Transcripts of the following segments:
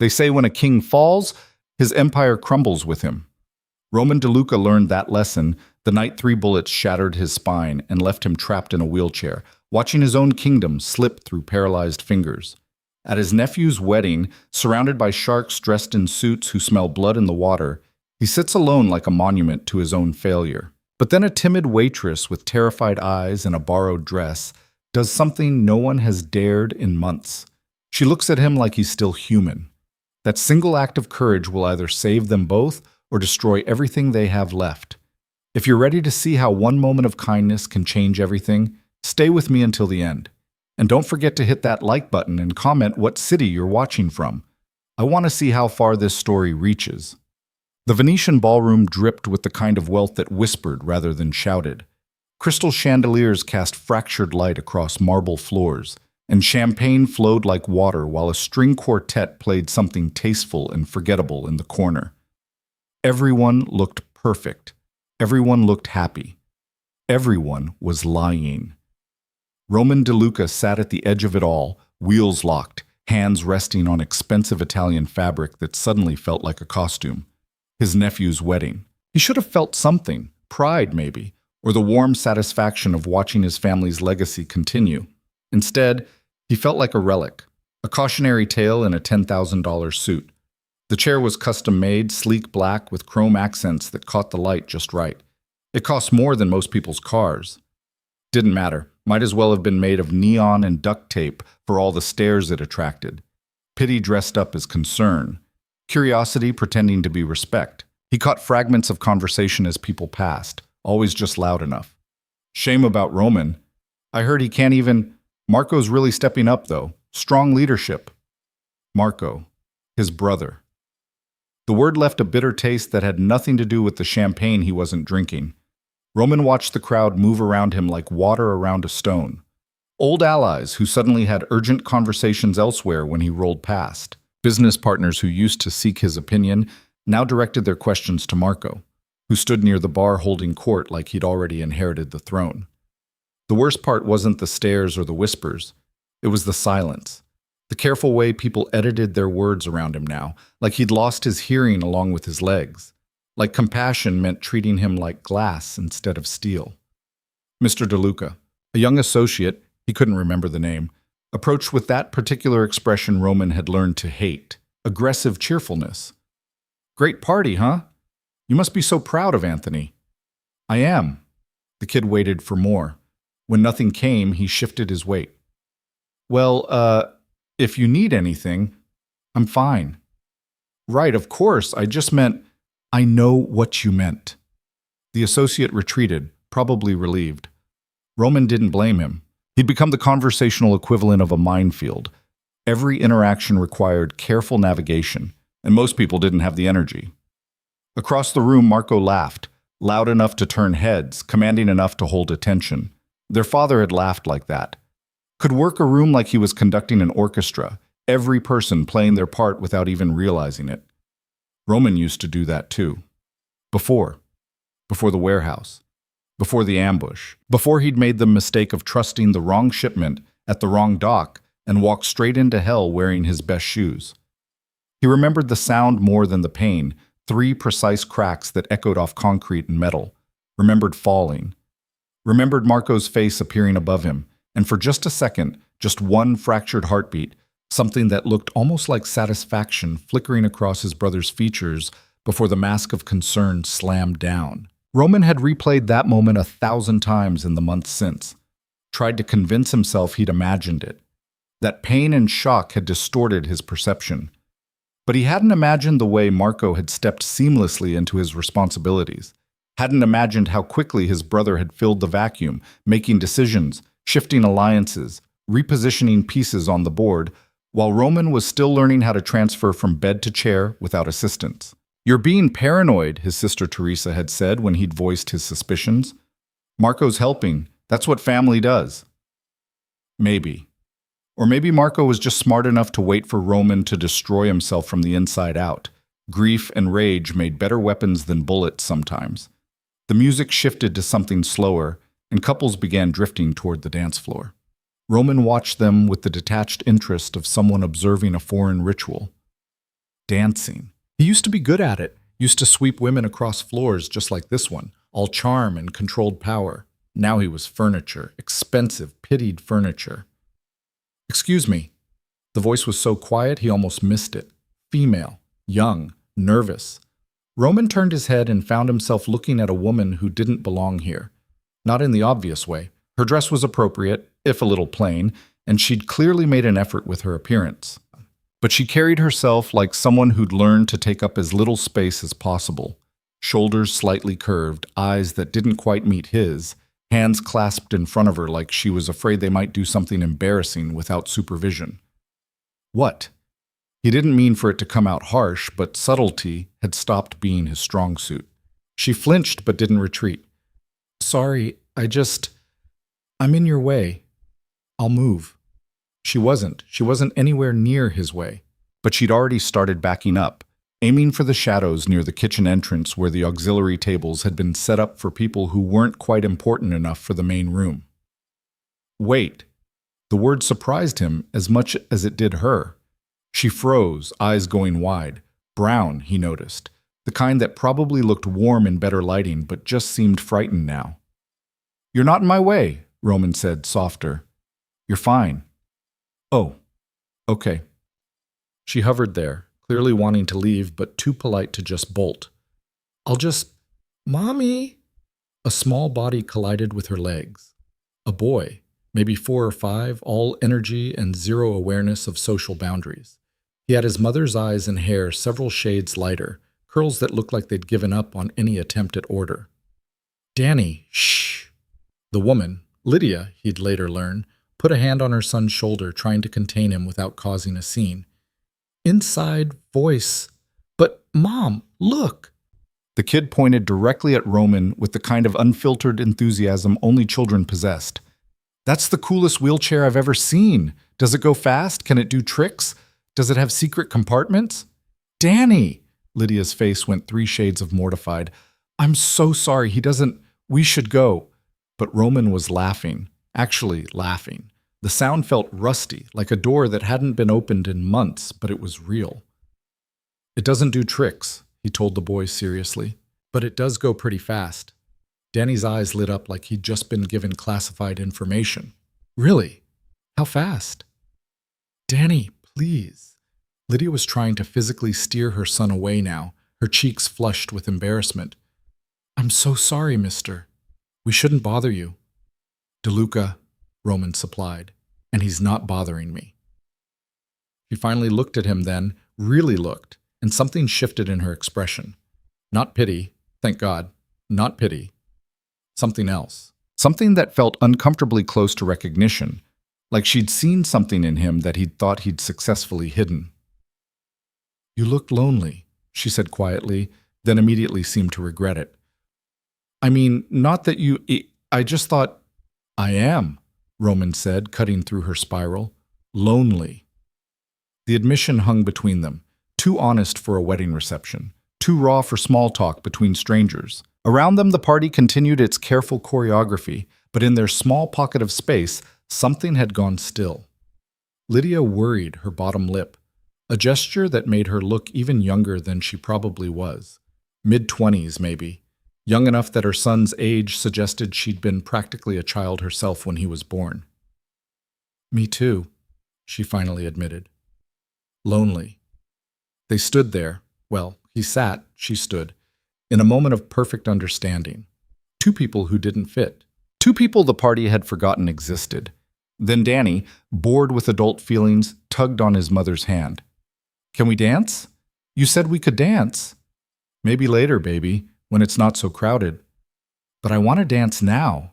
They say when a king falls, his empire crumbles with him. Roman DeLuca learned that lesson the night 3 bullets shattered his spine and left him trapped in a wheelchair, watching his own kingdom slip through paralyzed fingers. At his nephew's wedding, surrounded by sharks dressed in suits who smell blood in the water, he sits alone like a monument to his own failure. But then a timid waitress with terrified eyes and a borrowed dress does something no one has dared in months. She looks at him like he's still human. That single act of courage will either save them both or destroy everything they have left. If you're ready to see how one moment of kindness can change everything, stay with me until the end. And don't forget to hit that like button and comment what city you're watching from. I want to see how far this story reaches. The Venetian ballroom dripped with the kind of wealth that whispered rather than shouted. Crystal chandeliers cast fractured light across marble floors, and champagne flowed like water while a string quartet played something tasteful and forgettable in the corner. Everyone looked perfect. Everyone looked happy. Everyone was lying. Roman DeLuca sat at the edge of it all, wheels locked, hands resting on expensive Italian fabric that suddenly felt like a costume. His nephew's wedding. He should have felt something, pride maybe, or the warm satisfaction of watching his family's legacy continue. Instead, he felt like a relic, a cautionary tale in a $10,000 suit. The chair was custom-made, sleek black with chrome accents that caught the light just right. It cost more than most people's cars. Didn't matter. Might as well have been made of neon and duct tape for all the stares it attracted. Pity dressed up as concern. Curiosity pretending to be respect. He caught fragments of conversation as people passed, always just loud enough. Shame about Roman. I heard he can't even... Marco's really stepping up, though. Strong leadership. Marco. His brother. The word left a bitter taste that had nothing to do with the champagne he wasn't drinking. Roman watched the crowd move around him like water around a stone. Old allies who suddenly had urgent conversations elsewhere when he rolled past. Business partners who used to seek his opinion now directed their questions to Marco, who stood near the bar holding court like he'd already inherited the throne. The worst part wasn't the stares or the whispers. It was the silence. The careful way people edited their words around him now, like he'd lost his hearing along with his legs. Like compassion meant treating him like glass instead of steel. Mr. DeLuca, a young associate, he couldn't remember the name, approached with that particular expression Roman had learned to hate, aggressive cheerfulness. Great party, huh? You must be so proud of Anthony. I am. The kid waited for more. When nothing came, he shifted his weight. Well, if you need anything, I'm fine. Right, of course, I just meant... I know what you meant. The associate retreated, probably relieved. Roman didn't blame him. He'd become the conversational equivalent of a minefield. Every interaction required careful navigation, and most people didn't have the energy. Across the room, Marco laughed, loud enough to turn heads, commanding enough to hold attention. Their father had laughed like that. Could work a room like he was conducting an orchestra, every person playing their part without even realizing it. Roman used to do that too. Before the warehouse, before the ambush, before he'd made the mistake of trusting the wrong shipment at the wrong dock and walked straight into hell wearing his best shoes. He remembered the sound more than the pain, 3 precise cracks that echoed off concrete and metal, remembered falling, remembered Marco's face appearing above him, and for just a second, just one fractured heartbeat, something that looked almost like satisfaction flickering across his brother's features before the mask of concern slammed down. Roman had replayed that moment 1,000 times in the months since, tried to convince himself he'd imagined it. That pain and shock had distorted his perception. But he hadn't imagined the way Marco had stepped seamlessly into his responsibilities, hadn't imagined how quickly his brother had filled the vacuum, making decisions, shifting alliances, repositioning pieces on the board, while Roman was still learning how to transfer from bed to chair without assistance. You're being paranoid, his sister Teresa had said when he'd voiced his suspicions. Marco's helping. That's what family does. Maybe. Or maybe Marco was just smart enough to wait for Roman to destroy himself from the inside out. Grief and rage made better weapons than bullets sometimes. The music shifted to something slower, and couples began drifting toward the dance floor. Roman watched them with the detached interest of someone observing a foreign ritual. dancing. He used to be good at it, used to sweep women across floors just like this one, all charm and controlled power. Now he was furniture, expensive, pitied furniture. "Excuse me." The voice was so quiet he almost missed it. Female, young, nervous. Roman turned his head and found himself looking at a woman who didn't belong here. Not in the obvious way. Her dress was appropriate, if a little plain, and she'd clearly made an effort with her appearance. But she carried herself like someone who'd learned to take up as little space as possible. Shoulders slightly curved, eyes that didn't quite meet his, hands clasped in front of her like she was afraid they might do something embarrassing without supervision. What? He didn't mean for it to come out harsh, but subtlety had stopped being his strong suit. She flinched but didn't retreat. "Sorry, I'm in your way. I'll move." She wasn't anywhere near his way, but she'd already started backing up, aiming for the shadows near the kitchen entrance where the auxiliary tables had been set up for people who weren't quite important enough for the main room. "Wait." The word surprised him as much as it did her. She froze, eyes going wide. Brown, he noticed. The kind that probably looked warm in better lighting, but just seemed frightened now. "You're not in my way," Roman said, softer. "You're fine." "Oh, okay." She hovered there, clearly wanting to leave, but too polite to just bolt. "Mommy!" A small body collided with her legs. A boy, maybe 4 or 5, all energy and zero awareness of social boundaries. He had his mother's eyes and hair several shades lighter, curls that looked like they'd given up on any attempt at order. "Danny, shh!" The woman, Lydia, he'd later learn, put a hand on her son's shoulder, trying to contain him without causing a scene. Inside voice, "But, Mom, look!" The kid pointed directly at Roman with the kind of unfiltered enthusiasm only children possessed. "That's the coolest wheelchair I've ever seen. Does it go fast? Can it do tricks? Does it have secret compartments?" "Danny!" Lydia's face went 3 shades of mortified. "I'm so sorry. We should go." But Roman was laughing, actually laughing. The sound felt rusty, like a door that hadn't been opened in months, but it was real. "It doesn't do tricks," he told the boy seriously, "but it does go pretty fast." Danny's eyes lit up like he'd just been given classified information. "Really? How fast?" "Danny, please." Lydia was trying to physically steer her son away now, her cheeks flushed with embarrassment. "I'm so sorry, mister. We shouldn't bother you." "DeLuca," Roman supplied, "and he's not bothering me." She finally looked at him then, really looked, and something shifted in her expression. Not pity, thank God, not pity. Something else. Something that felt uncomfortably close to recognition, like she'd seen something in him that he'd thought he'd successfully hidden. "You looked lonely," she said quietly, then immediately seemed to regret it. "I mean, not that I just thought—" "I am," Roman said, cutting through her spiral. "Lonely." The admission hung between them, too honest for a wedding reception, too raw for small talk between strangers. Around them, the party continued its careful choreography, but in their small pocket of space, something had gone still. Lydia worried her bottom lip, a gesture that made her look even younger than she probably was. Mid-20s, maybe. Young enough that her son's age suggested she'd been practically a child herself when he was born. "Me too," she finally admitted. Lonely. They stood there. Well, he sat, she stood, in a moment of perfect understanding. 2 people who didn't fit. 2 people the party had forgotten existed. Then Danny, bored with adult feelings, tugged on his mother's hand. "Can we dance? You said we could dance." "Maybe later, baby, when it's not so crowded." "But I want to dance now."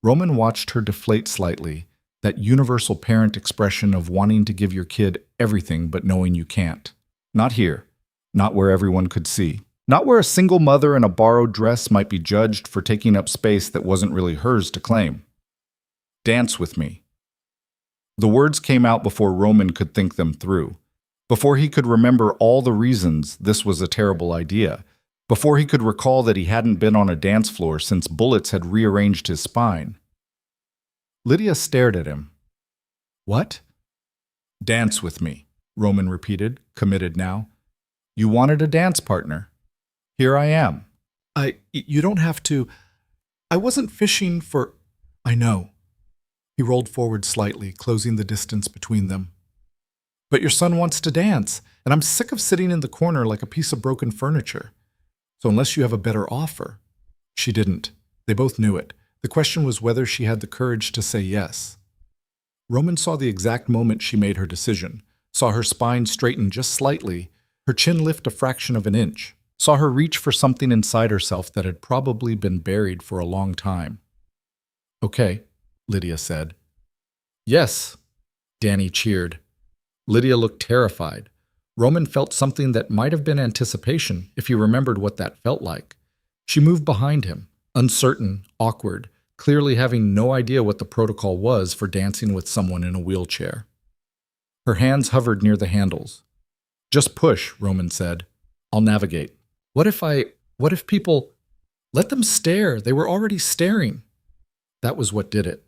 Roman watched her deflate slightly, that universal parent expression of wanting to give your kid everything but knowing you can't. Not here. Not where everyone could see. Not where a single mother in a borrowed dress might be judged for taking up space that wasn't really hers to claim. "Dance with me." The words came out before Roman could think them through. Before he could remember all the reasons this was a terrible idea. Before he could recall that he hadn't been on a dance floor since bullets had rearranged his spine. Lydia stared at him. "What?" "Dance with me," Roman repeated, committed now. You wanted a dance partner. Here I am. You don't have to. I wasn't fishing for. I know. He rolled forward slightly, closing the distance between them. But your son wants to dance, and I'm sick of sitting in the corner like a piece of broken furniture. So unless you have a better offer. She didn't. They both knew it. The question was whether she had the courage to say yes. Roman saw the exact moment she made her decision, saw her spine straighten just slightly, her chin lift a fraction of an inch, saw her reach for something inside herself that had probably been buried for a long time. Okay, Lydia said. Yes, Danny cheered. Lydia looked terrified. Roman felt something that might have been anticipation if he remembered what that felt like. She moved behind him, uncertain, awkward, clearly having no idea what the protocol was for dancing with someone in a wheelchair. Her hands hovered near the handles. Just push, Roman said. I'll navigate. What if people... Let them stare. They were already staring. That was what did it.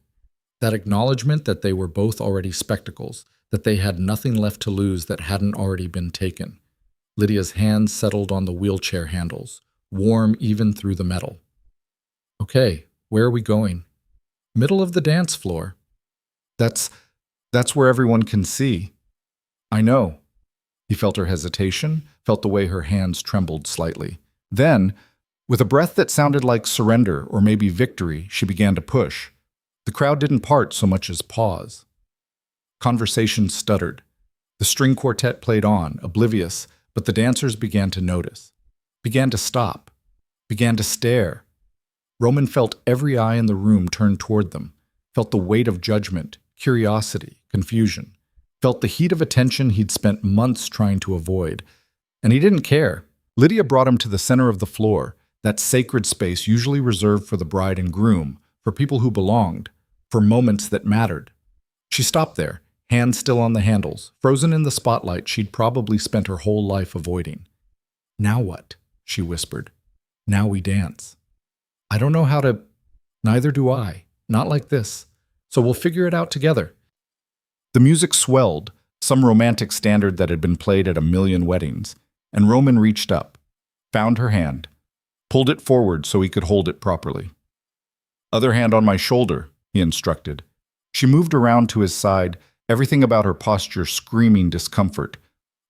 That acknowledgement that they were both already spectacles, that they had nothing left to lose that hadn't already been taken. Lydia's hands settled on the wheelchair handles, warm even through the metal. Okay, where are we going? Middle of the dance floor. That's where everyone can see. I know. He felt her hesitation, felt the way her hands trembled slightly. Then, with a breath that sounded like surrender or maybe victory, she began to push. The crowd didn't part so much as pause. Conversation stuttered. The string quartet played on, oblivious, but the dancers began to notice, began to stop, began to stare. Roman felt every eye in the room turn toward them, felt the weight of judgment, curiosity, confusion, felt the heat of attention he'd spent months trying to avoid. And he didn't care. Lydia brought him to the center of the floor, that sacred space usually reserved for the bride and groom, for people who belonged, for moments that mattered. She stopped there, hands still on the handles, frozen in the spotlight she'd probably spent her whole life avoiding. Now what? She whispered. Now we dance. I don't know how to... Neither do I. Not like this. So we'll figure it out together. The music swelled, some romantic standard that had been played at a million weddings, and Roman reached up, found her hand, pulled it forward so he could hold it properly. Other hand on my shoulder, he instructed. She moved around to his side, everything about her posture screaming discomfort.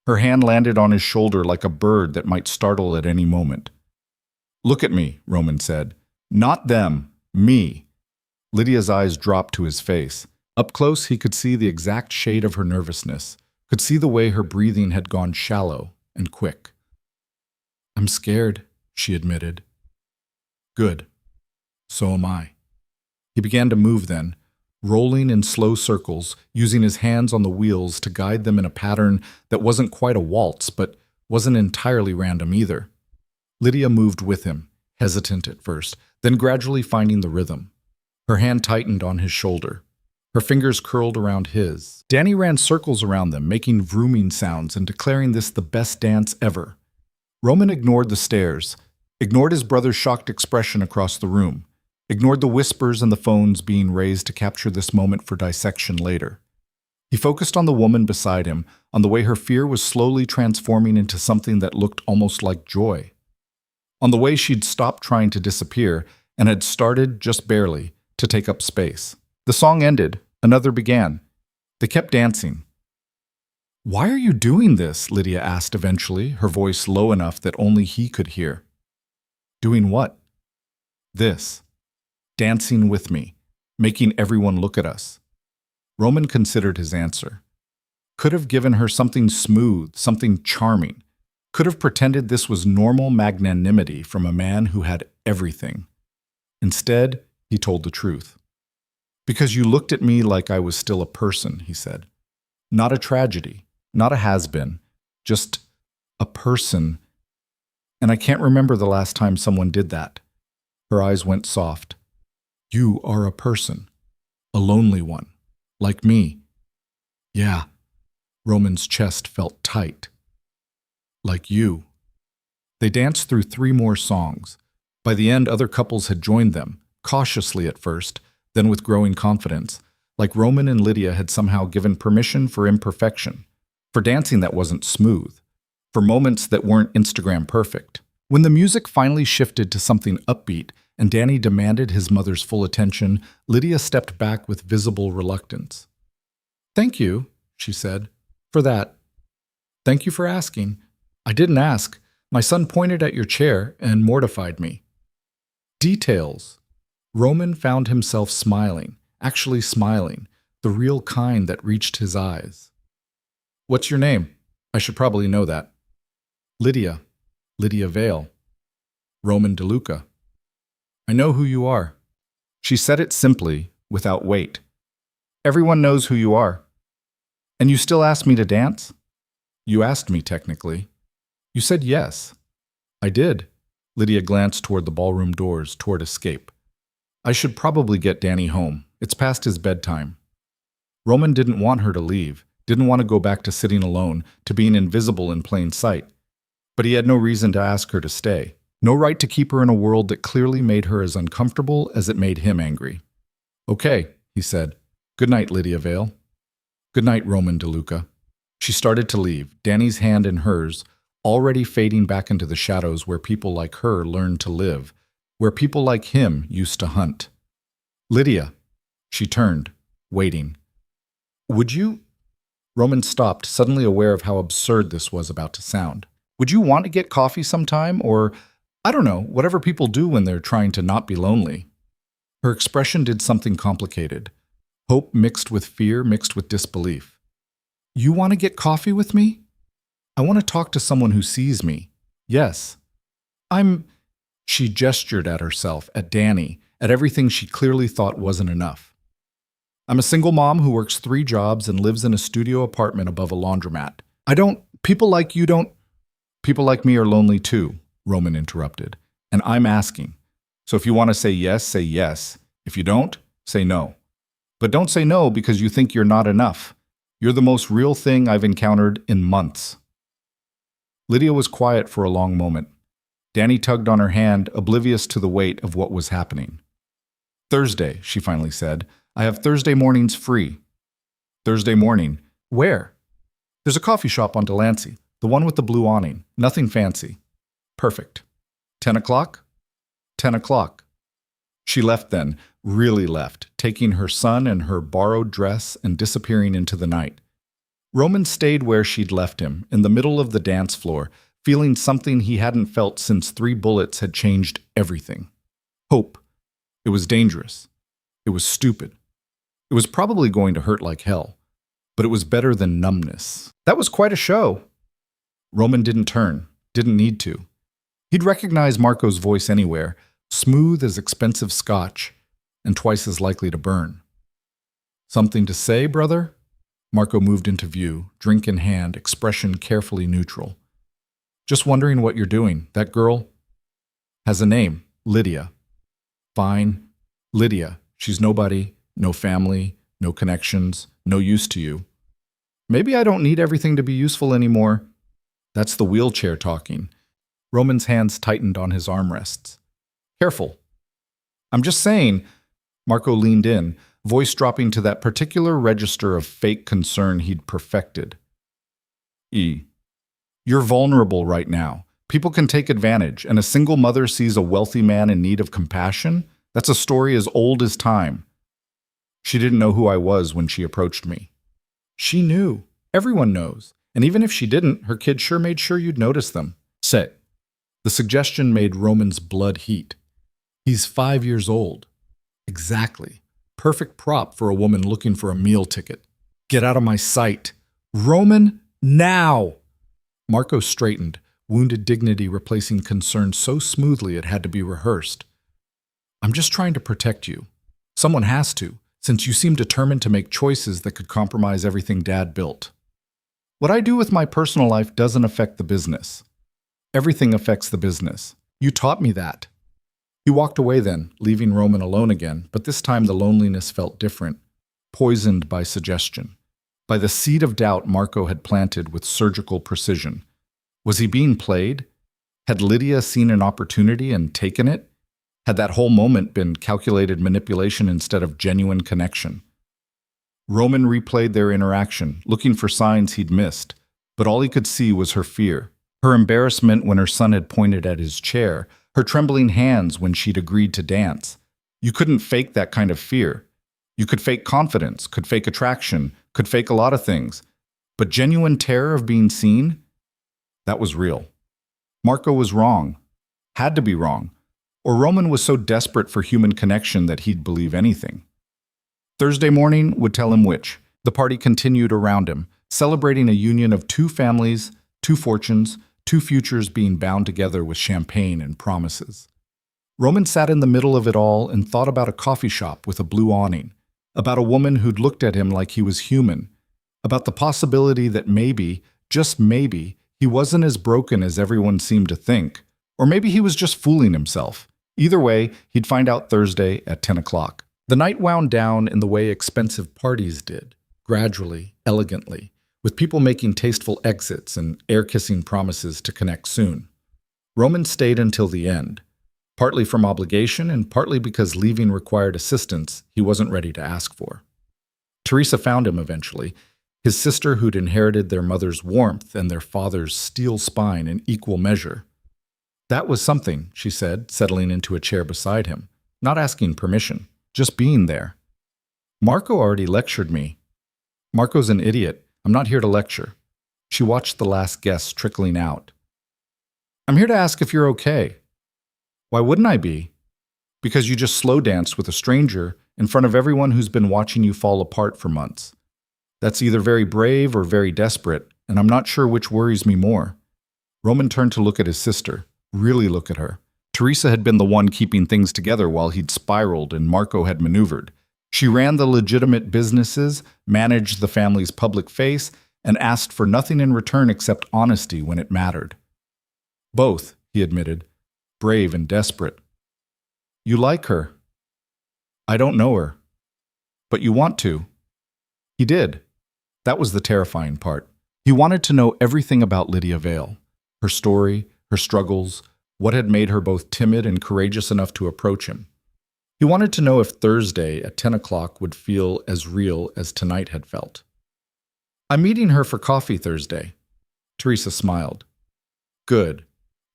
Her hand landed on his shoulder like a bird that might startle at any moment. Look at me, Roman said. Not them, me. Lydia's eyes dropped to his face. Up close, he could see the exact shade of her nervousness, could see the way her breathing had gone shallow and quick. I'm scared, she admitted. Good. So am I. He began to move then, rolling in slow circles, using his hands on the wheels to guide them in a pattern that wasn't quite a waltz, but wasn't entirely random either. Lydia moved with him, hesitant at first, then gradually finding the rhythm. Her hand tightened on his shoulder. Her fingers curled around his. Danny ran circles around them, making vrooming sounds and declaring this the best dance ever. Roman ignored the stares, ignored his brother's shocked expression across the room, ignored the whispers and the phones being raised to capture this moment for dissection later. He focused on the woman beside him, on the way her fear was slowly transforming into something that looked almost like joy. On the way she'd stopped trying to disappear and had started, just barely, to take up space. The song ended. Another began. They kept dancing. Why are you doing this? Lydia asked eventually, her voice low enough that only he could hear. Doing what? This. Dancing with me, making everyone look at us. Roman considered his answer. Could have given her something smooth, something charming. Could have pretended this was normal magnanimity from a man who had everything. Instead, he told the truth. Because you looked at me like I was still a person, he said. Not a tragedy, not a has-been, just a person. And I can't remember the last time someone did that. Her eyes went soft. You are a person, a lonely one, like me. Yeah. Roman's chest felt tight. Like you. They danced through 3 more songs. By the end, other couples had joined them, cautiously at first, then with growing confidence, like Roman and Lydia had somehow given permission for imperfection, for dancing that wasn't smooth, for moments that weren't Instagram perfect. When the music finally shifted to something upbeat and Danny demanded his mother's full attention, Lydia stepped back with visible reluctance. "Thank you," she said, "for that. Thank you for asking. I didn't ask. My son pointed at your chair and mortified me." Details. Roman found himself smiling, actually smiling, the real kind that reached his eyes. "What's your name? I should probably know that." "Lydia. Lydia Vale. Roman DeLuca." "I know who you are." She said it simply, without weight. "Everyone knows who you are. And you still ask me to dance?" "You asked me, technically." "You said yes." "I did." Lydia glanced toward the ballroom doors, toward escape. "I should probably get Danny home. It's past his bedtime." Roman didn't want her to leave, didn't want to go back to sitting alone, to being invisible in plain sight. But he had no reason to ask her to stay. No right to keep her in a world that clearly made her as uncomfortable as it made him angry. "Okay," he said. "Good night, Lydia Vale." "Good night, Roman DeLuca." She started to leave, Danny's hand in hers, already fading back into the shadows where people like her learned to live, where people like him used to hunt. "Lydia." She turned, waiting. "Would you—" Roman stopped, suddenly aware of how absurd this was about to sound. "Would you want to get coffee sometime, or, I don't know, whatever people do when they're trying to not be lonely?" Her expression did something complicated. Hope mixed with fear, mixed with disbelief. "You want to get coffee with me? I want to talk to someone who sees me. Yes. She gestured at herself, at Danny, at everything she clearly thought wasn't enough. "I'm a single mom who works 3 jobs and lives in a studio apartment above a laundromat. People like you don't—" "People like me are lonely too," Roman interrupted. "And I'm asking. So if you want to say yes, say yes. If you don't, say no. But don't say no because you think you're not enough. You're the most real thing I've encountered in months." Lydia was quiet for a long moment. Danny tugged on her hand, oblivious to the weight of what was happening. "Thursday," she finally said. "I have Thursday mornings free." "Thursday morning? Where?" "There's a coffee shop on Delancey, the one with the blue awning. Nothing fancy." "Perfect. 10 o'clock?" 10 o'clock. She left then, really left, taking her son and her borrowed dress and disappearing into the night. Roman stayed where she'd left him, in the middle of the dance floor, feeling something he hadn't felt since 3 bullets had changed everything. Hope. It was dangerous. It was stupid. It was probably going to hurt like hell. But it was better than numbness. That was quite a show. Roman didn't turn, didn't need to. He'd recognize Marco's voice anywhere, smooth as expensive scotch, and twice as likely to burn. "Something to say, brother?" Marco moved into view, drink in hand, expression carefully neutral. "Just wondering what you're doing. That girl has a name, Lydia." "Fine. Lydia. She's nobody, no family, no connections, no use to you." "Maybe I don't need everything to be useful anymore." "That's the wheelchair talking." Roman's hands tightened on his armrests. "Careful." "I'm just saying." Marco leaned in, voice dropping to that particular register of fake concern he'd perfected. "You're vulnerable right now. People can take advantage, and a single mother sees a wealthy man in need of compassion? That's a story as old as time." "She didn't know who I was when she approached me." "She knew. Everyone knows. And even if she didn't, her kid sure made sure you'd notice them." "Say." The suggestion made Roman's blood heat. He's 5 years old. Exactly. Perfect prop for a woman looking for a meal ticket. "Get out of my sight. Roman, now!" Marco straightened, wounded dignity replacing concern so smoothly it had to be rehearsed. "I'm just trying to protect you. Someone has to, since you seem determined to make choices that could compromise everything Dad built. What I do with my personal life doesn't affect the business. Everything affects the business. You taught me that." He walked away then, leaving Roman alone again, but this time the loneliness felt different, poisoned by suggestion, by the seed of doubt Marco had planted with surgical precision. Was he being played? Had Lydia seen an opportunity and taken it? Had that whole moment been calculated manipulation instead of genuine connection? Roman replayed their interaction, looking for signs he'd missed, but all he could see was her fear, Her embarrassment when her son had pointed at his chair, her trembling hands when she'd agreed to dance. You couldn't fake that kind of fear. You could fake confidence, could fake attraction, could fake a lot of things. But genuine terror of being seen? That was real. Marco was wrong. Had to be wrong. Or Roman was so desperate for human connection that he'd believe anything. Thursday morning would tell him which. The party continued around him, celebrating a union of two families, two fortunes, two futures being bound together with champagne and promises. Roman sat in the middle of it all and thought about a coffee shop with a blue awning, about a woman who'd looked at him like he was human, about the possibility that maybe, just maybe, he wasn't as broken as everyone seemed to think, or maybe he was just fooling himself. Either way, he'd find out Thursday at 10 o'clock. The night wound down in the way expensive parties did, gradually, elegantly, with people making tasteful exits and air-kissing promises to connect soon. Roman stayed until the end, partly from obligation and partly because leaving required assistance he wasn't ready to ask for. Teresa found him eventually, his sister who'd inherited their mother's warmth and their father's steel spine in equal measure. That was something, she said, settling into a chair beside him, not asking permission, just being there. Marco already lectured me. Marco's an idiot. I'm not here to lecture. She watched the last guests trickling out. I'm here to ask if you're okay. Why wouldn't I be? Because you just slow danced with a stranger in front of everyone who's been watching you fall apart for months. That's either very brave or very desperate, and I'm not sure which worries me more. Roman turned to look at his sister, really look at her. Teresa had been the one keeping things together while he'd spiraled and Marco had maneuvered. She ran the legitimate businesses, managed the family's public face, and asked for nothing in return except honesty when it mattered. Both, he admitted, brave and desperate. You like her. I don't know her. But you want to. He did. That was the terrifying part. He wanted to know everything about Lydia Vale, her story, her struggles, what had made her both timid and courageous enough to approach him. He wanted to know if Thursday at 10 o'clock would feel as real as tonight had felt. I'm meeting her for coffee Thursday. Teresa smiled. Good.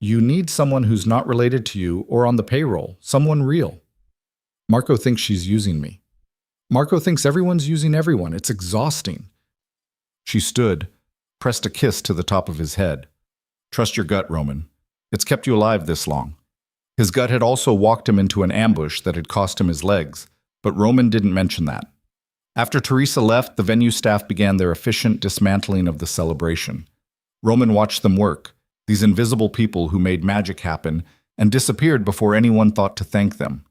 You need someone who's not related to you or on the payroll, someone real. Marco thinks she's using me. Marco thinks everyone's using everyone. It's exhausting. She stood, pressed a kiss to the top of his head. Trust your gut, Roman. It's kept you alive this long. His gut had also walked him into an ambush that had cost him his legs, but Roman didn't mention that. After Teresa left, the venue staff began their efficient dismantling of the celebration. Roman watched them work, these invisible people who made magic happen and disappeared before anyone thought to thank them.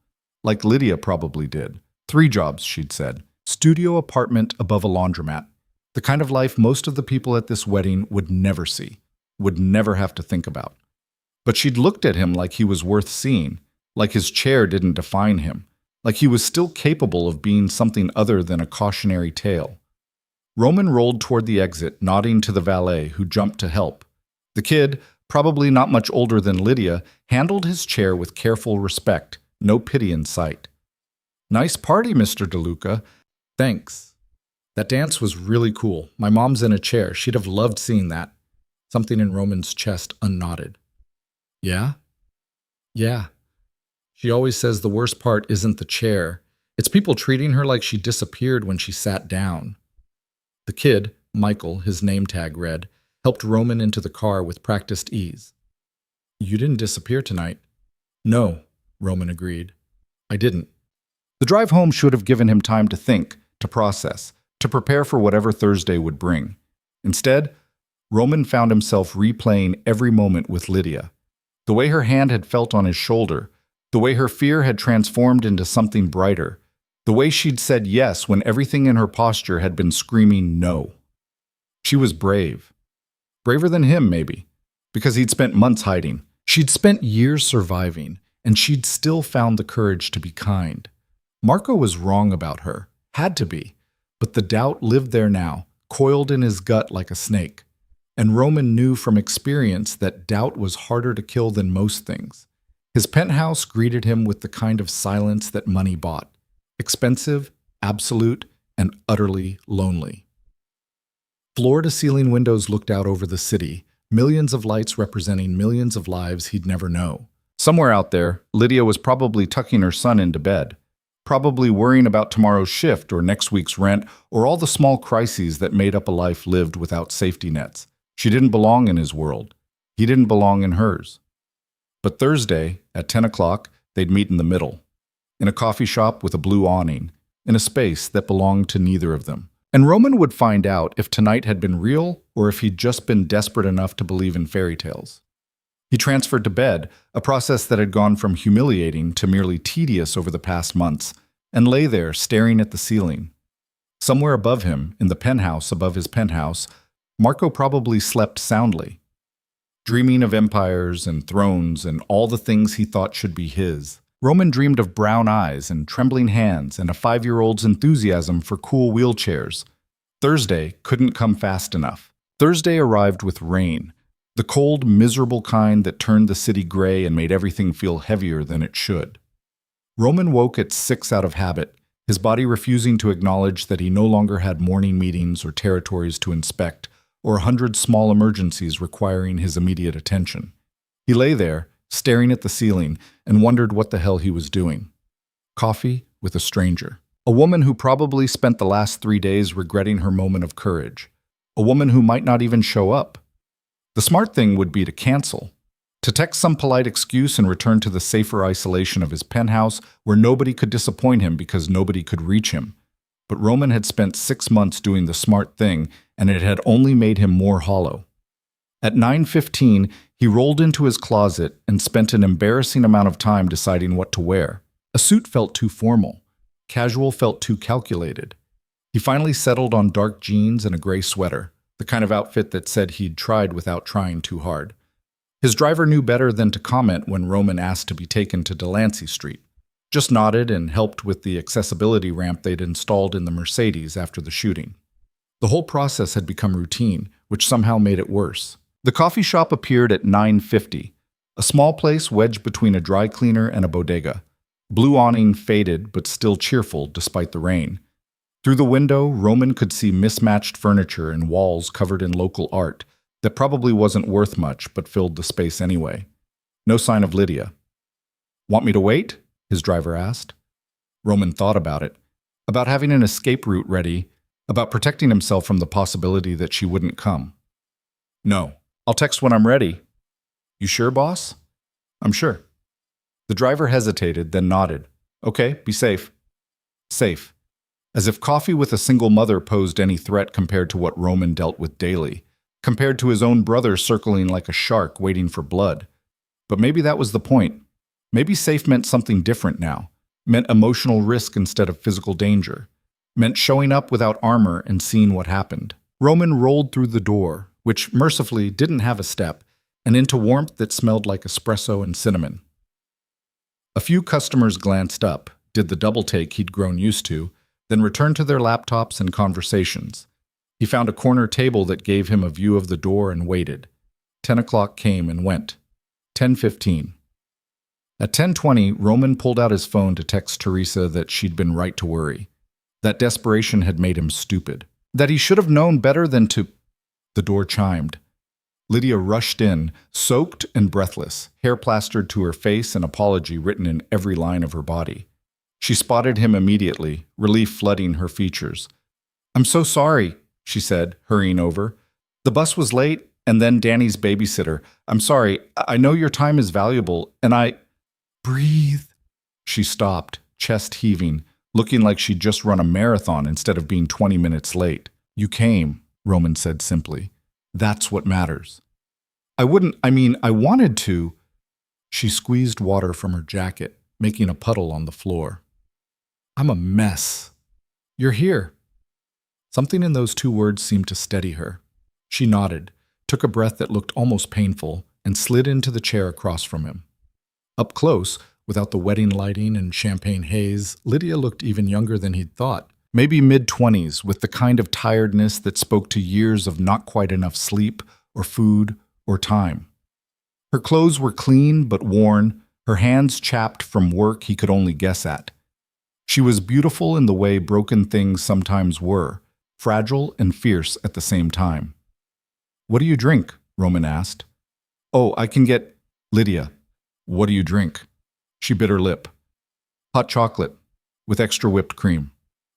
Like Lydia probably did. 3 jobs, she'd said. Studio apartment above a laundromat. The kind of life most of the people at this wedding would never see, would never have to think about. But she'd looked at him like he was worth seeing, like his chair didn't define him, like he was still capable of being something other than a cautionary tale. Roman rolled toward the exit, nodding to the valet, who jumped to help. The kid, probably not much older than Lydia, handled his chair with careful respect, no pity in sight. Nice party, Mr. DeLuca. Thanks. That dance was really cool. My mom's in a chair. She'd have loved seeing that. Something in Roman's chest unknotted. Yeah? Yeah. She always says the worst part isn't the chair. It's people treating her like she disappeared when she sat down. The kid, Michael, his name tag read, helped Roman into the car with practiced ease. You didn't disappear tonight. No, Roman agreed. I didn't. The drive home should have given him time to think, to process, to prepare for whatever Thursday would bring. Instead, Roman found himself replaying every moment with Lydia. The way her hand had felt on his shoulder, the way her fear had transformed into something brighter, the way she'd said yes when everything in her posture had been screaming no. She was brave. Braver than him, maybe, because he'd spent months hiding. She'd spent years surviving, and she'd still found the courage to be kind. Marco was wrong about her, had to be, but the doubt lived there now, coiled in his gut like a snake. And Roman knew from experience that doubt was harder to kill than most things. His penthouse greeted him with the kind of silence that money bought. Expensive, absolute, and utterly lonely. Floor-to-ceiling windows looked out over the city, Millions of lights representing millions of lives he'd never know. Somewhere out there, Lydia was probably tucking her son into bed, probably worrying about tomorrow's shift or next week's rent or all the small crises that made up a life lived without safety nets. She didn't belong in his world. He didn't belong in hers. But Thursday, at 10 o'clock, they'd meet in the middle, in a coffee shop with a blue awning, in a space that belonged to neither of them. And Roman would find out if tonight had been real or if he'd just been desperate enough to believe in fairy tales. He transferred to bed, a process that had gone from humiliating to merely tedious over the past months, and lay there staring at the ceiling. Somewhere above him, in the penthouse above his penthouse, Marco probably slept soundly, dreaming of empires and thrones and all the things he thought should be his. Roman dreamed of brown eyes and trembling hands and a 5-year-old's enthusiasm for cool wheelchairs. Thursday couldn't come fast enough. Thursday arrived with rain, the cold, miserable kind that turned the city gray and made everything feel heavier than it should. Roman woke at 6 out of habit, his body refusing to acknowledge that he no longer had morning meetings or territories to inspect, or 100 small emergencies requiring his immediate attention. He lay there, staring at the ceiling, and wondered what the hell he was doing. Coffee with a stranger. A woman who probably spent the last 3 days regretting her moment of courage. A woman who might not even show up. The smart thing would be to cancel. To text some polite excuse and return to the safer isolation of his penthouse where nobody could disappoint him because nobody could reach him. But Roman had spent 6 months doing the smart thing, and it had only made him more hollow. At 9:15, he rolled into his closet and spent an embarrassing amount of time deciding what to wear. A suit felt too formal. Casual felt too calculated. He finally settled on dark jeans and a gray sweater, the kind of outfit that said he'd tried without trying too hard. His driver knew better than to comment when Roman asked to be taken to Delancey Street. Just nodded and helped with the accessibility ramp they'd installed in the Mercedes after the shooting. The whole process had become routine, which somehow made it worse. The coffee shop appeared at 9:50, a small place wedged between a dry cleaner and a bodega. Blue awning faded but still cheerful despite the rain. Through the window, Roman could see mismatched furniture and walls covered in local art that probably wasn't worth much but filled the space anyway. No sign of Lydia. "Want me to wait?" his driver asked. Roman thought about it, about having an escape route ready, about protecting himself from the possibility that she wouldn't come. "No. I'll text when I'm ready." "You sure, boss?" "I'm sure." The driver hesitated, then nodded. "Okay, be safe." Safe. As if coffee with a single mother posed any threat compared to what Roman dealt with daily, compared to his own brother circling like a shark waiting for blood. But maybe that was the point. Maybe safe meant something different now, meant emotional risk instead of physical danger, meant showing up without armor and seeing what happened. Roman rolled through the door, which mercifully didn't have a step, and into warmth that smelled like espresso and cinnamon. A few customers glanced up, did the double take he'd grown used to, then returned to their laptops and conversations. He found a corner table that gave him a view of the door and waited. 10 o'clock came and went. 10:15. At 10:20, Roman pulled out his phone to text Teresa that she'd been right to worry. That desperation had made him stupid. That he should have known better than to... The door chimed. Lydia rushed in, soaked and breathless, hair plastered to her face and apology written in every line of her body. She spotted him immediately, relief flooding her features. "I'm so sorry," she said, hurrying over. "The bus was late, and then Danny's babysitter. I'm sorry. I know your time is valuable, and I..." "Breathe." She stopped, chest heaving, looking like she'd just run a marathon instead of being 20 minutes late. "You came," Roman said simply. "That's what matters." I wanted to." She squeezed water from her jacket, making a puddle on the floor. "I'm a mess." "You're here." Something in those 2 words seemed to steady her. She nodded, took a breath that looked almost painful, and slid into the chair across from him. Up close, without the wedding lighting and champagne haze, Lydia looked even younger than he'd thought. Maybe mid-20s, with the kind of tiredness that spoke to years of not quite enough sleep, or food, or time. Her clothes were clean but worn, her hands chapped from work he could only guess at. She was beautiful in the way broken things sometimes were, fragile and fierce at the same time. "What do you drink?" Roman asked. Oh, I can get… Lydia, what do you drink? She bit her lip. Hot chocolate, with extra whipped cream.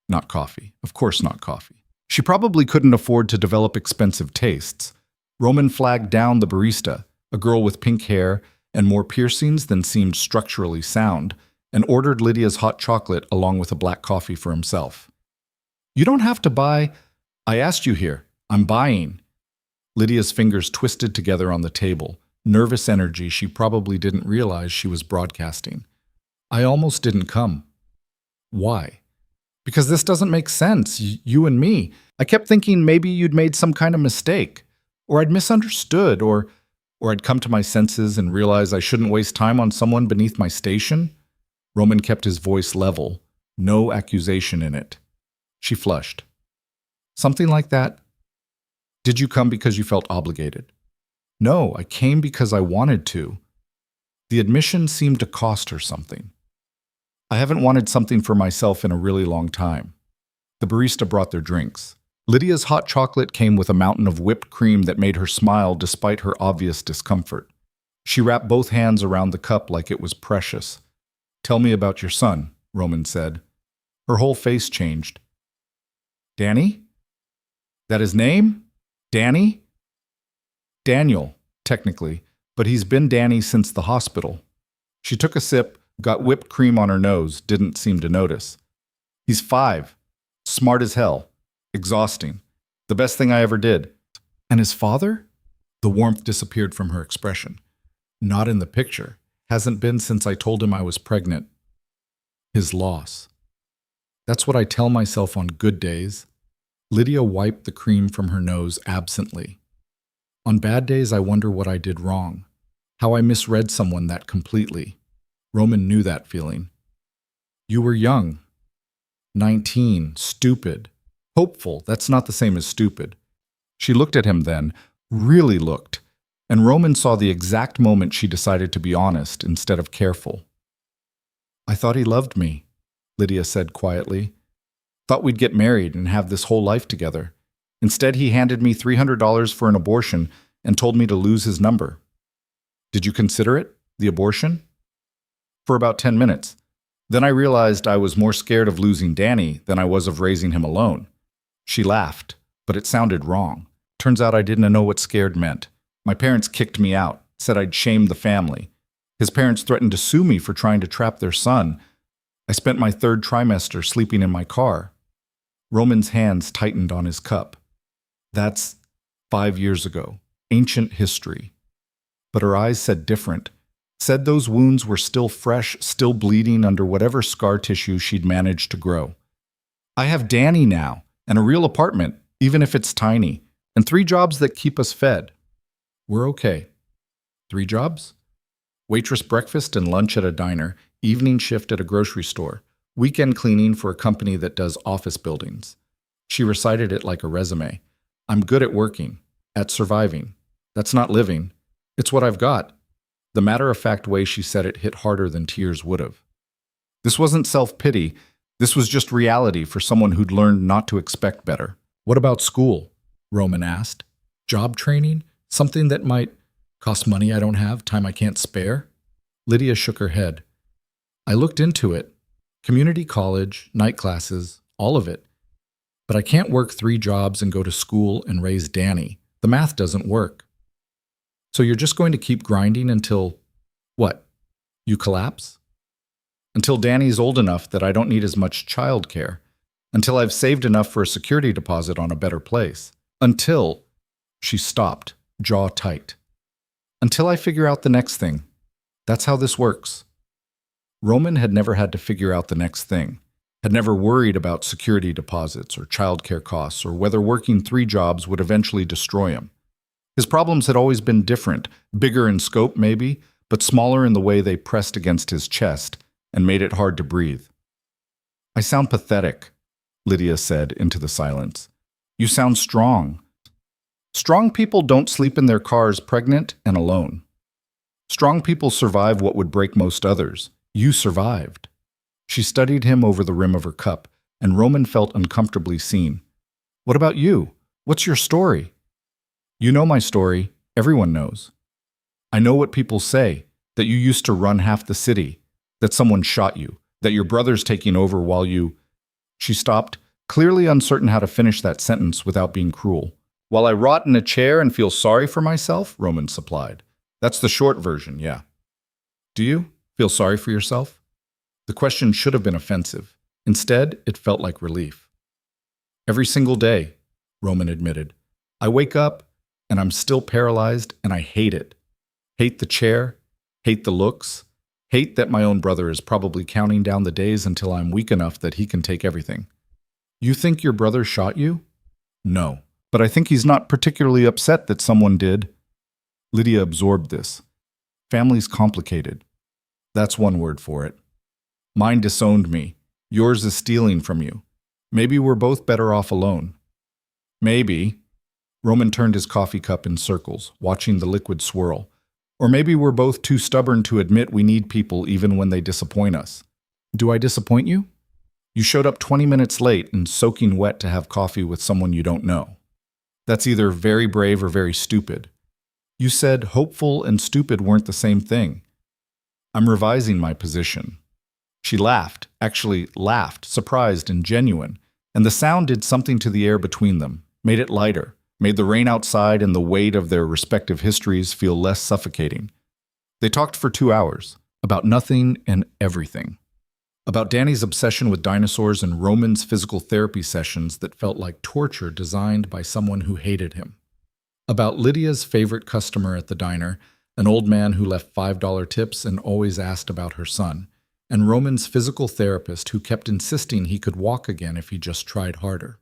Not coffee. Of course not coffee. She probably couldn't afford to develop expensive tastes. Roman flagged down the barista, a girl with pink hair and more piercings than seemed structurally sound, and ordered Lydia's hot chocolate along with a black coffee for himself. You don't have to buy… I asked you here. I'm buying. Lydia's fingers twisted together on the table, nervous energy she probably didn't realize she was broadcasting. I almost didn't come. Why? Because this doesn't make sense, you and me. I kept thinking maybe you'd made some kind of mistake, or I'd misunderstood, or I'd come to my senses and realize I shouldn't waste time on someone beneath my station. Roman kept his voice level, no accusation in it. She flushed. Something like that? Did you come because you felt obligated? No, I came because I wanted to. The admission seemed to cost her something. I haven't wanted something for myself in a really long time. The barista brought their drinks. Lydia's hot chocolate came with a mountain of whipped cream that made her smile despite her obvious discomfort. She wrapped both hands around the cup like it was precious. Tell me about your son, Roman said. Her whole face changed. Danny? That his name? Danny? Daniel, technically, but he's been Danny since the hospital. She took a sip, got whipped cream on her nose, didn't seem to notice. He's 5. Smart as hell. Exhausting. The best thing I ever did. And his father? The warmth disappeared from her expression. Not in the picture. Hasn't been since I told him I was pregnant. His loss. That's what I tell myself on good days. Lydia wiped the cream from her nose absently. On bad days, I wonder what I did wrong. How I misread someone that completely. Roman knew that feeling. You were young. 19. Stupid. Hopeful. That's not the same as stupid. She looked at him then, really looked, and Roman saw the exact moment she decided to be honest instead of careful. I thought he loved me, Lydia said quietly. Thought we'd get married and have this whole life together. Instead, he handed me $300 for an abortion and told me to lose his number. Did you consider it, the abortion? For about 10 minutes. Then I realized I was more scared of losing Danny than I was of raising him alone. She laughed, but it sounded wrong. Turns out I didn't know what scared meant. My parents kicked me out, said I'd shamed the family. His parents threatened to sue me for trying to trap their son. I spent my 3rd trimester sleeping in my car. Roman's hands tightened on his cup. That's 5 years ago. Ancient history. But her eyes said different. Said those wounds were still fresh, still bleeding under whatever scar tissue she'd managed to grow. I have Danny now, and a real apartment, even if it's tiny, and 3 jobs that keep us fed. We're okay. 3 jobs? Waitress breakfast and lunch at a diner, evening shift at a grocery store, weekend cleaning for a company that does office buildings. She recited it like a resume. I'm good at working, at surviving. That's not living. It's what I've got. The matter-of-fact way she said it hit harder than tears would have. This wasn't self-pity. This was just reality for someone who'd learned not to expect better. What about school? Roman asked. Job training? Something that might cost money I don't have, time I can't spare? Lydia shook her head. I looked into it. Community college, night classes, all of it. But I can't work 3 jobs and go to school and raise Danny. The math doesn't work. So you're just going to keep grinding until, what, you collapse? Until Danny's old enough that I don't need as much childcare. Until I've saved enough for a security deposit on a better place. Until, she stopped, jaw tight. Until I figure out the next thing. That's how this works. Roman had never had to figure out the next thing. Had never worried about security deposits or childcare costs or whether working 3 jobs would eventually destroy him. His problems had always been different, bigger in scope maybe, but smaller in the way they pressed against his chest and made it hard to breathe. I sound pathetic, Lydia said into the silence. You sound strong. Strong people don't sleep in their cars pregnant and alone. Strong people survive what would break most others. You survived. She studied him over the rim of her cup, and Roman felt uncomfortably seen. What about you? What's your story? You know my story. Everyone knows. I know what people say, that you used to run half the city, that someone shot you, that your brother's taking over while you... She stopped, clearly uncertain how to finish that sentence without being cruel. While I rot in a chair and feel sorry for myself, Roman supplied. That's the short version, yeah. Do you feel sorry for yourself? The question should have been offensive. Instead, it felt like relief. Every single day, Roman admitted. I wake up and I'm still paralyzed and I hate it. Hate the chair, hate the looks, hate that my own brother is probably counting down the days until I'm weak enough that he can take everything. You think your brother shot you? No, but I think he's not particularly upset that someone did. Lydia absorbed this. Family's complicated. That's one word for it. Mine disowned me. Yours is stealing from you. Maybe we're both better off alone. Maybe. Roman turned his coffee cup in circles, watching the liquid swirl. Or maybe we're both too stubborn to admit we need people even when they disappoint us. Do I disappoint you? You showed up 20 minutes late and soaking wet to have coffee with someone you don't know. That's either very brave or very stupid. You said hopeful and stupid weren't the same thing. I'm revising my position. She laughed, actually laughed, surprised and genuine, and the sound did something to the air between them, made it lighter, made the rain outside and the weight of their respective histories feel less suffocating. They talked for 2 hours, about nothing and everything. About Danny's obsession with dinosaurs and Roman's physical therapy sessions that felt like torture designed by someone who hated him. About Lydia's favorite customer at the diner, an old man who left $5 tips and always asked about her son, and Roman's physical therapist who kept insisting he could walk again if he just tried harder.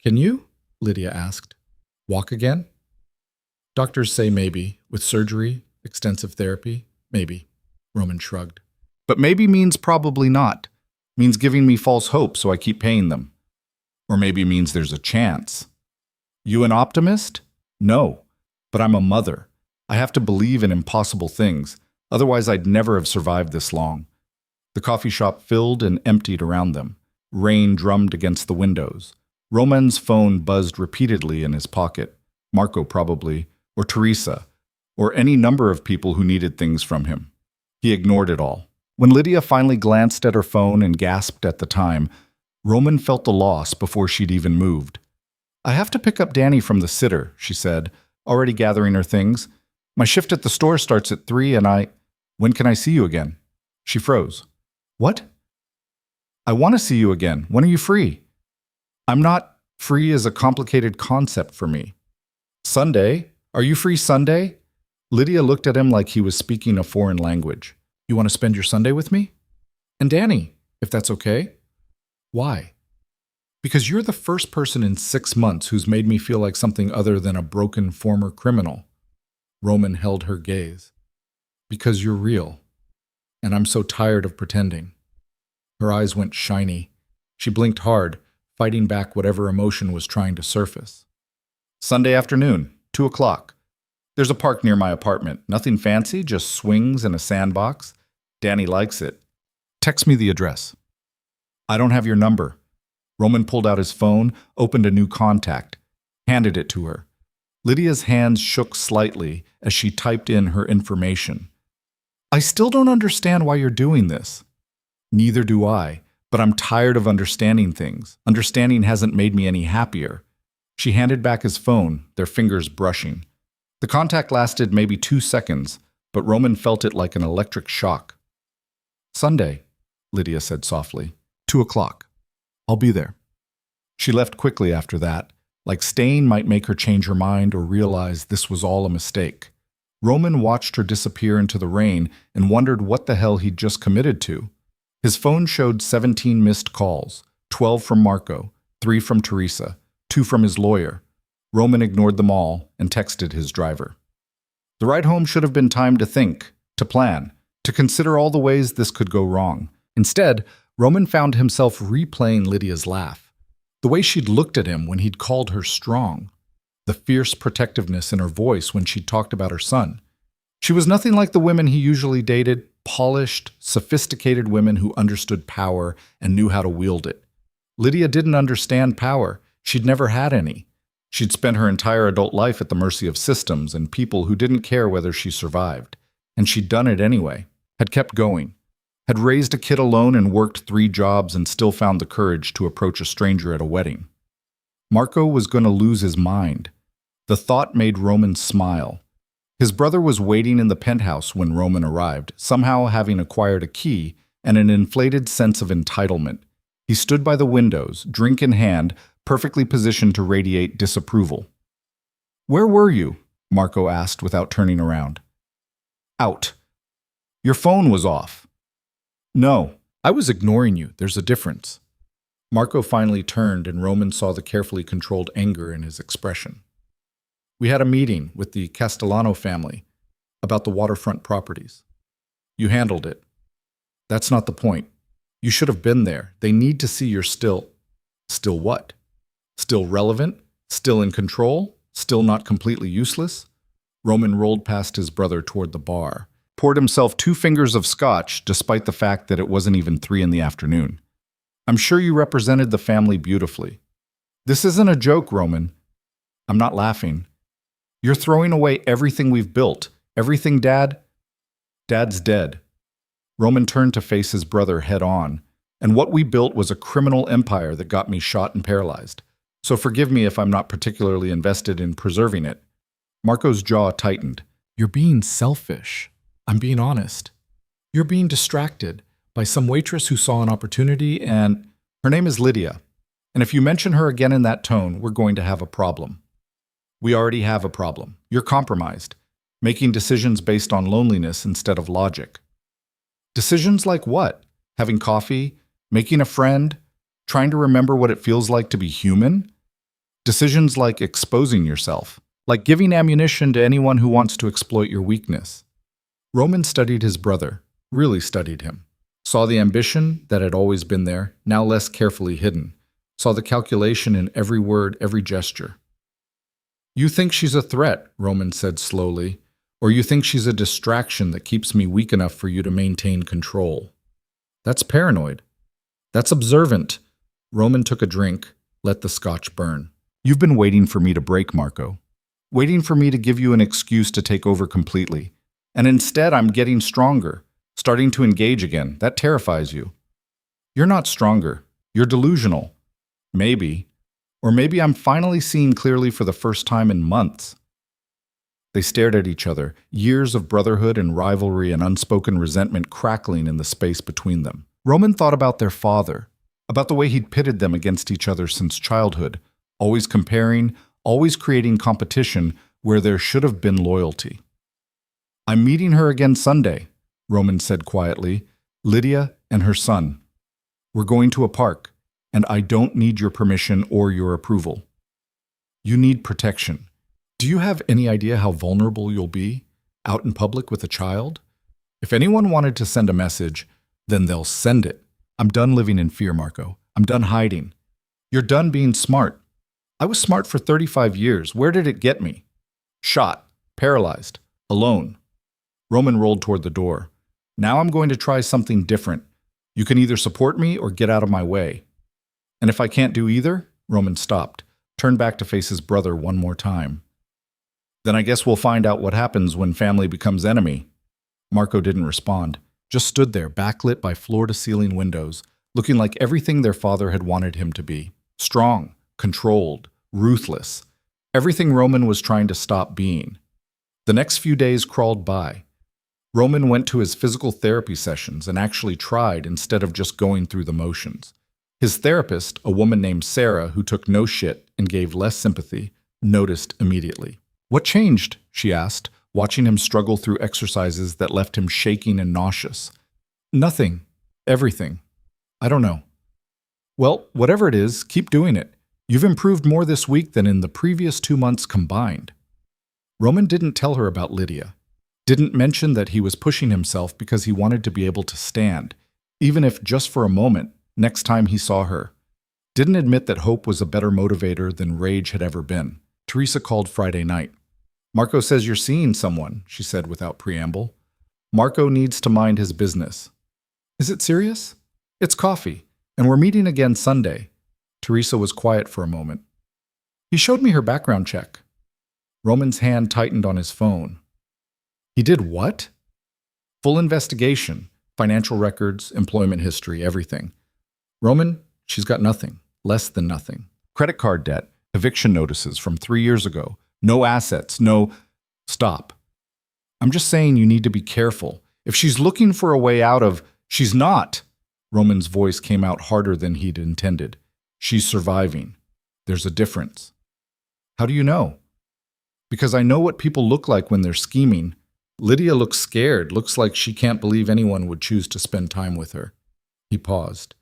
Can you? Lydia asked. Walk again? Doctors say maybe, with surgery, extensive therapy, maybe. Roman shrugged. But maybe means probably not. Means giving me false hope so I keep paying them. Or maybe means there's a chance. You an optimist? No. But I'm a mother. I have to believe in impossible things. Otherwise I'd never have survived this long. The coffee shop filled and emptied around them. Rain drummed against the windows. Roman's phone buzzed repeatedly in his pocket. Marco probably, or Teresa, or any number of people who needed things from him. He ignored it all. When Lydia finally glanced at her phone and gasped at the time, Roman felt the loss before she'd even moved. I have to pick up Danny from the sitter, she said, already gathering her things. My shift at the store starts at 3 and When can I see you again? She froze. What? I want to see you again. When are you free? I'm not. Free is a complicated concept for me. Sunday? Are you free Sunday? Lydia looked at him like he was speaking a foreign language. You want to spend your Sunday with me? And Danny, if that's okay. Why? Because you're the first person in 6 months who's made me feel like something other than a broken former criminal. Roman held her gaze. Because you're real. And I'm so tired of pretending. Her eyes went shiny. She blinked hard, fighting back whatever emotion was trying to surface. Sunday afternoon, 2 o'clock. There's a park near my apartment. Nothing fancy, just swings and a sandbox. Danny likes it. Text me the address. I don't have your number. Roman pulled out his phone, opened a new contact, handed it to her. Lydia's hands shook slightly as she typed in her information. I still don't understand why you're doing this. Neither do I, but I'm tired of understanding things. Understanding hasn't made me any happier. She handed back his phone, their fingers brushing. The contact lasted maybe 2 seconds, but Roman felt it like an electric shock. Sunday, Lydia said softly. 2 o'clock. I'll be there. She left quickly after that, like staying might make her change her mind or realize this was all a mistake. Roman watched her disappear into the rain and wondered what the hell he'd just committed to. His phone showed 17 missed calls, 12 from Marco, 3 from Teresa, 2 from his lawyer. Roman ignored them all and texted his driver. The ride home should have been time to think, to plan, to consider all the ways this could go wrong. Instead, Roman found himself replaying Lydia's laugh. The way she'd looked at him when he'd called her strong. The fierce protectiveness in her voice when she'd talked about her son. She was nothing like the women he usually dated, polished, sophisticated women who understood power and knew how to wield it. Lydia didn't understand power. She'd never had any. She'd spent her entire adult life at the mercy of systems and people who didn't care whether she survived. And she'd done it anyway, had kept going, had raised a kid alone and worked 3 jobs and still found the courage to approach a stranger at a wedding. Marco was going to lose his mind. The thought made Roman smile. His brother was waiting in the penthouse when Roman arrived, somehow having acquired a key and an inflated sense of entitlement. He stood by the windows, drink in hand, perfectly positioned to radiate disapproval. "Where were you?" Marco asked without turning around. "Out." "Your phone was off." "No, I was ignoring you. There's a difference." Marco finally turned and Roman saw the carefully controlled anger in his expression. "We had a meeting with the Castellano family about the waterfront properties. You handled it. That's not the point. You should have been there. They need to see you're still what? Still relevant? Still in control? Still not completely useless?" Roman rolled past his brother toward the bar, poured himself 2 fingers of scotch despite the fact that it wasn't even 3 in the afternoon. "I'm sure you represented the family beautifully." "This isn't a joke, Roman." "I'm not laughing. You're throwing away everything we've built. Everything, Dad." "Dad's dead." Roman turned to face his brother head on. "And what we built was a criminal empire that got me shot and paralyzed. So forgive me if I'm not particularly invested in preserving it." Marco's jaw tightened. "You're being selfish. I'm being honest. You're being distracted by some waitress who saw an opportunity and her name is Lydia. And if you mention her again in that tone, we're going to have a problem." "We already have a problem. You're compromised, making decisions based on loneliness instead of logic." "Decisions like what? Having coffee? Making a friend? Trying to remember what it feels like to be human? Decisions like exposing yourself, like giving ammunition to anyone who wants to exploit your weakness." Roman studied his brother, really studied him. Saw the ambition that had always been there, now less carefully hidden. Saw the calculation in every word, every gesture. "You think she's a threat," Roman said slowly, "or you think she's a distraction that keeps me weak enough for you to maintain control. That's paranoid. That's observant." Roman took a drink, let the scotch burn. "You've been waiting for me to break, Marco. Waiting for me to give you an excuse to take over completely. And instead, I'm getting stronger, starting to engage again. That terrifies you. You're not stronger. You're delusional. Maybe. Or maybe I'm finally seeing clearly for the first time in months." They stared at each other, years of brotherhood and rivalry and unspoken resentment crackling in the space between them. Roman thought about their father, about the way he'd pitted them against each other since childhood, always comparing, always creating competition where there should have been loyalty. "I'm meeting her again Sunday," Roman said quietly. "Lydia and her son. We're going to a park, and I don't need your permission or your approval. You need protection. Do you have any idea how vulnerable you'll be, out in public with a child? If anyone wanted to send a message, then they'll send it. I'm done living in fear, Marco. I'm done hiding. You're done being smart. I was smart for 35 years. Where did it get me? Shot, paralyzed, alone." Roman rolled toward the door. "Now I'm going to try something different. You can either support me or get out of my way." "And if I can't do either?" Roman stopped, turned back to face his brother one more time. "Then I guess we'll find out what happens when family becomes enemy." Marco didn't respond, just stood there, backlit by floor-to-ceiling windows, looking like everything their father had wanted him to be. Strong, controlled, ruthless. Everything Roman was trying to stop being. The next few days crawled by. Roman went to his physical therapy sessions and actually tried instead of just going through the motions. His therapist, a woman named Sarah who took no shit and gave less sympathy, noticed immediately. "What changed?" she asked, watching him struggle through exercises that left him shaking and nauseous. "Nothing. Everything. I don't know." "Well, whatever it is, keep doing it. You've improved more this week than in the previous 2 months combined." Roman didn't tell her about Lydia. Didn't mention that he was pushing himself because he wanted to be able to stand, even if just for a moment, next time he saw her. Didn't admit that hope was a better motivator than rage had ever been. Teresa called Friday night. "Marco says you're seeing someone," she said without preamble. "Marco needs to mind his business." "Is it serious?" "It's coffee, and we're meeting again Sunday." Teresa was quiet for a moment. He showed me her background check. Roman's hand tightened on his phone. He did what? Full investigation, financial records, employment history, everything. Roman, she's got nothing, less than nothing. Credit card debt, eviction notices from 3 years ago, no assets, no... Stop. I'm just saying you need to be careful. If she's looking for a way out of... She's not. Roman's voice came out harder than he'd intended. She's surviving. There's a difference. How do you know? Because I know what people look like when they're scheming. Lydia looks scared, looks like she can't believe anyone would choose to spend time with her. He paused.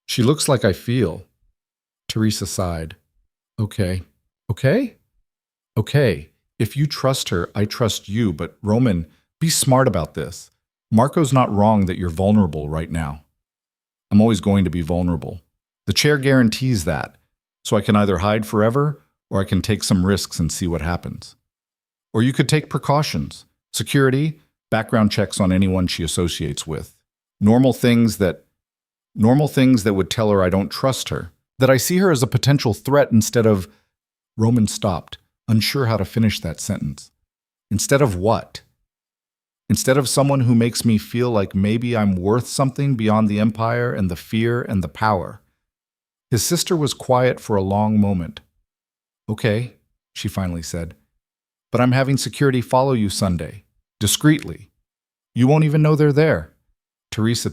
She looks like I feel. Teresa sighed. Okay. Okay? Okay. If you trust her, I trust you, but Roman, be smart about this. Marco's not wrong that you're vulnerable right now. I'm always going to be vulnerable. The chair guarantees that, so I can either hide forever or I can take some risks and see what happens. Or you could take precautions, security, background checks on anyone she associates with, normal things that would tell her I don't trust her, that I see her as a potential threat instead of... Roman stopped, unsure how to finish that sentence. Instead of what? Instead of someone who makes me feel like maybe I'm worth something beyond the empire and the fear and the power. His sister was quiet for a long moment. Okay, she finally said, but I'm having security follow you Sunday, discreetly. You won't even know they're there. Teresa,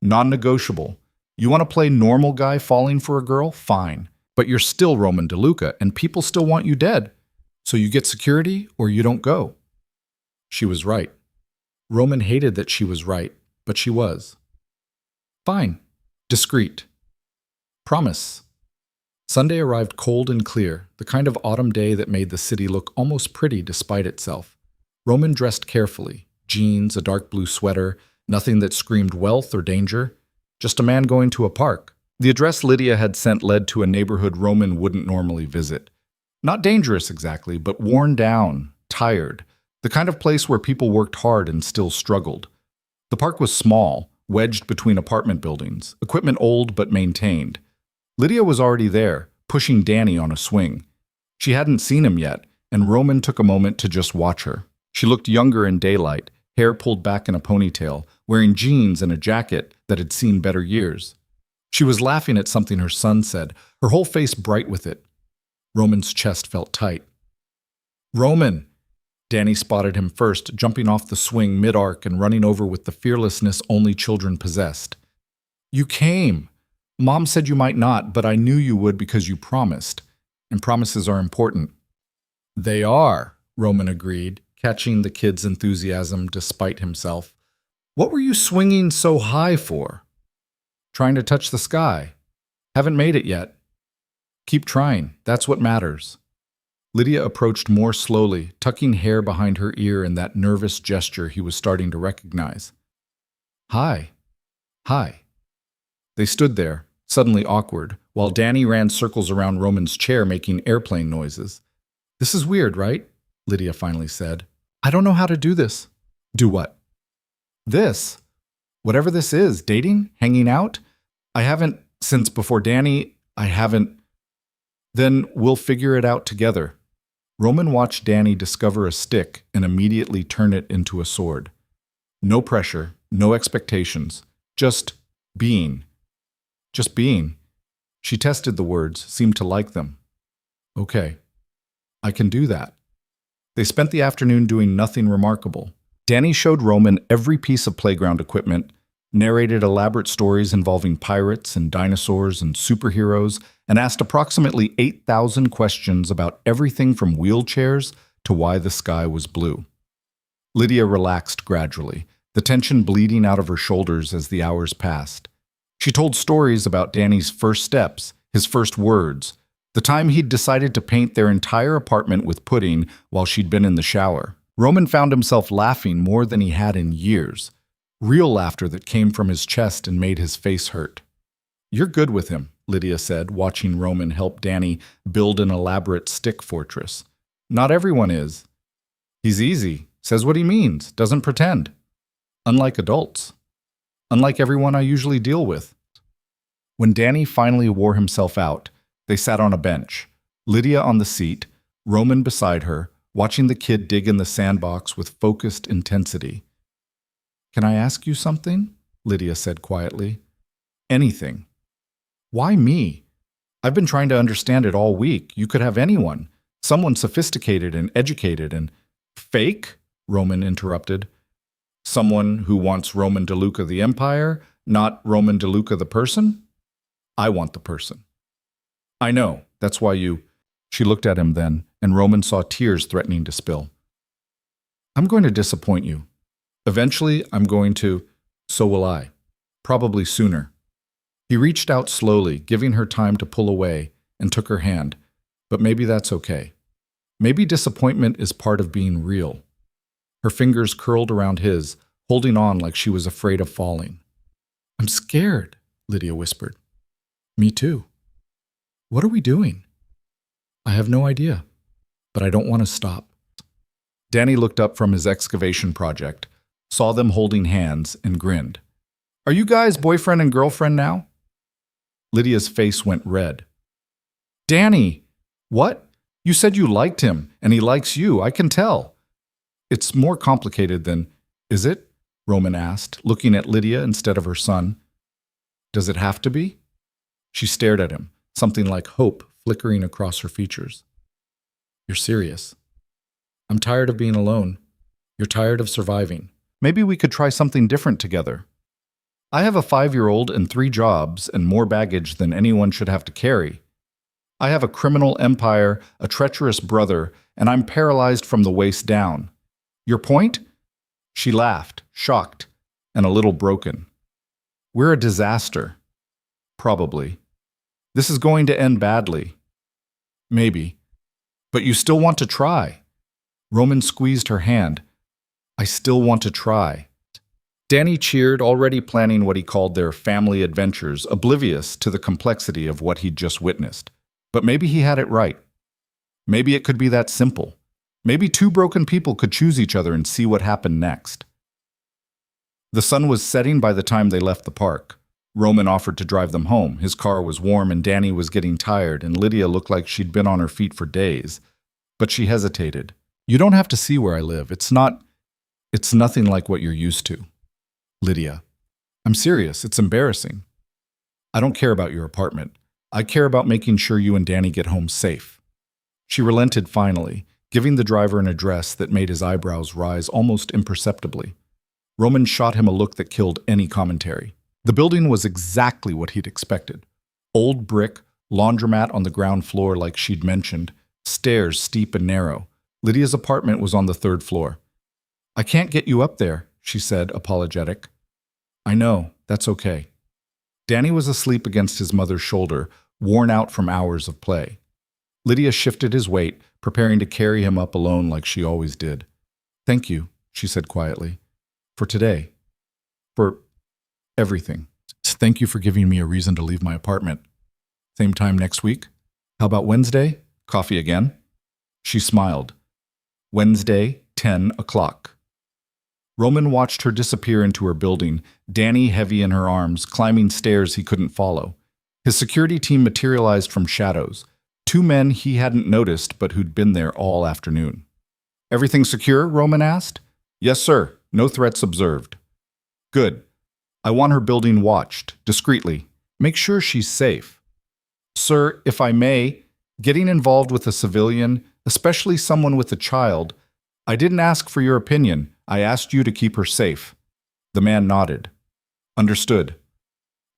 non-negotiable. You want to play normal guy falling for a girl? Fine. But you're still Roman DeLuca, and people still want you dead. So you get security or you don't go. She was right. Roman hated that she was right, but she was. Fine. Discreet. Promise. Sunday arrived cold and clear, the kind of autumn day that made the city look almost pretty despite itself. Roman dressed carefully, jeans, a dark blue sweater, nothing that screamed wealth or danger, just a man going to a park. The address Lydia had sent led to a neighborhood Roman wouldn't normally visit. Not dangerous exactly, but worn down, tired, the kind of place where people worked hard and still struggled. The park was small, wedged between apartment buildings, equipment old but maintained. Lydia was already there, pushing Danny on a swing. She hadn't seen him yet, and Roman took a moment to just watch her. She looked younger in daylight, hair pulled back in a ponytail, wearing jeans and a jacket that had seen better years. She was laughing at something her son said, her whole face bright with it. Roman's chest felt tight. Roman! Danny spotted him first, jumping off the swing mid-arc and running over with the fearlessness only children possessed. You came! Mom said you might not, but I knew you would because you promised. And promises are important. They are, Roman agreed, catching the kid's enthusiasm despite himself. What were you swinging so high for? Trying to touch the sky. Haven't made it yet. Keep trying. That's what matters. Lydia approached more slowly, tucking hair behind her ear in that nervous gesture he was starting to recognize. Hi. Hi. They stood there, suddenly awkward, while Danny ran circles around Roman's chair making airplane noises. This is weird, right? Lydia finally said. I don't know how to do this. Do what? This. Whatever this is, dating? Hanging out? I haven't, since before Danny, I haven't. Then we'll figure it out together. Roman watched Danny discover a stick and immediately turn it into a sword. No pressure, no expectations, just being. Just being. She tested the words, seemed to like them. Okay, I can do that. They spent the afternoon doing nothing remarkable. Danny showed Roman every piece of playground equipment, narrated elaborate stories involving pirates and dinosaurs and superheroes, and asked approximately 8,000 questions about everything from wheelchairs to why the sky was blue. Lydia relaxed gradually, the tension bleeding out of her shoulders as the hours passed. She told stories about Danny's first steps, his first words, the time he'd decided to paint their entire apartment with pudding while she'd been in the shower. Roman found himself laughing more than he had in years, real laughter that came from his chest and made his face hurt. You're good with him, Lydia said, watching Roman help Danny build an elaborate stick fortress. Not everyone is. He's easy, says what he means, doesn't pretend. Unlike adults. Unlike everyone I usually deal with. When Danny finally wore himself out, they sat on a bench. Lydia on the seat, Roman beside her, watching the kid dig in the sandbox with focused intensity. "Can I ask you something?" Lydia said quietly. "Anything." "Why me? I've been trying to understand it all week. You could have anyone. Someone sophisticated and educated and—" "Fake?" Roman interrupted. "Someone who wants Roman DeLuca the Empire, not Roman DeLuca the person? I want the person." "I know. That's why you—" She looked at him then, and Roman saw tears threatening to spill. "I'm going to disappoint you. Eventually, I'm going to— So will I. Probably sooner." He reached out slowly, giving her time to pull away, and took her hand. But maybe that's okay. Maybe disappointment is part of being real. Her fingers curled around his, holding on like she was afraid of falling. "I'm scared," Lydia whispered. "Me too." "What are we doing?" "I have no idea, but I don't want to stop." Danny looked up from his excavation project, saw them holding hands, and grinned. "Are you guys boyfriend and girlfriend now?" Lydia's face went red. "Danny! What? You said you liked him, and he likes you, I can tell." "It's more complicated than—" "Is it?" Roman asked, looking at Lydia instead of her son. "Does it have to be?" She stared at him, something like hope flickering across her features. "You're serious. I'm tired of being alone. You're tired of surviving. Maybe we could try something different together. I have a 5-year-old and 3 jobs and more baggage than anyone should have to carry. I have a criminal empire, a treacherous brother, and I'm paralyzed from the waist down. Your point?" She laughed, shocked, and a little broken. "We're a disaster. Probably. This is going to end badly. Maybe. But you still want to try." Roman squeezed her hand. "I still want to try." Danny cheered, already planning what he called their family adventures, oblivious to the complexity of what he'd just witnessed. But maybe he had it right. Maybe it could be that simple. Maybe 2 broken people could choose each other and see what happened next. The sun was setting by the time they left the park. Roman offered to drive them home. His car was warm and Danny was getting tired, and Lydia looked like she'd been on her feet for days. But she hesitated. "You don't have to see where I live. It's nothing like what you're used to." "Lydia, I'm serious. It's embarrassing. I don't care about your apartment. I care about making sure you and Danny get home safe." She relented finally, giving the driver an address that made his eyebrows rise almost imperceptibly. Roman shot him a look that killed any commentary. The building was exactly what he'd expected. Old brick, laundromat on the ground floor like she'd mentioned, stairs steep and narrow. Lydia's apartment was on the 3rd floor. "I can't get you up there," she said, apologetic. "I know, that's okay." Danny was asleep against his mother's shoulder, worn out from hours of play. Lydia shifted his weight, preparing to carry him up alone like she always did. "Thank you," she said quietly, "for today. For everything. Thank you for giving me a reason to leave my apartment. Same time next week? How about Wednesday? Coffee again?" She smiled. Wednesday, 10 o'clock. Roman watched her disappear into her building, Danny heavy in her arms, climbing stairs he couldn't follow. His security team materialized from shadows, 2 men he hadn't noticed but who'd been there all afternoon. "Everything secure?" Roman asked. "Yes, sir. No threats observed." "Good. I want her building watched, discreetly. Make sure she's safe." "Sir, if I may, getting involved with a civilian, especially someone with a child, I didn't ask for your opinion. I asked you to keep her safe." The man nodded. "Understood."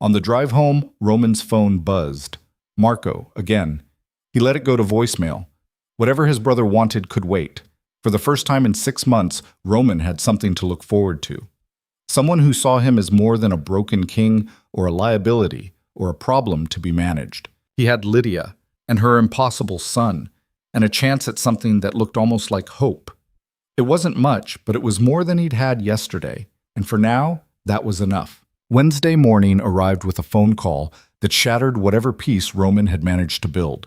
On the drive home, Roman's phone buzzed. Marco, again. He let it go to voicemail. Whatever his brother wanted could wait. For the first time in 6 months, Roman had something to look forward to. Someone who saw him as more than a broken king or a liability or a problem to be managed. He had Lydia and her impossible son, and a chance at something that looked almost like hope. It wasn't much, but it was more than he'd had yesterday, and for now, that was enough. Wednesday morning arrived with a phone call that shattered whatever peace Roman had managed to build.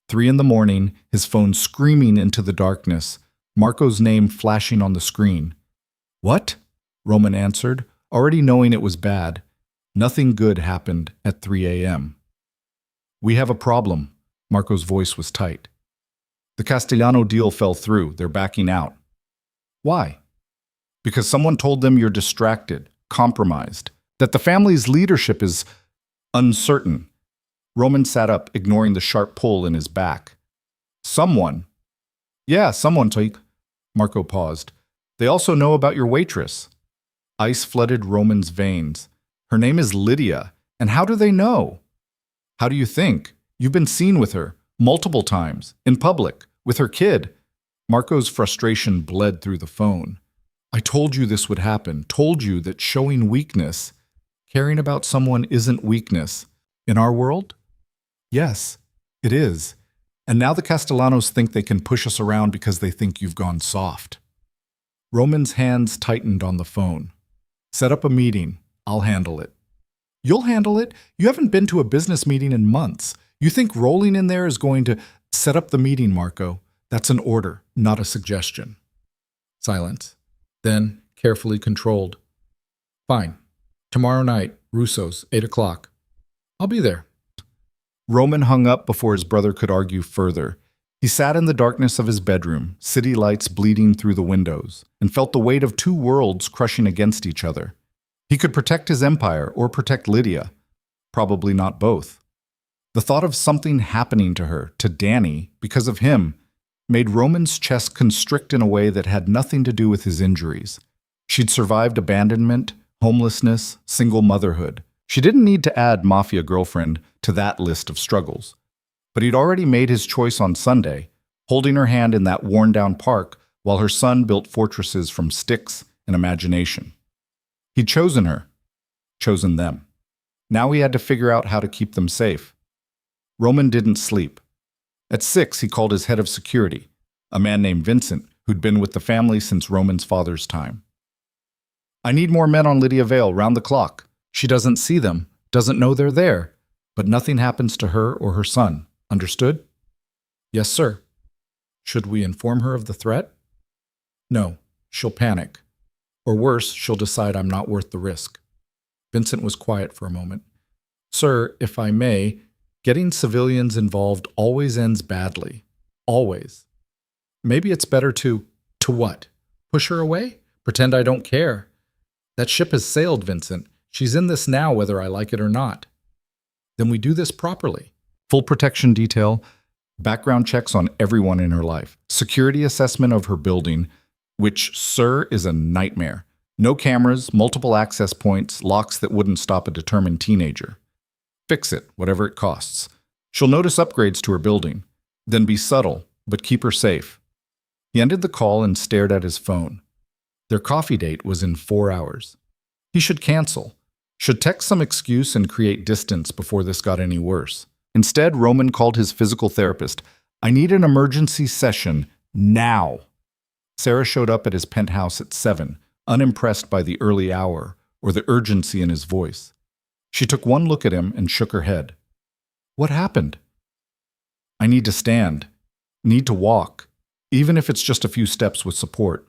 3 in the morning, his phone screaming into the darkness, Marco's name flashing on the screen. "What?" Roman answered, already knowing it was bad. Nothing good happened at 3 a.m. "We have a problem. Marco's voice was tight. The Castellano deal fell through. They're backing out. Why? Because someone told them you're distracted, compromised, that the family's leadership is uncertain. Roman sat up, ignoring the sharp pull in his back. Someone? Yeah, someone, Toik. Marco paused. They also know about your waitress. Ice flooded Roman's veins. Her name is Lydia. And how do they know? How do you think? You've been seen with her, multiple times, in public, with her kid. Marco's frustration bled through the phone. I told you this would happen, told you that showing weakness, caring about someone isn't weakness. In our world? Yes, it is. And now the Castellanos think they can push us around because they think you've gone soft. Roman's hands tightened on the phone. Set up a meeting. I'll handle it. You'll handle it? You haven't been to a business meeting in months. You think rolling in there is going to set up the meeting, Marco? That's an order, not a suggestion. Silence. Then, carefully controlled. Fine. Tomorrow night, Russo's, 8 o'clock. I'll be there. Roman hung up before his brother could argue further. He sat in the darkness of his bedroom, city lights bleeding through the windows, and felt the weight of two worlds crushing against each other. He could protect his empire or protect Lydia. Probably not both. The thought of something happening to her, to Danny, because of him, made Roman's chest constrict in a way that had nothing to do with his injuries. She'd survived abandonment, homelessness, single motherhood. She didn't need to add mafia girlfriend to that list of struggles. But he'd already made his choice on Sunday, holding her hand in that worn-down park while her son built fortresses from sticks and imagination. He'd chosen her, chosen them. Now he had to figure out how to keep them safe. Roman didn't sleep. At 6, he called his head of security, a man named Vincent, who'd been with the family since Roman's father's time. I need more men on Lydia Vale round the clock. She doesn't see them, doesn't know they're there, but nothing happens to her or her son. Understood? Yes, sir. Should we inform her of the threat? No, she'll panic. Or worse, she'll decide I'm not worth the risk. Vincent was quiet for a moment. Sir, if I may, getting civilians involved always ends badly. Always. Maybe it's better to what? Push her away? Pretend I don't care? That ship has sailed, Vincent. She's in this now, whether I like it or not. Then we do this properly. Full protection detail, background checks on everyone in her life, security assessment of her building, which, sir, is a nightmare. No cameras, multiple access points, locks that wouldn't stop a determined teenager. Fix it, whatever it costs. She'll notice upgrades to her building. Then be subtle, but keep her safe. He ended the call and stared at his phone. Their coffee date was in 4 hours. He should cancel. Should text some excuse and create distance before this got any worse. Instead, Roman called his physical therapist. I need an emergency session now. Sarah showed up at his penthouse at 7, unimpressed by the early hour or the urgency in his voice. She took one look at him and shook her head. What happened? I need to stand. Need to walk, even if it's just a few steps with support.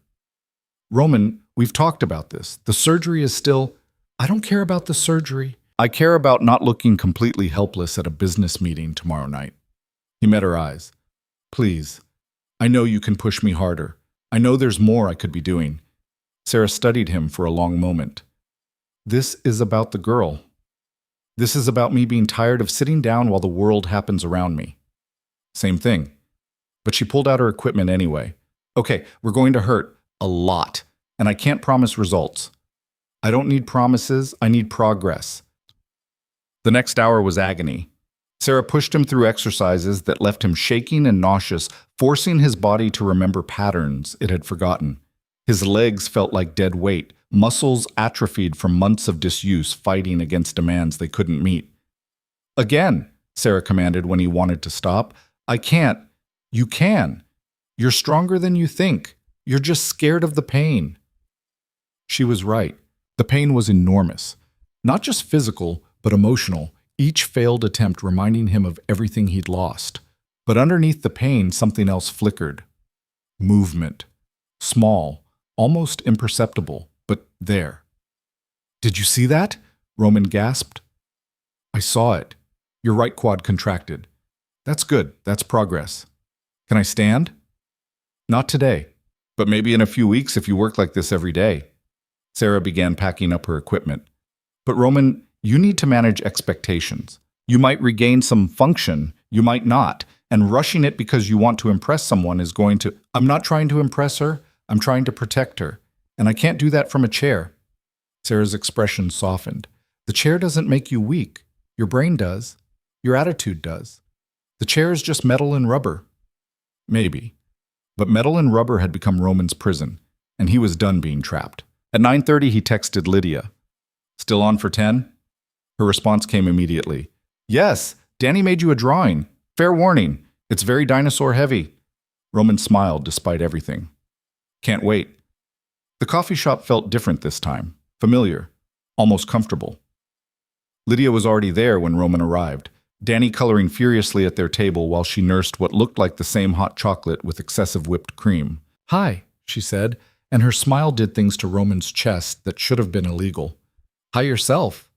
Roman, we've talked about this. The surgery is still... I don't care about the surgery. I care about not looking completely helpless at a business meeting tomorrow night. He met her eyes. Please. I know you can push me harder. I know there's more I could be doing. Sarah studied him for a long moment. This is about the girl. This is about me being tired of sitting down while the world happens around me. Same thing. But she pulled out her equipment anyway. Okay, we're going to hurt. A lot. And I can't promise results. I don't need promises. I need progress. The next hour was agony. Sarah pushed him through exercises that left him shaking and nauseous, forcing his body to remember patterns it had forgotten. His legs felt like dead weight, muscles atrophied from months of disuse fighting against demands they couldn't meet. Again, Sarah commanded when he wanted to stop. I can't. You can. You're stronger than you think. You're just scared of the pain. She was right. The pain was enormous. Not just physical, but emotional. Each failed attempt reminding him of everything he'd lost. But underneath the pain, something else flickered. Movement. Small, almost imperceptible, but there. Did you see that? Roman gasped. I saw it. Your right quad contracted. That's good. That's progress. Can I stand? Not today, but maybe in a few weeks if you work like this every day. Sarah began packing up her equipment. But Roman, you need to manage expectations. You might regain some function, you might not, and rushing it because you want to impress someone is going to... I'm not trying to impress her, I'm trying to protect her, and I can't do that from a chair. Sarah's expression softened. The chair doesn't make you weak. Your brain does. Your attitude does. The chair is just metal and rubber. Maybe. But metal and rubber had become Roman's prison, and he was done being trapped. At 9:30, he texted Lydia. Still on for 10? Her response came immediately. Yes, Danny made you a drawing. Fair warning, it's very dinosaur heavy. Roman smiled despite everything. Can't wait. The coffee shop felt different this time. Familiar. Almost comfortable. Lydia was already there when Roman arrived, Danny coloring furiously at their table while she nursed what looked like the same hot chocolate with excessive whipped cream. Hi, she said, and her smile did things to Roman's chest that should have been illegal. Hi yourself.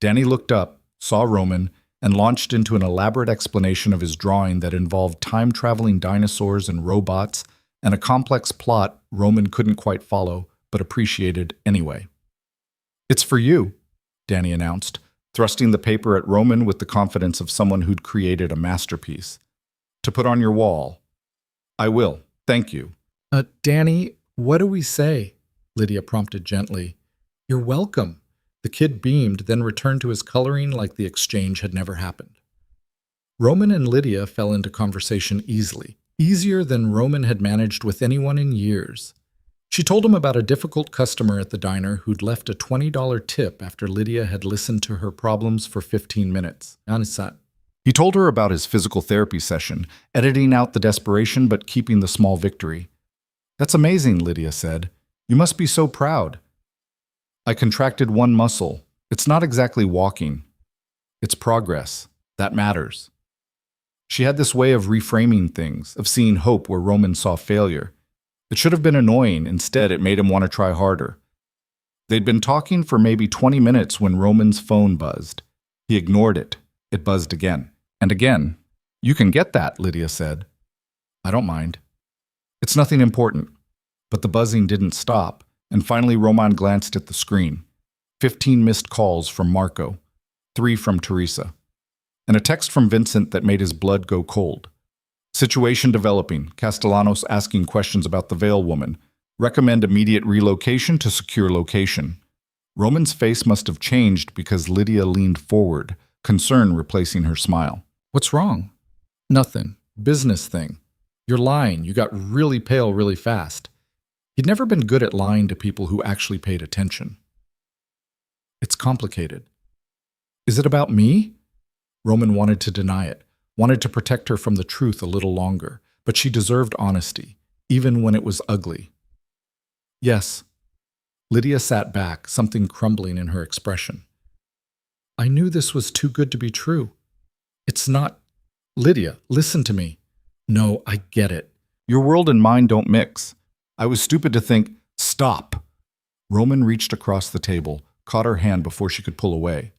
Danny looked up, saw Roman, and launched into an elaborate explanation of his drawing that involved time-traveling dinosaurs and robots and a complex plot Roman couldn't quite follow, but appreciated anyway. It's for you, Danny announced, thrusting the paper at Roman with the confidence of someone who'd created a masterpiece. To put on your wall. I will, thank you. Danny, what do we say? Lydia prompted gently. You're welcome. The kid beamed, then returned to his coloring like the exchange had never happened. Roman and Lydia fell into conversation easily, easier than Roman had managed with anyone in years. She told him about a difficult customer at the diner who'd left a $20 tip after Lydia had listened to her problems for 15 minutes. He told her about his physical therapy session, editing out the desperation but keeping the small victory. That's amazing, Lydia said. You must be so proud. I contracted one muscle. It's not exactly walking. It's progress. That matters. She had this way of reframing things, of seeing hope where Roman saw failure. It should have been annoying. Instead, it made him want to try harder. They'd been talking for maybe 20 minutes when Roman's phone buzzed. He ignored it. It buzzed again. And again. You can get that, Lydia said. I don't mind. It's nothing important. But the buzzing didn't stop, and finally Roman glanced at the screen. 15 missed calls from Marco, 3 from Teresa, and a text from Vincent that made his blood go cold. Situation developing, Castellanos asking questions about the Veil woman. Recommend immediate relocation to secure location. Roman's face must have changed because Lydia leaned forward, concern replacing her smile. What's wrong? Nothing. Business thing. You're lying. You got really pale really fast. He'd never been good at lying to people who actually paid attention. It's complicated. Is it about me? Roman wanted to deny it, wanted to protect her from the truth a little longer, but she deserved honesty, even when it was ugly. Yes. Lydia sat back, something crumbling in her expression. I knew this was too good to be true. It's not. Lydia, listen to me. No, I get it. Your world and mine don't mix. I was stupid to think, stop. Roman reached across the table, caught her hand before she could pull away.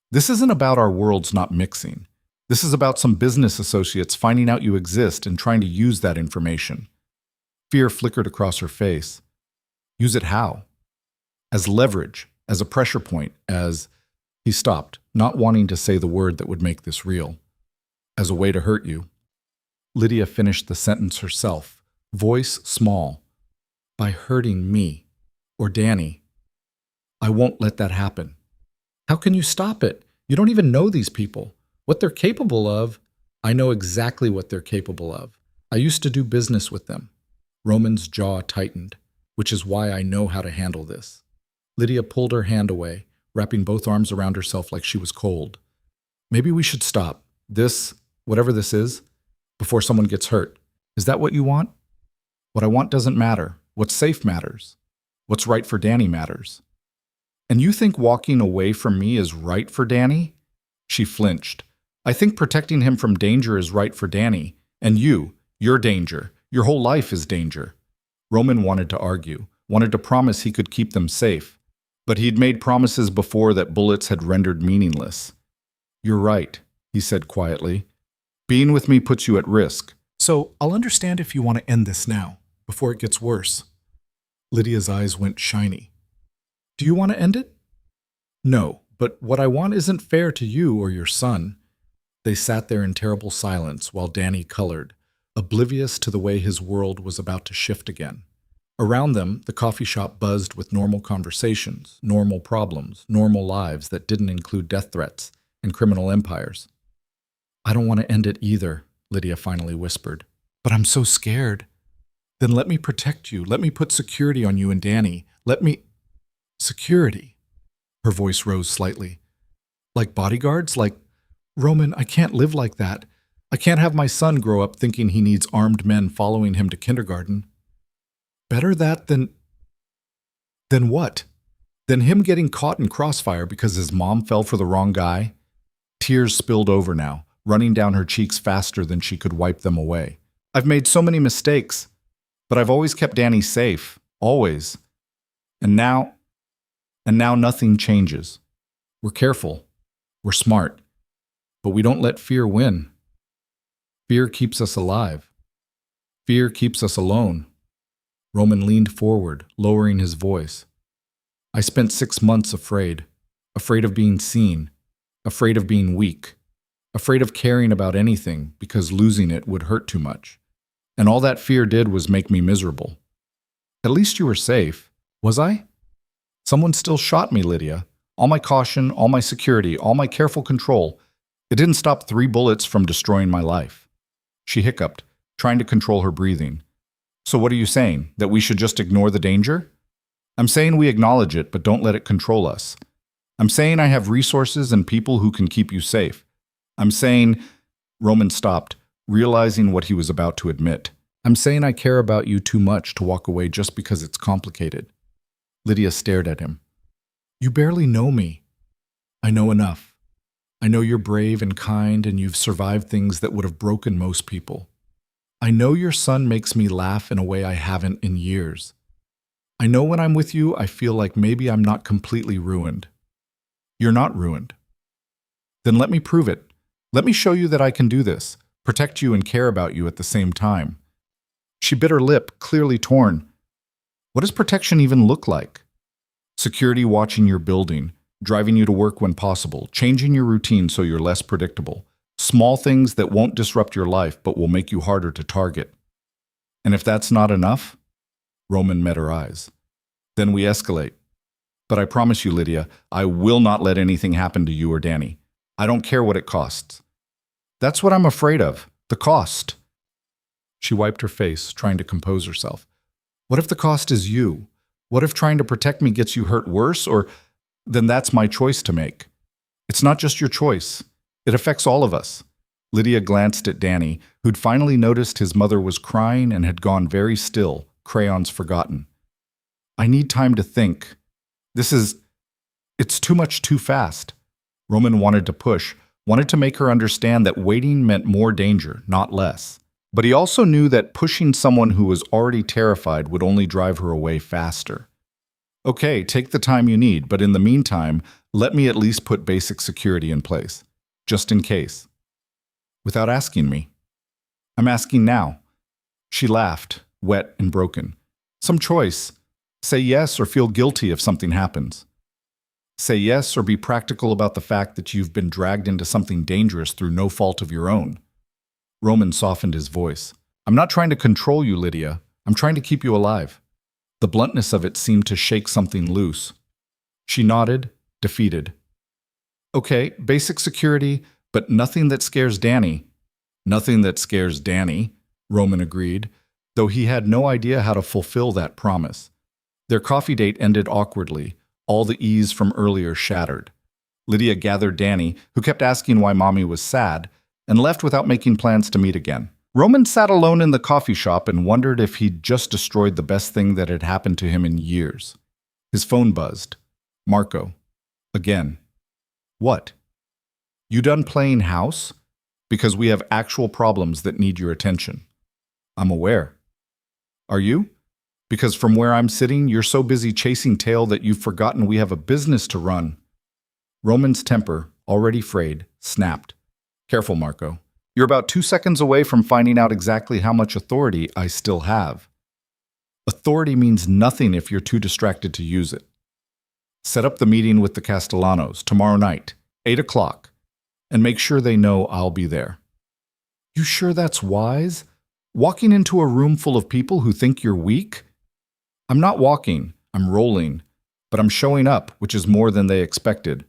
This isn't about our worlds not mixing. This is about some business associates finding out you exist and trying to use that information. Fear flickered across her face. Use it how? As leverage, as a pressure point, as... He stopped, not wanting to say the word that would make this real. As a way to hurt you. Lydia finished the sentence herself, voice small. By hurting me, or Danny. I won't let that happen. How can you stop it? You don't even know these people. What they're capable of, I know exactly what they're capable of. I used to do business with them. Roman's jaw tightened, which is why I know how to handle this. Lydia pulled her hand away, wrapping both arms around herself like she was cold. Maybe we should stop. This, whatever this is, before someone gets hurt. Is that what you want? What I want doesn't matter. What's safe matters. What's right for Danny matters. And you think walking away from me is right for Danny? She flinched. I think protecting him from danger is right for Danny. And your danger. Your whole life is danger. Roman wanted to argue, wanted to promise he could keep them safe. But he'd made promises before that bullets had rendered meaningless. You're right, he said quietly. Being with me puts you at risk. So I'll understand if you want to end this now, before it gets worse. Lydia's eyes went shiny. Do you want to end it? No, but what I want isn't fair to you or your son. They sat there in terrible silence while Danny colored, oblivious to the way his world was about to shift again. Around them, the coffee shop buzzed with normal conversations, normal problems, normal lives that didn't include death threats and criminal empires. I don't want to end it either, Lydia finally whispered. But I'm so scared. Then let me protect you. Let me put security on you and Danny. Security? Her voice rose slightly. Like bodyguards? Like, Roman, I can't live like that. I can't have my son grow up thinking he needs armed men following him to kindergarten. Better that than what? Than him getting caught in crossfire because his mom fell for the wrong guy? Tears spilled over now, running down her cheeks faster than she could wipe them away. I've made so many mistakes, but I've always kept Danny safe, always. And now nothing changes. We're careful, we're smart, but we don't let fear win. Fear keeps us alive. Fear keeps us alone. Roman leaned forward, lowering his voice. I spent 6 months afraid of being seen, afraid of being weak, afraid of caring about anything because losing it would hurt too much. And all that fear did was make me miserable. At least you were safe. Was I? Someone still shot me, Lydia. All my caution, all my security, all my careful control. It didn't stop 3 bullets from destroying my life. She hiccuped, trying to control her breathing. So what are you saying? That we should just ignore the danger? I'm saying we acknowledge it, but don't let it control us. I'm saying I have resources and people who can keep you safe. I'm saying... Roman stopped, realizing what he was about to admit. I'm saying I care about you too much to walk away just because it's complicated. Lydia stared at him. You barely know me. I know enough. I know you're brave and kind and you've survived things that would have broken most people. I know your son makes me laugh in a way I haven't in years. I know when I'm with you, I feel like maybe I'm not completely ruined. You're not ruined. Then let me prove it. Let me show you that I can do this, protect you and care about you at the same time. She bit her lip, clearly torn. What does protection even look like? Security watching your building, driving you to work when possible, changing your routine so you're less predictable. Small things that won't disrupt your life but will make you harder to target. And if that's not enough, Roman met her eyes. Then we escalate. But I promise you, Lydia, I will not let anything happen to you or Danny. I don't care what it costs. That's what I'm afraid of, the cost. She wiped her face, trying to compose herself. What if the cost is you? What if trying to protect me gets you hurt worse? Or then that's my choice to make. It's not just your choice. It affects all of us. Lydia glanced at Danny, who'd finally noticed his mother was crying and had gone very still, crayons forgotten. I need time to think. It's too much too fast. Roman wanted to push, wanted to make her understand that waiting meant more danger, not less. But he also knew that pushing someone who was already terrified would only drive her away faster. Okay, take the time you need, but in the meantime, let me at least put basic security in place, just in case. Without asking me. I'm asking now. She laughed, wet and broken. Some choice. Say yes or feel guilty if something happens. Say yes or be practical about the fact that you've been dragged into something dangerous through no fault of your own. Roman softened his voice. I'm not trying to control you, Lydia. I'm trying to keep you alive. The bluntness of it seemed to shake something loose. She nodded, defeated. Okay, basic security, but nothing that scares Danny. Nothing that scares Danny, Roman agreed, though he had no idea how to fulfill that promise. Their coffee date ended awkwardly, all the ease from earlier shattered. Lydia gathered Danny, who kept asking why Mommy was sad, and left without making plans to meet again. Roman sat alone in the coffee shop and wondered if he'd just destroyed the best thing that had happened to him in years. His phone buzzed. Marco. Again. What? You done playing house? Because we have actual problems that need your attention. I'm aware. Are you? Because from where I'm sitting, you're so busy chasing tail that you've forgotten we have a business to run. Roman's temper, already frayed, snapped. Careful, Marco. You're about 2 seconds away from finding out exactly how much authority I still have. Authority means nothing if you're too distracted to use it. Set up the meeting with the Castellanos tomorrow night, 8 o'clock, and make sure they know I'll be there. You sure that's wise? Walking into a room full of people who think you're weak? I'm not walking, I'm rolling, but I'm showing up, which is more than they expected.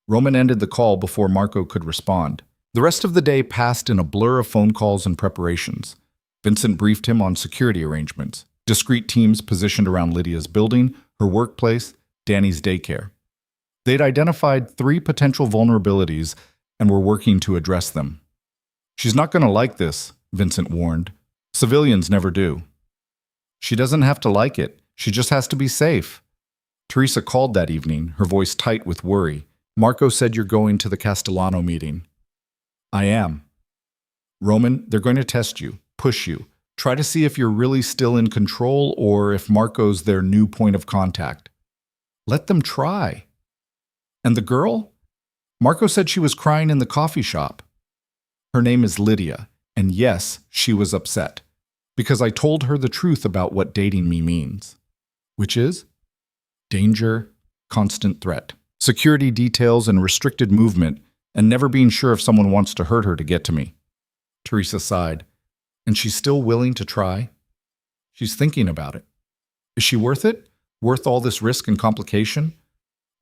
Roman ended the call before Marco could respond. The rest of the day passed in a blur of phone calls and preparations. Vincent briefed him on security arrangements, discrete teams positioned around Lydia's building, her workplace, Danny's daycare. They'd identified 3 potential vulnerabilities and were working to address them. She's not going to like this, Vincent warned. Civilians never do. She doesn't have to like it. She just has to be safe. Teresa called that evening, her voice tight with worry. Marco said you're going to the Castellano meeting. I am. Roman, they're going to test you, push you, try to see if you're really still in control or if Marco's their new point of contact. Let them try. And the girl? Marco said she was crying in the coffee shop. Her name is Lydia, and yes, she was upset, because I told her the truth about what dating me means. Which is? Danger, constant threat, security details and restricted movement, and never being sure if someone wants to hurt her to get to me. Teresa sighed. And she's still willing to try? She's thinking about it. Is she worth it? Worth all this risk and complication?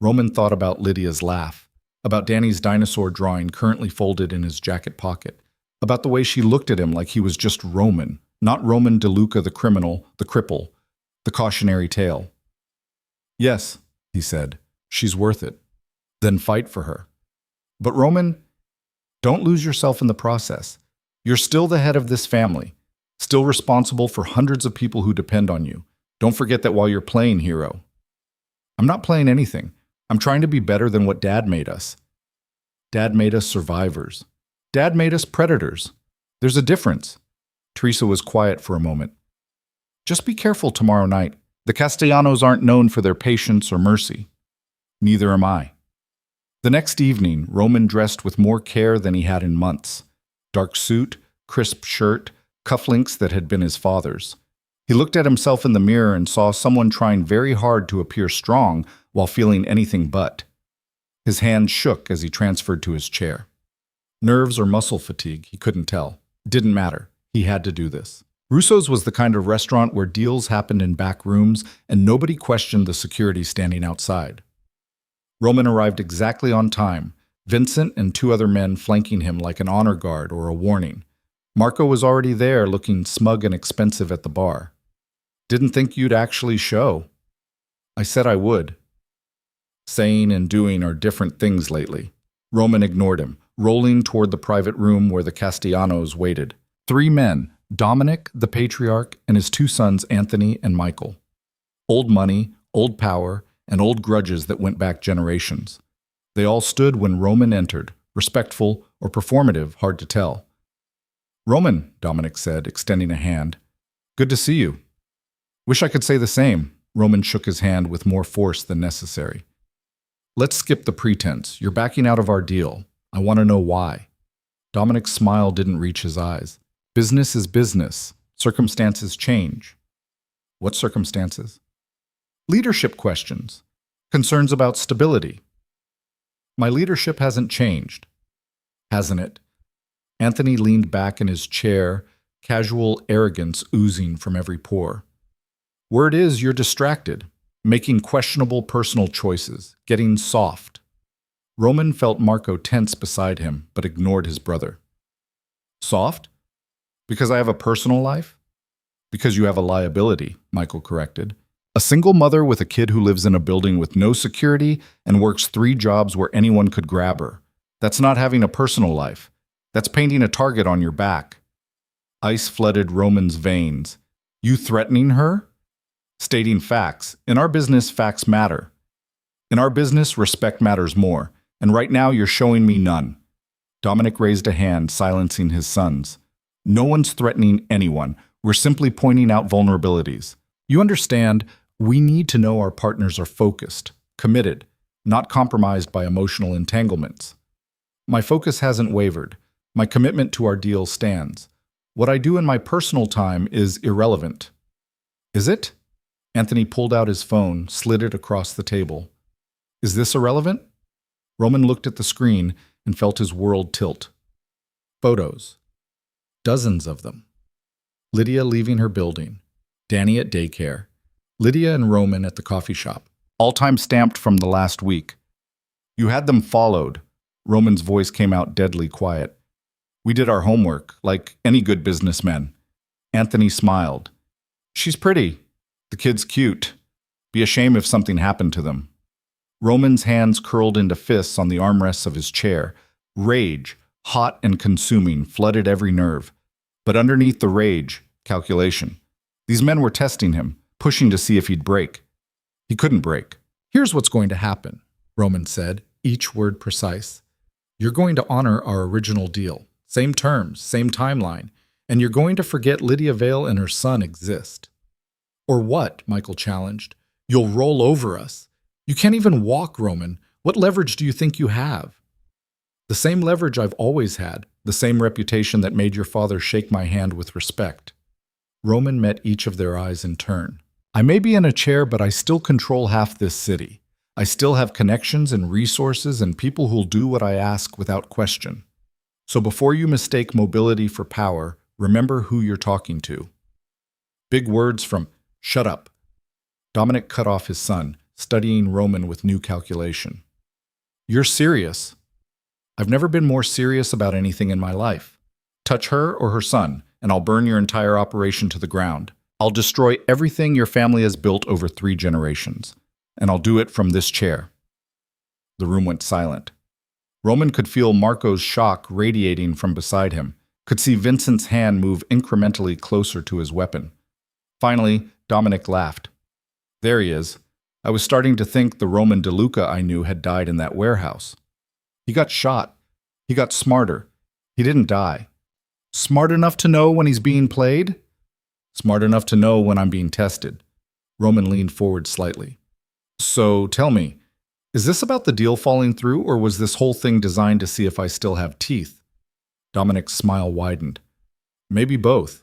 Roman thought about Lydia's laugh, about Danny's dinosaur drawing currently folded in his jacket pocket, about the way she looked at him like he was just Roman, not Roman DeLuca the criminal, the cripple, the cautionary tale. Yes, he said, she's worth it. Then fight for her. But Roman, don't lose yourself in the process. You're still the head of this family, still responsible for hundreds of people who depend on you. Don't forget that while you're playing hero. I'm not playing anything. I'm trying to be better than what Dad made us. Dad made us survivors. Dad made us predators. There's a difference. Teresa was quiet for a moment. Just be careful tomorrow night. The Castellanos aren't known for their patience or mercy. Neither am I. The next evening, Roman dressed with more care than he had in months. Dark suit, crisp shirt, cufflinks that had been his father's. He looked at himself in the mirror and saw someone trying very hard to appear strong while feeling anything but. His hand shook as he transferred to his chair. Nerves or muscle fatigue, he couldn't tell. Didn't matter. He had to do this. Russo's was the kind of restaurant where deals happened in back rooms and nobody questioned the security standing outside. Roman arrived exactly on time, Vincent and 2 other men flanking him like an honor guard or a warning. Marco was already there, looking smug and expensive at the bar. Didn't think you'd actually show. I said I would. Saying and doing are different things lately. Roman ignored him, rolling toward the private room where the Castellanos waited. 3 men, Dominic, the patriarch, and his 2 sons, Anthony and Michael. Old money, old power, and old grudges that went back generations. They all stood when Roman entered, respectful or performative, hard to tell. Roman, Dominic said, extending a hand. Good to see you. Wish I could say the same. Roman shook his hand with more force than necessary. Let's skip the pretense. You're backing out of our deal. I want to know why. Dominic's smile didn't reach his eyes. Business is business. Circumstances change. What circumstances? Leadership questions. Concerns about stability. My leadership hasn't changed. Hasn't it? Anthony leaned back in his chair, casual arrogance oozing from every pore. Word is you're distracted, making questionable personal choices, getting soft. Roman felt Marco tense beside him, but ignored his brother. Soft? Because I have a personal life? Because you have a liability, Michael corrected. A single mother with a kid who lives in a building with no security and works 3 jobs where anyone could grab her. That's not having a personal life. That's painting a target on your back. Ice flooded Roman's veins. You threatening her? Stating facts. In our business, facts matter. In our business, respect matters more. And right now, you're showing me none. Dominic raised a hand, silencing his sons. No one's threatening anyone. We're simply pointing out vulnerabilities. You understand, we need to know our partners are focused, committed, not compromised by emotional entanglements. My focus hasn't wavered. My commitment to our deal stands. What I do in my personal time is irrelevant. Is it? Anthony pulled out his phone, slid it across the table. Is this irrelevant? Roman looked at the screen and felt his world tilt. Photos. Dozens of them. Lydia leaving her building. Danny at daycare. Lydia and Roman at the coffee shop. All time stamped from the last week. You had them followed. Roman's voice came out deadly quiet. We did our homework, like any good businessmen. Anthony smiled. She's pretty. The kid's cute. Be a shame if something happened to them. Roman's hands curled into fists on the armrests of his chair. Rage, hot and consuming, flooded every nerve. But underneath the rage, calculation. These men were testing him, pushing to see if he'd break. He couldn't break. Here's what's going to happen, Roman said, each word precise. You're going to honor our original deal. Same terms, same timeline. And you're going to forget Lydia Vale and her son exist. Or what? Michael challenged. You'll roll over us. You can't even walk, Roman. What leverage do you think you have? The same leverage I've always had, the same reputation that made your father shake my hand with respect. Roman met each of their eyes in turn. I may be in a chair, but I still control half this city. I still have connections and resources and people who'll do what I ask without question. So before you mistake mobility for power, remember who you're talking to. Big words from shut up. Dominic cut off his son, studying Roman with new calculation. You're serious. I've never been more serious about anything in my life. Touch her or her son, and I'll burn your entire operation to the ground. I'll destroy everything your family has built over 3 generations, and I'll do it from this chair. The room went silent. Roman could feel Marco's shock radiating from beside him, could see Vincent's hand move incrementally closer to his weapon. Finally, Dominic laughed. There he is. I was starting to think the Roman DeLuca I knew had died in that warehouse. He got shot. He got smarter. He didn't die. Smart enough to know when he's being played? Smart enough to know when I'm being tested. Roman leaned forward slightly. So tell me, is this about the deal falling through, or was this whole thing designed to see if I still have teeth? Dominic's smile widened. Maybe both.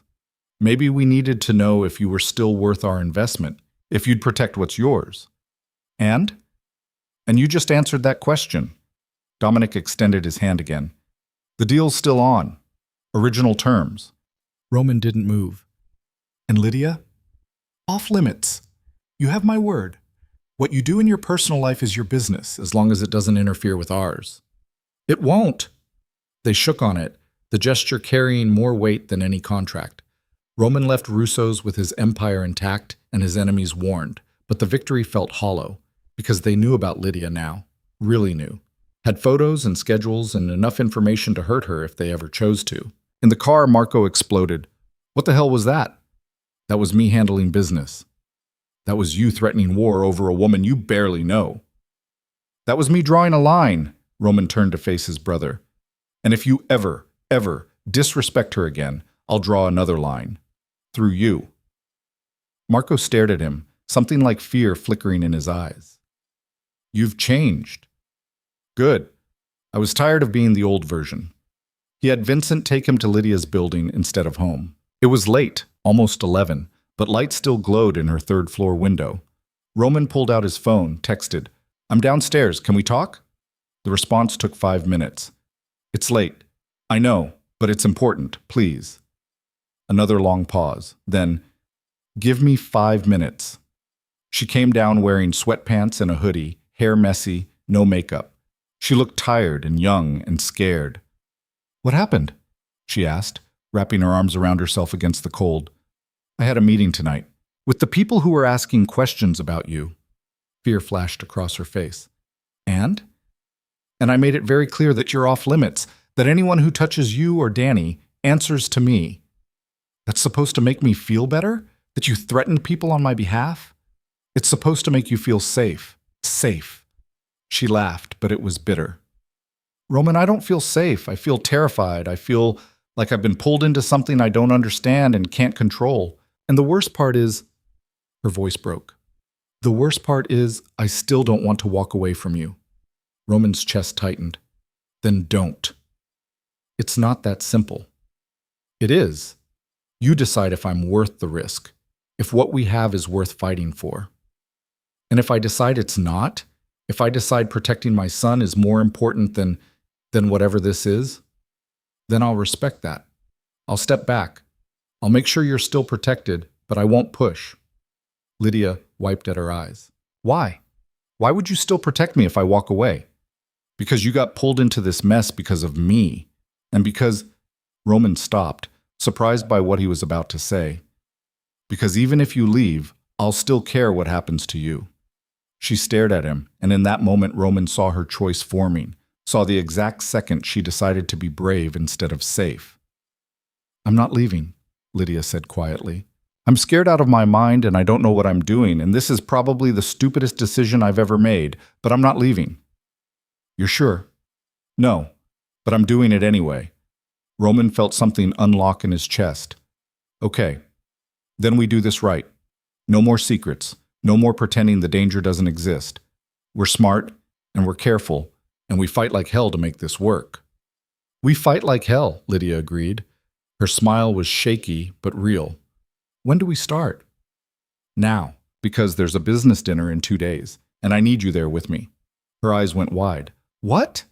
Maybe we needed to know if you were still worth our investment, if you'd protect what's yours. And you just answered that question. Dominic extended his hand again. The deal's still on. Original terms. Roman didn't move. And Lydia? Off limits. You have my word. What you do in your personal life is your business, as long as it doesn't interfere with ours. It won't. They shook on it, the gesture carrying more weight than any contract. Roman left Russo's with his empire intact and his enemies warned, but the victory felt hollow, because they knew about Lydia now, really knew. Had photos and schedules and enough information to hurt her if they ever chose to. In the car, Marco exploded. What the hell was that? That was me handling business. That was you threatening war over a woman you barely know. That was me drawing a line. Roman turned to face his brother. And if you ever disrespect her again, I'll draw another line. Through you. Marco stared at him, something like fear flickering in his eyes. You've changed. Good. I was tired of being the old version. He had Vincent take him to Lydia's building instead of home. It was late, almost 11, but light still glowed in her third-floor window. Roman pulled out his phone, texted, I'm downstairs, can we talk? The response took 5 minutes. It's late. I know, but it's important, please. Another long pause. Then, give me 5 minutes. She came down wearing sweatpants and a hoodie, hair messy, no makeup. She looked tired and young and scared. What happened? She asked, wrapping her arms around herself against the cold. I had a meeting tonight with the people who were asking questions about you. Fear flashed across her face. And I made it very clear that you're off limits, that anyone who touches you or Danny answers to me. That's supposed to make me feel better? That you threatened people on my behalf? It's supposed to make you feel safe. Safe. She laughed, but it was bitter. Roman, I don't feel safe. I feel terrified. I feel like I've been pulled into something I don't understand and can't control. And the worst part is, her voice broke. The worst part is, I still don't want to walk away from you. Roman's chest tightened. Then don't. It's not that simple. It is. You decide if I'm worth the risk, if what we have is worth fighting for. And if I decide it's not, if I decide protecting my son is more important than whatever this is, then I'll respect that. I'll step back. I'll make sure you're still protected, but I won't push. Lydia wiped at her eyes. Why? Why would you still protect me if I walk away? Because you got pulled into this mess because of me, and because Roman stopped, surprised by what he was about to say. Because even if you leave, I'll still care what happens to you. She stared at him, and in that moment Roman saw her choice forming, saw the exact second she decided to be brave instead of safe. I'm not leaving, Lydia said quietly. I'm scared out of my mind and I don't know what I'm doing, and this is probably the stupidest decision I've ever made, but I'm not leaving. You're sure? No, but I'm doing it anyway. Roman felt something unlock in his chest. Okay, then we do this right. No more secrets. No more pretending the danger doesn't exist. We're smart, and we're careful, and we fight like hell to make this work. We fight like hell, Lydia agreed. Her smile was shaky but real. When do we start? Now, because there's a business dinner in 2 days, and I need you there with me. Her eyes went wide. What?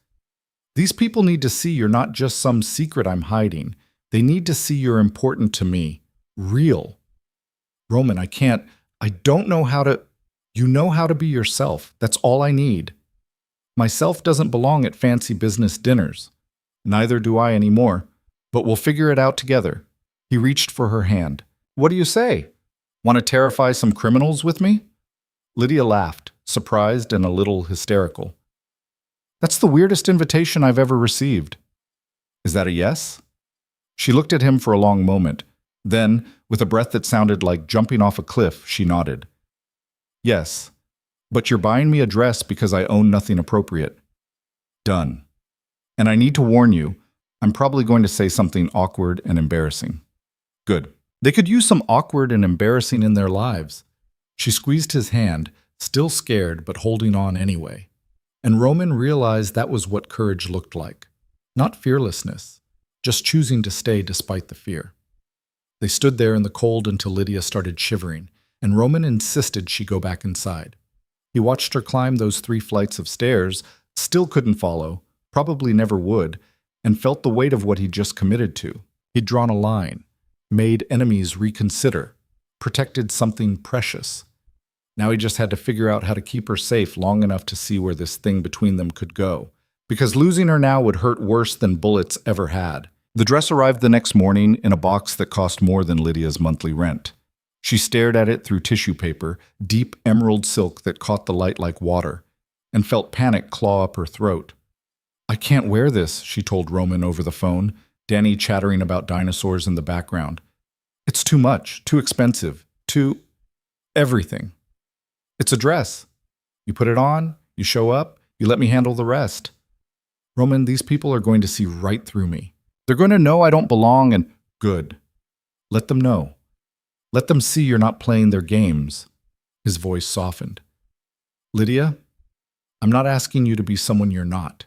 These people need to see you're not just some secret I'm hiding. They need to see you're important to me. Real. Roman, I don't know how to... You know how to be yourself. That's all I need. Myself doesn't belong at fancy business dinners. Neither do I anymore. But we'll figure it out together. He reached for her hand. What do you say? Want to terrify some criminals with me? Lydia laughed, surprised and a little hysterical. That's the weirdest invitation I've ever received. Is that a yes? She looked at him for a long moment. Then, with a breath that sounded like jumping off a cliff, she nodded. Yes, but you're buying me a dress because I own nothing appropriate. Done. And I need to warn you, I'm probably going to say something awkward and embarrassing. Good. They could use some awkward and embarrassing in their lives. She squeezed his hand, still scared but holding on anyway. And Roman realized that was what courage looked like. Not fearlessness, just choosing to stay despite the fear. They stood there in the cold until Lydia started shivering, and Roman insisted she go back inside. He watched her climb those 3 flights of stairs, still couldn't follow, probably never would, and felt the weight of what he'd just committed to. He'd drawn a line, made enemies reconsider, protected something precious. Now he just had to figure out how to keep her safe long enough to see where this thing between them could go, because losing her now would hurt worse than bullets ever had. The dress arrived the next morning in a box that cost more than Lydia's monthly rent. She stared at it through tissue paper, deep emerald silk that caught the light like water, and felt panic claw up her throat. I can't wear this, she told Roman over the phone, Danny chattering about dinosaurs in the background. It's too much, too expensive, too... everything. It's a dress. You put it on, you show up, you let me handle the rest. Roman, these people are going to see right through me. They're going to know I don't belong and... Good. Let them know. Let them see you're not playing their games. His voice softened. Lydia, I'm not asking you to be someone you're not.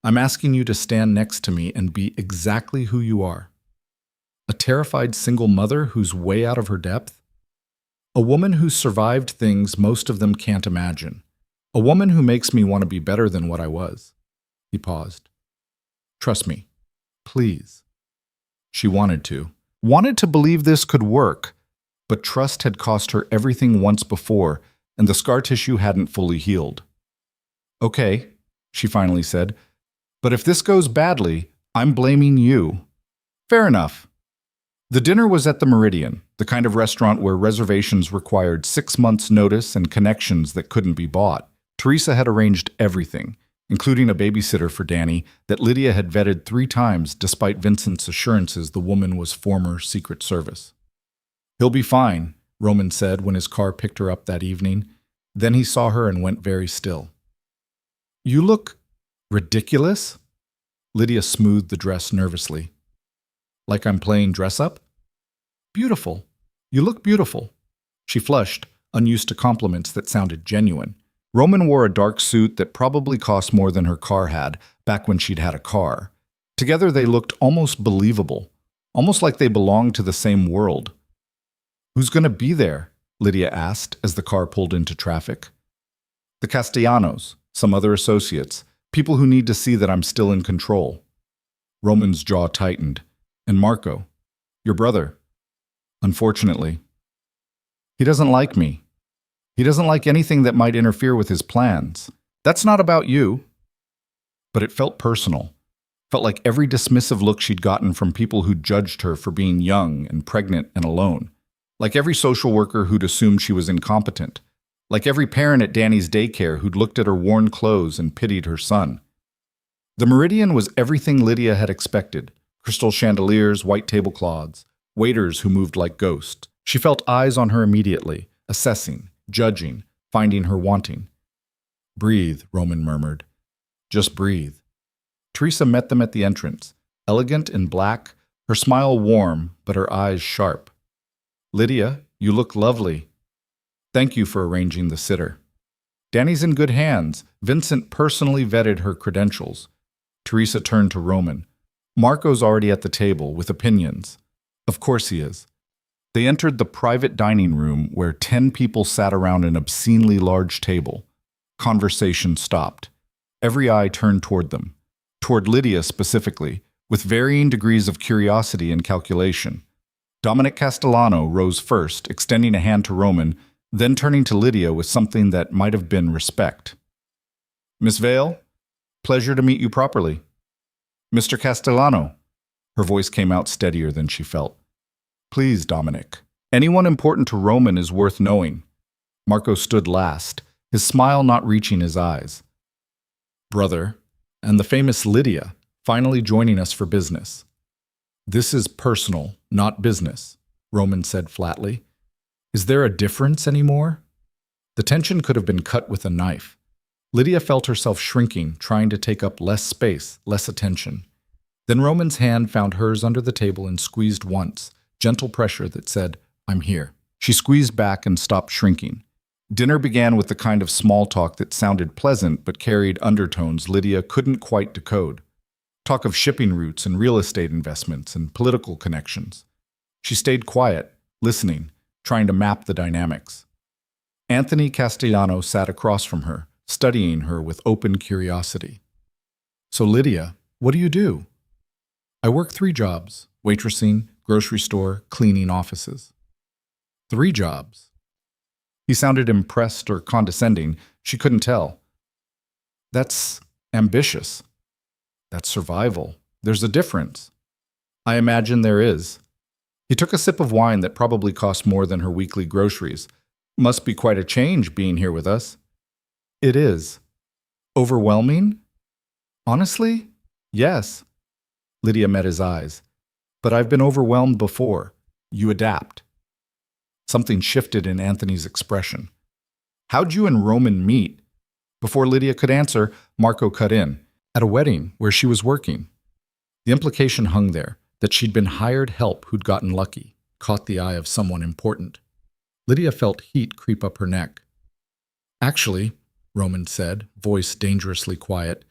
I'm asking you to stand next to me and be exactly who you are. A terrified single mother who's way out of her depth? A woman who's survived things most of them can't imagine. A woman who makes me want to be better than what I was. He paused. Trust me. Please. She wanted to believe this could work, but trust had cost her everything once before, and the scar tissue hadn't fully healed. Okay, she finally said, but if this goes badly, I'm blaming you. Fair enough. The dinner was at the Meridian, the kind of restaurant where reservations required 6 months' notice and connections that couldn't be bought. Teresa had arranged everything, including a babysitter for Danny that Lydia had vetted 3 times despite Vincent's assurances the woman was former Secret Service. He'll be fine, Roman said when his car picked her up that evening. Then he saw her and went very still. You look ridiculous? Lydia smoothed the dress nervously. Like I'm playing dress-up? Beautiful. You look beautiful. She flushed, unused to compliments that sounded genuine. Roman wore a dark suit that probably cost more than her car had, back when she'd had a car. Together they looked almost believable, almost like they belonged to the same world. "Who's going to be there?" Lydia asked as the car pulled into traffic. "The Castellanos, some other associates, people who need to see that I'm still in control." Roman's jaw tightened. "And Marco, your brother?" "Unfortunately. He doesn't like me. He doesn't like anything that might interfere with his plans. That's not about you." But it felt personal. Felt like every dismissive look she'd gotten from people who judged her for being young and pregnant and alone. Like every social worker who'd assumed she was incompetent. Like every parent at Danny's daycare who'd looked at her worn clothes and pitied her son. The Meridian was everything Lydia had expected. Crystal chandeliers, white tablecloths, waiters who moved like ghosts. She felt eyes on her immediately, assessing, judging, finding her wanting. "Breathe," Roman murmured. "Just breathe." Teresa met them at the entrance, elegant in black, her smile warm, but her eyes sharp. "Lydia, you look lovely. Thank you for arranging the sitter." "Danny's in good hands." Vincent personally vetted her credentials. Teresa turned to Roman. "Marco's already at the table, with opinions." "Of course he is." They entered the private dining room where 10 people sat around an obscenely large table. Conversation stopped. Every eye turned toward them. Toward Lydia specifically, with varying degrees of curiosity and calculation. Dominic Castellano rose first, extending a hand to Roman, then turning to Lydia with something that might have been respect. "Miss Vale, pleasure to meet you properly." "Mr. Castellano." Her voice came out steadier than she felt. "Please, Dominic. Anyone important to Roman is worth knowing." Marco stood last, his smile not reaching his eyes. "Brother, and the famous Lydia, finally joining us for business." "This is personal, not business," Roman said flatly. "Is there a difference anymore?" The tension could have been cut with a knife. Lydia felt herself shrinking, trying to take up less space, less attention. Then Roman's hand found hers under the table and squeezed once, gentle pressure that said, "I'm here." She squeezed back and stopped shrinking. Dinner began with the kind of small talk that sounded pleasant but carried undertones Lydia couldn't quite decode. Talk of shipping routes and real estate investments and political connections. She stayed quiet, listening, trying to map the dynamics. Anthony Castellano sat across from her, studying her with open curiosity. "So Lydia, what do you do?" "I work 3 jobs, waitressing, grocery store, cleaning offices." 3 jobs. He sounded impressed or condescending. She couldn't tell. "That's ambitious. That's survival. There's a difference." "I imagine there is." He took a sip of wine that probably cost more than her weekly groceries. "Must be quite a change being here with us." "It is." "Overwhelming?" "Honestly, yes." Lydia met his eyes. "But I've been overwhelmed before. You adapt." Something shifted in Anthony's expression. "How'd you and Roman meet?" Before Lydia could answer, Marco cut in. "At a wedding where she was working." The implication hung there, that she'd been hired help who'd gotten lucky, caught the eye of someone important. Lydia felt heat creep up her neck. "Actually," Roman said, voice dangerously quiet,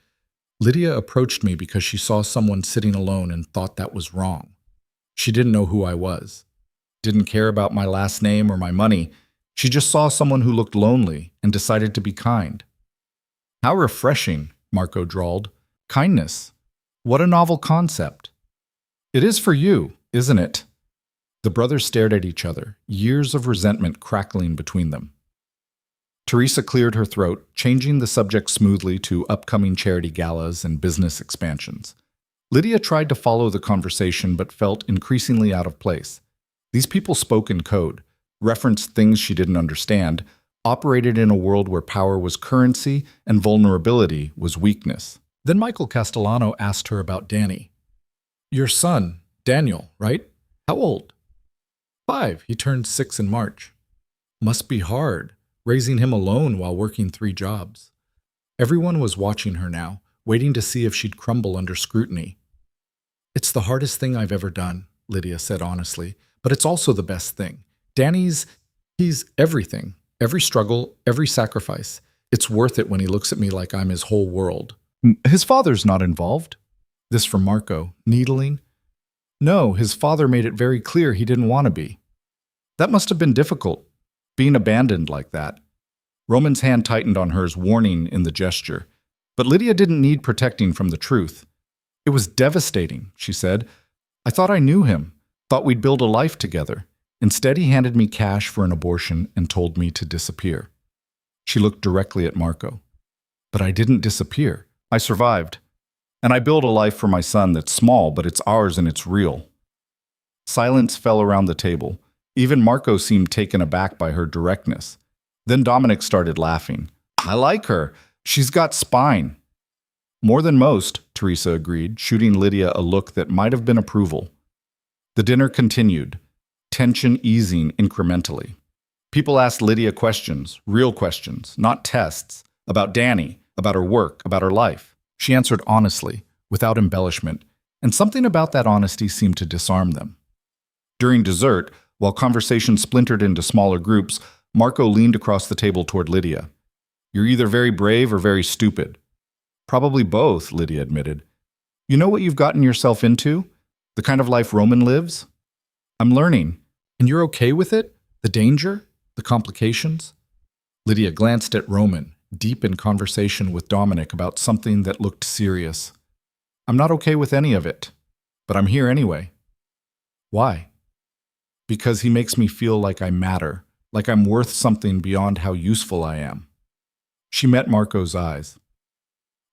"Lydia approached me because she saw someone sitting alone and thought that was wrong. She didn't know who I was. Didn't care about my last name or my money. She just saw someone who looked lonely and decided to be kind." "How refreshing," Marco drawled. "Kindness. What a novel concept." "It is for you, isn't it?" The brothers stared at each other, years of resentment crackling between them. Teresa cleared her throat, changing the subject smoothly to upcoming charity galas and business expansions. Lydia tried to follow the conversation but felt increasingly out of place. These people spoke in code, referenced things she didn't understand, operated in a world where power was currency and vulnerability was weakness. Then Michael Castellano asked her about Danny. "Your son, Daniel, right? How old?" 5. He turned 6 in March. "Must be hard, raising him alone while working 3 jobs." Everyone was watching her now, waiting to see if she'd crumble under scrutiny. "It's the hardest thing I've ever done," Lydia said honestly, "but it's also the best thing. He's everything. Every struggle, every sacrifice. It's worth it when he looks at me like I'm his whole world." "His father's not involved." This from Marco. Needling? No, his father made it very clear he didn't want to be. That must have been difficult, being abandoned like that. Roman's hand tightened on hers, warning in the gesture. But Lydia didn't need protecting from the truth. It was devastating, she said. I thought I knew him, thought we'd build a life together. Instead, he handed me cash for an abortion and told me to disappear. She looked directly at Marco. But I didn't disappear. I survived. And I built a life for my son that's small, but it's ours and it's real. Silence fell around the table. Even Marco seemed taken aback by her directness. Then Dominic started laughing. I like her. She's got spine. More than most, Teresa agreed, shooting Lydia a look that might have been approval. The dinner continued, tension easing incrementally. People asked Lydia questions, real questions, not tests, about Danny, about her work, about her life. She answered honestly, without embellishment, and something about that honesty seemed to disarm them. During dessert, while conversation splintered into smaller groups, Marco leaned across the table toward Lydia. You're either very brave or very stupid. Probably both, Lydia admitted. You know what you've gotten yourself into? The kind of life Roman lives? I'm learning. And you're okay with it? The danger? The complications? Lydia glanced at Roman, deep in conversation with Dominic about something that looked serious. I'm not okay with any of it, but I'm here anyway. Why? Because he makes me feel like I matter, like I'm worth something beyond how useful I am. She met Marco's eyes.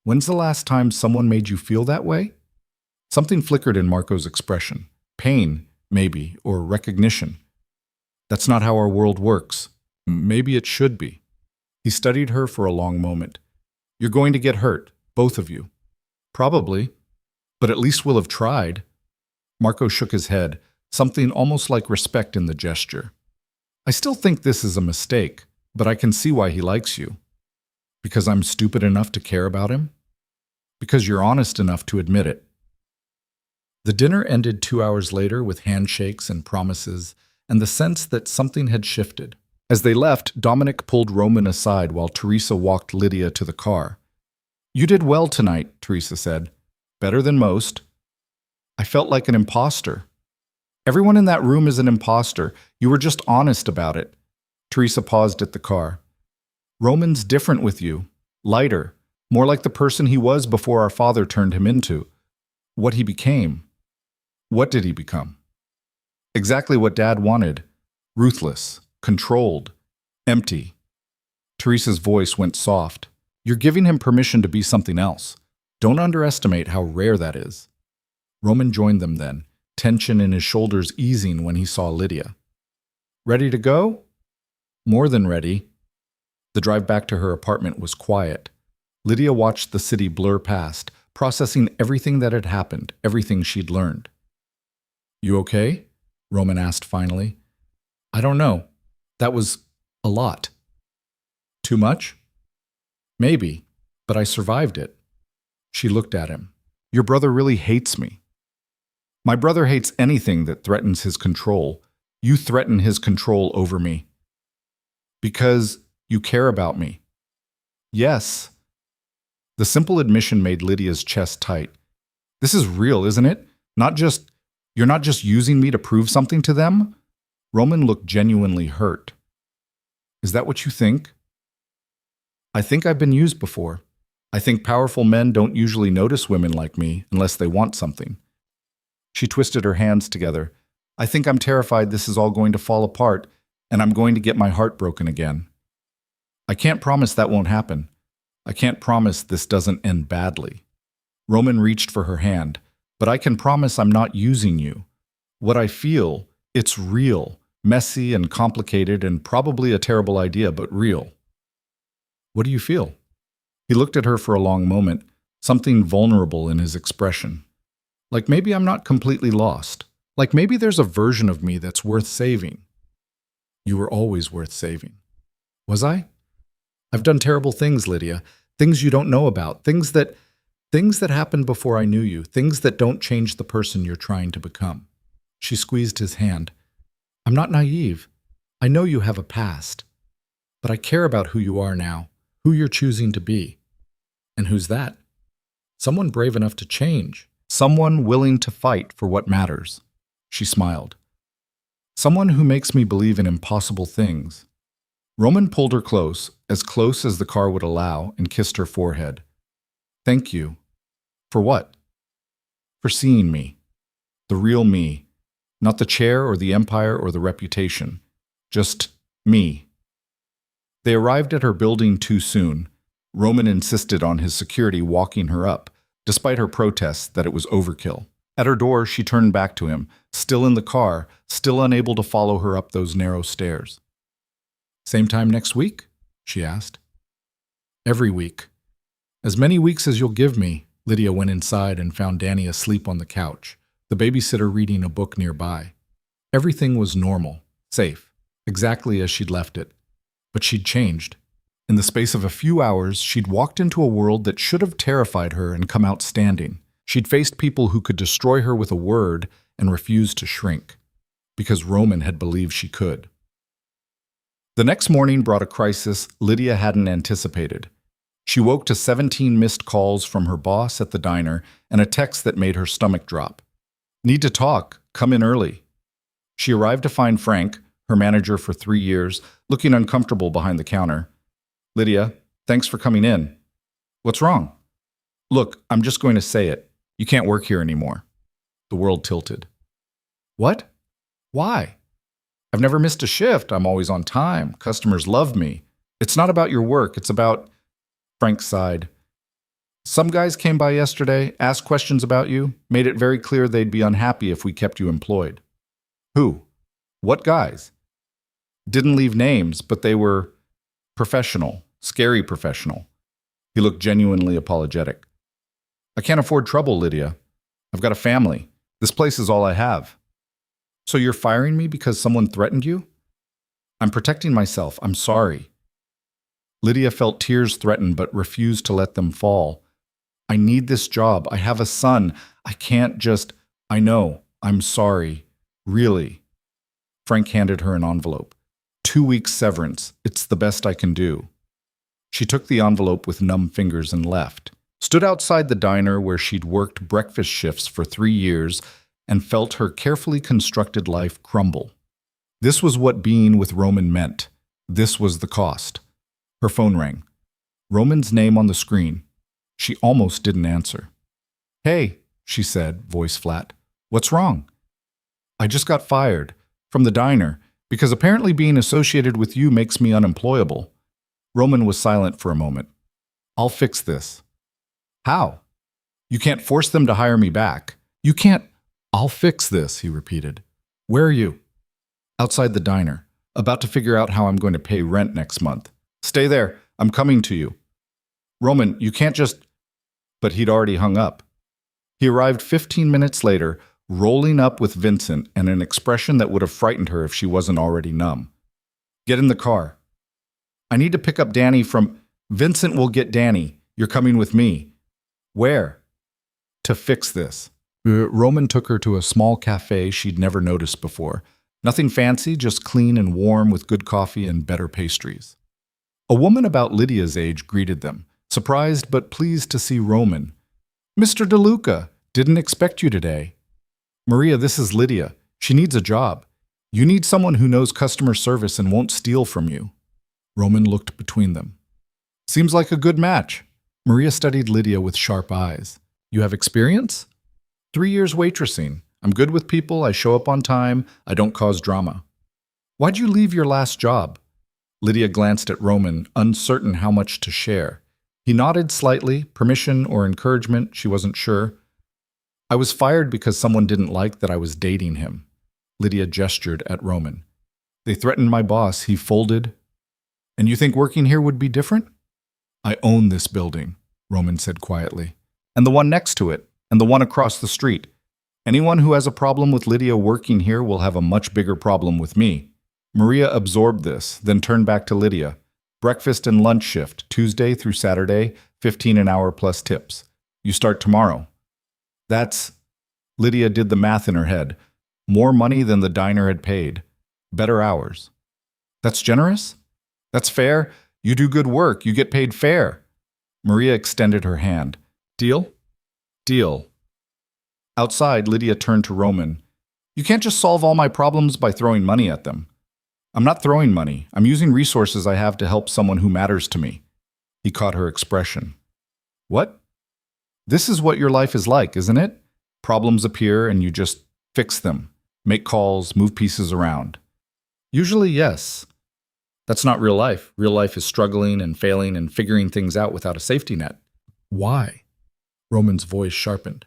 When's the last time someone made you feel that way? Something flickered in Marco's expression. Pain, maybe, or recognition. That's not how our world works. Maybe it should be. He studied her for a long moment. You're going to get hurt, both of you. Probably, but at least we'll have tried. Marco shook his head, something almost like respect in the gesture. I still think this is a mistake, but I can see why he likes you. Because I'm stupid enough to care about him? Because you're honest enough to admit it. The dinner ended 2 hours later with handshakes and promises, and the sense that something had shifted. As they left, Dominic pulled Roman aside while Teresa walked Lydia to the car. You did well tonight, Teresa said. Better than most. I felt like an imposter. Everyone in that room is an imposter. You were just honest about it. Teresa paused at the car. Roman's different with you. Lighter. More like the person he was before our father turned him into. What he became. What did he become? Exactly what Dad wanted. Ruthless. Controlled. Empty. Teresa's voice went soft. You're giving him permission to be something else. Don't underestimate how rare that is. Roman joined them then, tension in his shoulders easing when he saw Lydia. Ready to go? More than ready. The drive back to her apartment was quiet. Lydia watched the city blur past, processing everything that had happened, everything she'd learned. You okay? Roman asked finally. I don't know. That was a lot. Too much? Maybe, but I survived it. She looked at him. Your brother really hates me. My brother hates anything that threatens his control. You threaten his control over me. Because you care about me. Yes. The simple admission made Lydia's chest tight. This is real, isn't it? You're not just using me to prove something to them? Roman looked genuinely hurt. Is that what you think? I think I've been used before. I think powerful men don't usually notice women like me unless they want something. She twisted her hands together. I think I'm terrified this is all going to fall apart, and I'm going to get my heart broken again. I can't promise that won't happen. I can't promise this doesn't end badly. Roman reached for her hand. But I can promise I'm not using you. What I feel, it's real, messy and complicated and probably a terrible idea, but real. What do you feel? He looked at her for a long moment, something vulnerable in his expression. Like maybe I'm not completely lost. Like maybe there's a version of me that's worth saving. You were always worth saving. Was I? I've done terrible things, Lydia. Things you don't know about. Things that happened before I knew you. Things that don't change the person you're trying to become. She squeezed his hand. I'm not naive. I know you have a past. But I care about who you are now, who you're choosing to be. And who's that? Someone brave enough to change. Someone willing to fight for what matters. She smiled. Someone who makes me believe in impossible things. Roman pulled her close as the car would allow, and kissed her forehead. Thank you. For what? For seeing me. The real me. Not the chair or the empire or the reputation. Just me. They arrived at her building too soon. Roman insisted on his security walking her up, despite her protests that it was overkill. At her door, she turned back to him, still in the car, still unable to follow her up those narrow stairs. Same time next week? She asked. Every week. As many weeks as you'll give me. Lydia went inside and found Danny asleep on the couch, the babysitter reading a book nearby. Everything was normal, safe, exactly as she'd left it. But she'd changed. In the space of a few hours, she'd walked into a world that should have terrified her and come out standing. She'd faced people who could destroy her with a word and refused to shrink, because Roman had believed she could. The next morning brought a crisis Lydia hadn't anticipated. She woke to 17 missed calls from her boss at the diner and a text that made her stomach drop. Need to talk, come in early. She arrived to find Frank, her manager for 3 years, looking uncomfortable behind the counter. Lydia, thanks for coming in. What's wrong? Look, I'm just going to say it. You can't work here anymore. The world tilted. What? Why? I've never missed a shift. I'm always on time. Customers love me. It's not about your work. It's about... Frank sighed. Some guys came by yesterday, asked questions about you, made it very clear they'd be unhappy if we kept you employed. Who? What guys? Didn't leave names, but they were professional, scary professional. He looked genuinely apologetic. I can't afford trouble, Lydia. I've got a family. This place is all I have. So you're firing me because someone threatened you? I'm protecting myself. I'm sorry. Lydia felt tears threaten but refused to let them fall. I need this job. I have a son. I can't just... I know. I'm sorry. Really. Frank handed her an envelope. 2 weeks severance. It's the best I can do. She took the envelope with numb fingers and left. Stood outside the diner where she'd worked breakfast shifts for 3 years and felt her carefully constructed life crumble. This was what being with Roman meant. This was the cost. Her phone rang. Roman's name on the screen. She almost didn't answer. Hey, she said, voice flat. What's wrong? I just got fired. From the diner. Because apparently being associated with you makes me unemployable. Roman was silent for a moment. I'll fix this. How? You can't force them to hire me back. You can't... I'll fix this, he repeated. Where are you? Outside the diner. About to figure out how I'm going to pay rent next month. Stay there. I'm coming to you. Roman, you can't just... But he'd already hung up. He arrived 15 minutes later, rolling up with Vincent and an expression that would have frightened her if she wasn't already numb. Get in the car. I need to pick up Danny from... Vincent will get Danny. You're coming with me. Where? To fix this. Roman took her to a small cafe she'd never noticed before. Nothing fancy, just clean and warm with good coffee and better pastries. A woman about Lydia's age greeted them, surprised but pleased to see Roman. Mr. DeLuca, didn't expect you today. Maria, this is Lydia. She needs a job. You need someone who knows customer service and won't steal from you. Roman looked between them. Seems like a good match. Maria studied Lydia with sharp eyes. You have experience? 3 years waitressing. I'm good with people. I show up on time. I don't cause drama. Why'd you leave your last job? Lydia glanced at Roman, uncertain how much to share. He nodded slightly, permission or encouragement, she wasn't sure. I was fired because someone didn't like that I was dating him. Lydia gestured at Roman. They threatened my boss. He folded. And you think working here would be different? I own this building, Roman said quietly. And the one next to it, and the one across the street. Anyone who has a problem with Lydia working here will have a much bigger problem with me. Maria absorbed this, then turned back to Lydia. Breakfast and lunch shift, Tuesday through Saturday, 15 an hour plus tips. You start tomorrow. That's... Lydia did the math in her head. More money than the diner had paid. Better hours. That's generous? That's fair? You do good work. You get paid fair. Maria extended her hand. Deal? Deal. Outside, Lydia turned to Roman. You can't just solve all my problems by throwing money at them. I'm not throwing money. I'm using resources I have to help someone who matters to me. He caught her expression. What? This is what your life is like, isn't it? Problems appear and you just fix them. Make calls, move pieces around. Usually, yes. That's not real life. Real life is struggling and failing and figuring things out without a safety net. Why? Roman's voice sharpened.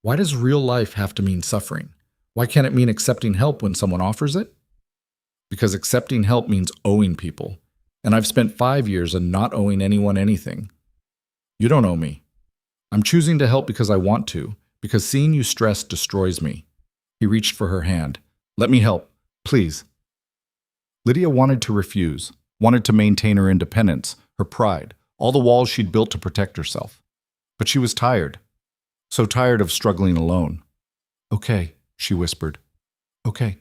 Why does real life have to mean suffering? Why can't it mean accepting help when someone offers it? Because accepting help means owing people. And I've spent 5 years of not owing anyone anything. You don't owe me. I'm choosing to help because I want to, because seeing you stressed destroys me. He reached for her hand. Let me help, please. Lydia wanted to refuse, wanted to maintain her independence, her pride, all the walls she'd built to protect herself. But she was tired. So tired of struggling alone. Okay, she whispered. Okay.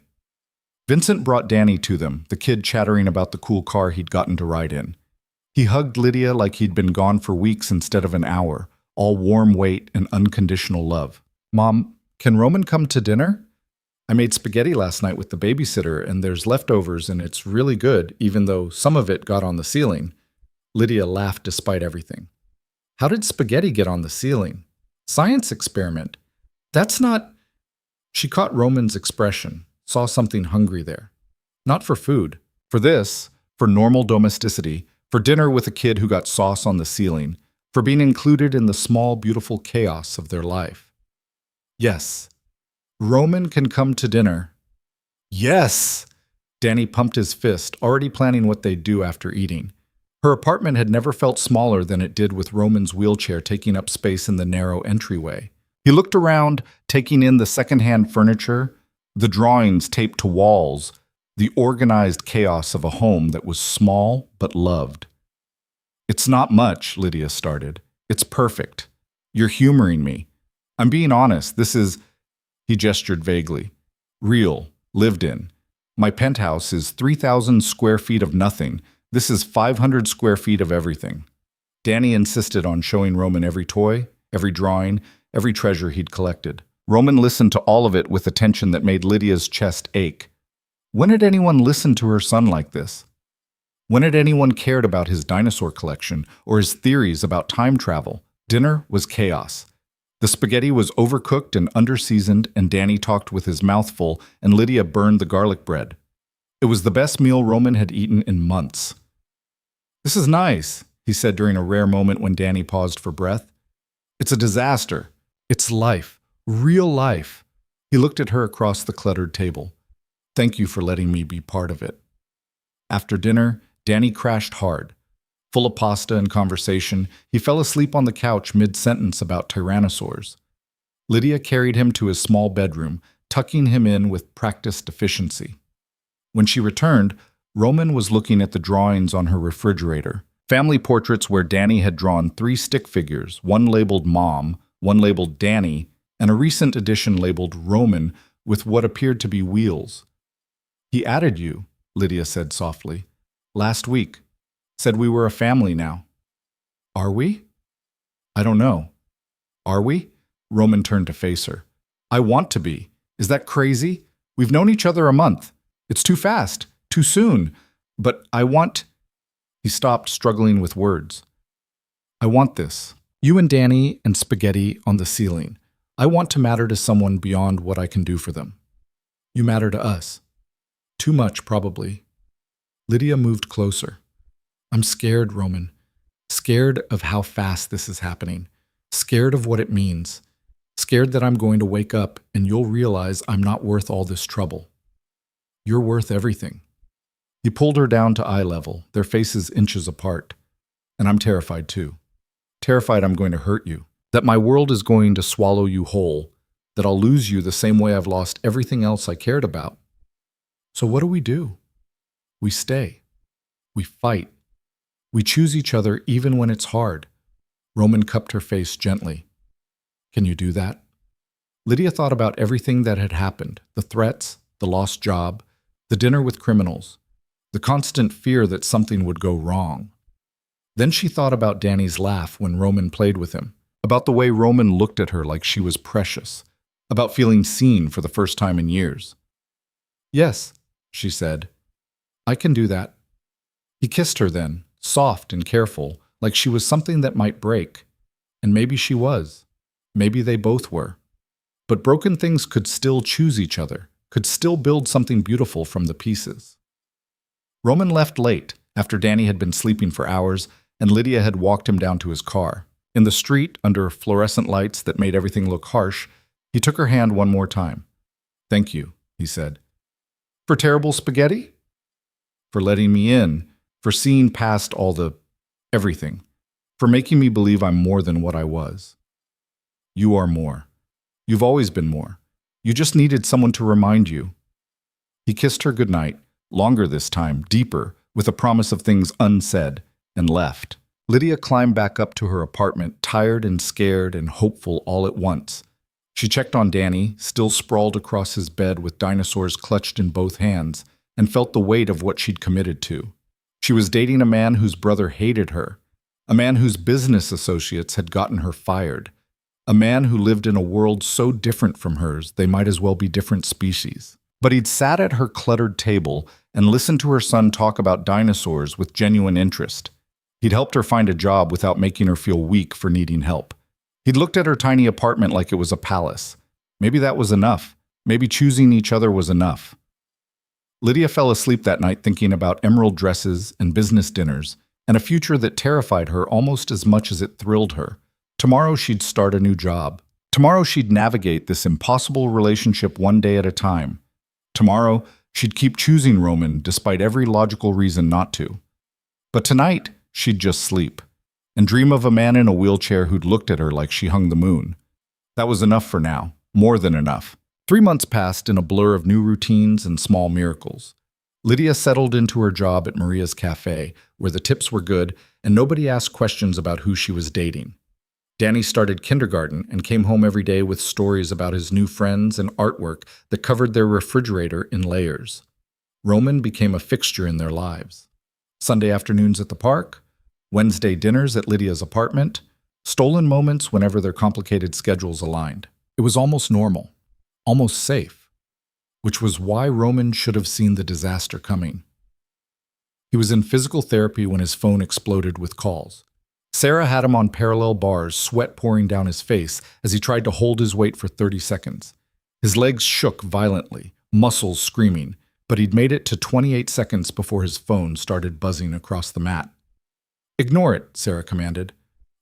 Vincent brought Danny to them, the kid chattering about the cool car he'd gotten to ride in. He hugged Lydia like he'd been gone for weeks instead of an hour, all warm weight and unconditional love. Mom, can Roman come to dinner? I made spaghetti last night with the babysitter, and there's leftovers, and it's really good, even though some of it got on the ceiling. Lydia laughed despite everything. How did spaghetti get on the ceiling? Science experiment. That's not... She caught Roman's expression, saw something hungry there. Not for food. For this, for normal domesticity, for dinner with a kid who got sauce on the ceiling, for being included in the small, beautiful chaos of their life. Yes. Roman can come to dinner. Yes! Danny pumped his fist, already planning what they'd do after eating. Her apartment had never felt smaller than it did with Roman's wheelchair taking up space in the narrow entryway. He looked around, taking in the secondhand furniture, the drawings taped to walls, the organized chaos of a home that was small but loved. It's not much, Lydia started. It's perfect. You're humoring me. I'm being honest. This is... He gestured vaguely. Real, lived in. My penthouse is 3,000 square feet of nothing. This is 500 square feet of everything. Danny insisted on showing Roman every toy, every drawing, every treasure he'd collected. Roman listened to all of it with attention that made Lydia's chest ache. When had anyone listened to her son like this? When had anyone cared about his dinosaur collection or his theories about time travel? Dinner was chaos. The spaghetti was overcooked and underseasoned, and Danny talked with his mouth full, and Lydia burned the garlic bread. It was the best meal Roman had eaten in months. This is nice, he said during a rare moment when Danny paused for breath. It's a disaster. It's life. Real life. He looked at her across the cluttered table. Thank you for letting me be part of it. After dinner, Danny crashed hard. Full of pasta and conversation, he fell asleep on the couch mid-sentence about tyrannosaurs. Lydia carried him to his small bedroom, tucking him in with practiced efficiency. When she returned, Roman was looking at the drawings on her refrigerator. Family portraits where Danny had drawn 3 stick figures, one labeled Mom, one labeled Danny, and a recent edition labeled Roman with what appeared to be wheels. He added you, Lydia said softly. Last week. Said we were a family now. Are we? I don't know. Are we? Roman turned to face her. I want to be. Is that crazy? We've known each other a month. It's too fast, too soon. But I want... He stopped, struggling with words. I want this. You and Danny and spaghetti on the ceiling. I want to matter to someone beyond what I can do for them. You matter to us. Too much, probably. Lydia moved closer. I'm scared, Roman. Scared of how fast this is happening. Scared of what it means. Scared that I'm going to wake up and you'll realize I'm not worth all this trouble. You're worth everything. He pulled her down to eye level, their faces inches apart. And I'm terrified too. Terrified I'm going to hurt you. That my world is going to swallow you whole. That I'll lose you the same way I've lost everything else I cared about. So what do? We stay. We fight. We choose each other even when it's hard. Roman cupped her face gently. Can you do that? Lydia thought about everything that had happened, the threats, the lost job, the dinner with criminals, the constant fear that something would go wrong. Then she thought about Danny's laugh when Roman played with him, about the way Roman looked at her like she was precious, about feeling seen for the first time in years. Yes, she said. I can do that. He kissed her then, soft and careful, like she was something that might break. And maybe she was. Maybe they both were. But broken things could still choose each other, could still build something beautiful from the pieces. Roman left late, after Danny had been sleeping for hours, and Lydia had walked him down to his car. In the street, under fluorescent lights that made everything look harsh, he took her hand one more time. "Thank you," he said. "For terrible spaghetti?" "For letting me in, for seeing past all the everything, for making me believe I'm more than what I was." "You are more. You've always been more. You just needed someone to remind you." He kissed her goodnight, longer this time, deeper, with a promise of things unsaid, and left. Lydia climbed back up to her apartment, tired and scared and hopeful all at once. She checked on Danny, still sprawled across his bed with dinosaurs clutched in both hands, and felt the weight of what she'd committed to. She was dating a man whose brother hated her, a man whose business associates had gotten her fired, a man who lived in a world so different from hers they might as well be different species. But he'd sat at her cluttered table and listened to her son talk about dinosaurs with genuine interest. He'd helped her find a job without making her feel weak for needing help. He'd looked at her tiny apartment like it was a palace. Maybe that was enough. Maybe choosing each other was enough. Lydia fell asleep that night thinking about emerald dresses and business dinners, and a future that terrified her almost as much as it thrilled her. Tomorrow she'd start a new job. Tomorrow she'd navigate this impossible relationship one day at a time. Tomorrow she'd keep choosing Roman despite every logical reason not to. But tonight she'd just sleep and dream of a man in a wheelchair who'd looked at her like she hung the moon. That was enough for now, more than enough. 3 months passed in a blur of new routines and small miracles. Lydia settled into her job at Maria's cafe, where the tips were good and nobody asked questions about who she was dating. Danny started kindergarten and came home every day with stories about his new friends and artwork that covered their refrigerator in layers. Roman became a fixture in their lives. Sunday afternoons at the park, Wednesday dinners at Lydia's apartment, stolen moments whenever their complicated schedules aligned. It was almost normal, almost safe, which was why Roman should have seen the disaster coming. He was in physical therapy when his phone exploded with calls. Sarah had him on parallel bars, sweat pouring down his face as he tried to hold his weight for 30 seconds. His legs shook violently, muscles screaming, but he'd made it to 28 seconds before his phone started buzzing across the mat. "Ignore it," Sarah commanded.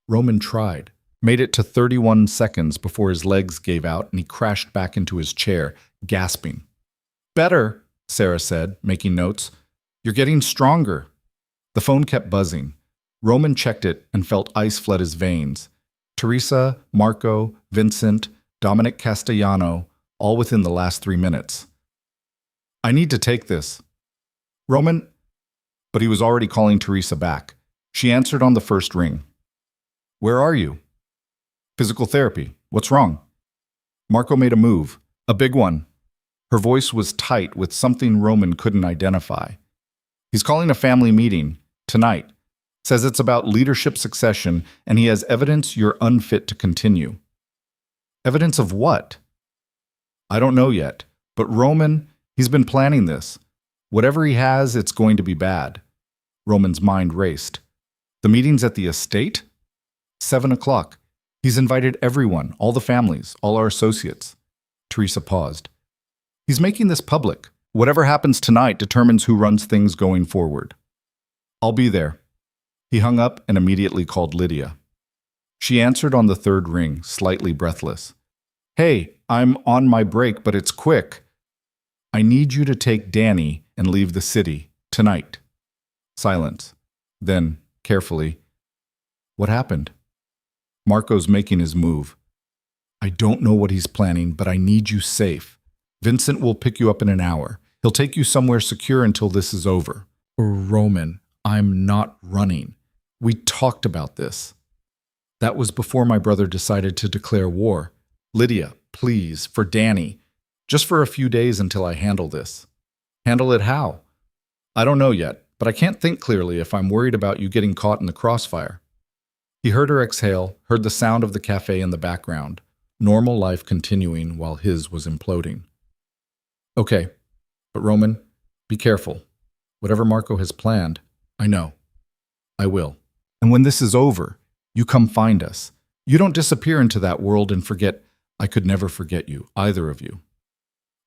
Roman tried, made it to 31 seconds before his legs gave out and he crashed back into his chair, gasping. "Better," Sarah said, making notes. "You're getting stronger." The phone kept buzzing. Roman checked it and felt ice flood his veins. Teresa, Marco, Vincent, Dominic Castellano, all within the last 3 minutes. "I need to take this." "Roman?" But he was already calling Teresa back. She answered on the first ring. "Where are you?" "Physical therapy. What's wrong?" Marco made a move, a big one. Her voice was tight with something Roman couldn't identify. "He's calling a family meeting, tonight. Says it's about leadership succession, and he has evidence you're unfit to continue." "Evidence of what?" "I don't know yet, but Roman, he's been planning this. Whatever he has, it's going to be bad." Roman's mind raced. "The meeting's at the estate?" 7 o'clock. He's invited everyone, all the families, all our associates." Teresa paused. "He's making this public. Whatever happens tonight determines who runs things going forward." "I'll be there." He hung up and immediately called Lydia. She answered on the third ring, slightly breathless. "Hey, I'm on my break, but it's quick. I need you to take Danny and leave the city, tonight." Silence. Then, carefully, "What happened?" "Marco's making his move. I don't know what he's planning, but I need you safe. Vincent will pick you up in an hour. He'll take you somewhere secure until this is over." "Roman, I'm not running. We talked about this." "That was before my brother decided to declare war. Lydia, please, for Danny. Just for a few days until I handle this." "Handle it how?" "I don't know yet, but I can't think clearly if I'm worried about you getting caught in the crossfire." He heard her exhale, heard the sound of the cafe in the background. normal life continuing while his was imploding. Okay, but Roman, be careful. Whatever Marco has planned, I know. I will. And when this is over, you come find us. You don't disappear into that world and forget. I could never forget you, either of you.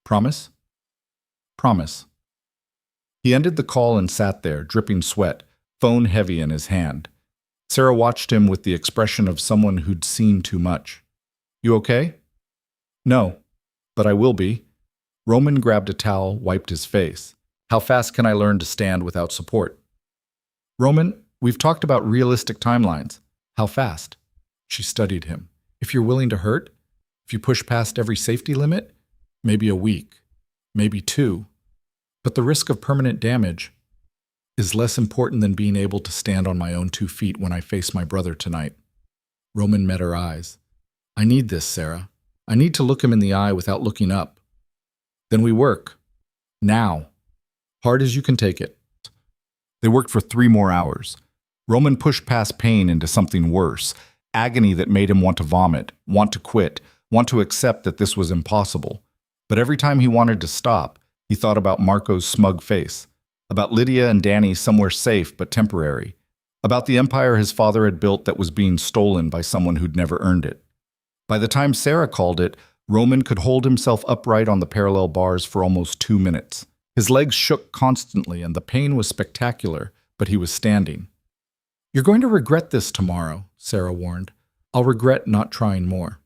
Promise? Promise. He ended the call and sat there, dripping sweat, phone heavy in his hand. Sarah watched him with the expression of someone who'd seen too much. You okay? No, but I will be. Roman grabbed a towel, wiped his face. How fast can I learn to stand without support? Roman, we've talked about realistic timelines. How fast? She studied him. If you're willing to hurt, if you push past every safety limit, maybe a week, maybe 2. But the risk of permanent damage is less important than being able to stand on my own 2 feet when I face my brother tonight. Roman met her eyes. I need this, Sarah. I need to look him in the eye without looking up. Then we work. Now. Hard as you can take it. They worked for 3 more hours. Roman pushed past pain into something worse, agony that made him want to vomit, want to quit, want to accept that this was impossible. But every time he wanted to stop, he thought about Marco's smug face, about Lydia and Danny somewhere safe but temporary, about the empire his father had built that was being stolen by someone who'd never earned it. By the time Sarah called it, Roman could hold himself upright on the parallel bars for almost 2 minutes. His legs shook constantly and the pain was spectacular, but he was standing. You're going to regret this tomorrow, Sarah warned. I'll regret not trying more.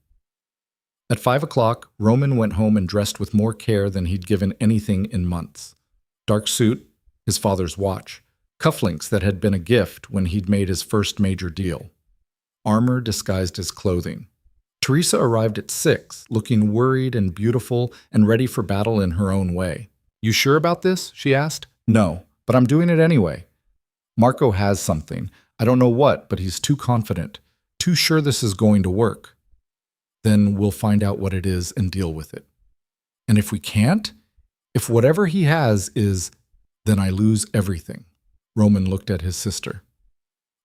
At 5 o'clock, Roman went home and dressed with more care than he'd given anything in months. Dark suit, his father's watch, cufflinks that had been a gift when he'd made his first major deal. Armor disguised his clothing. Teresa arrived at 6, looking worried and beautiful and ready for battle in her own way. You sure about this? She asked. No, but I'm doing it anyway. Marco has something. I don't know what, but he's too confident, too sure this is going to work. Then we'll find out what it is and deal with it. And if we can't, if whatever he has is, then I lose everything. Roman looked at his sister.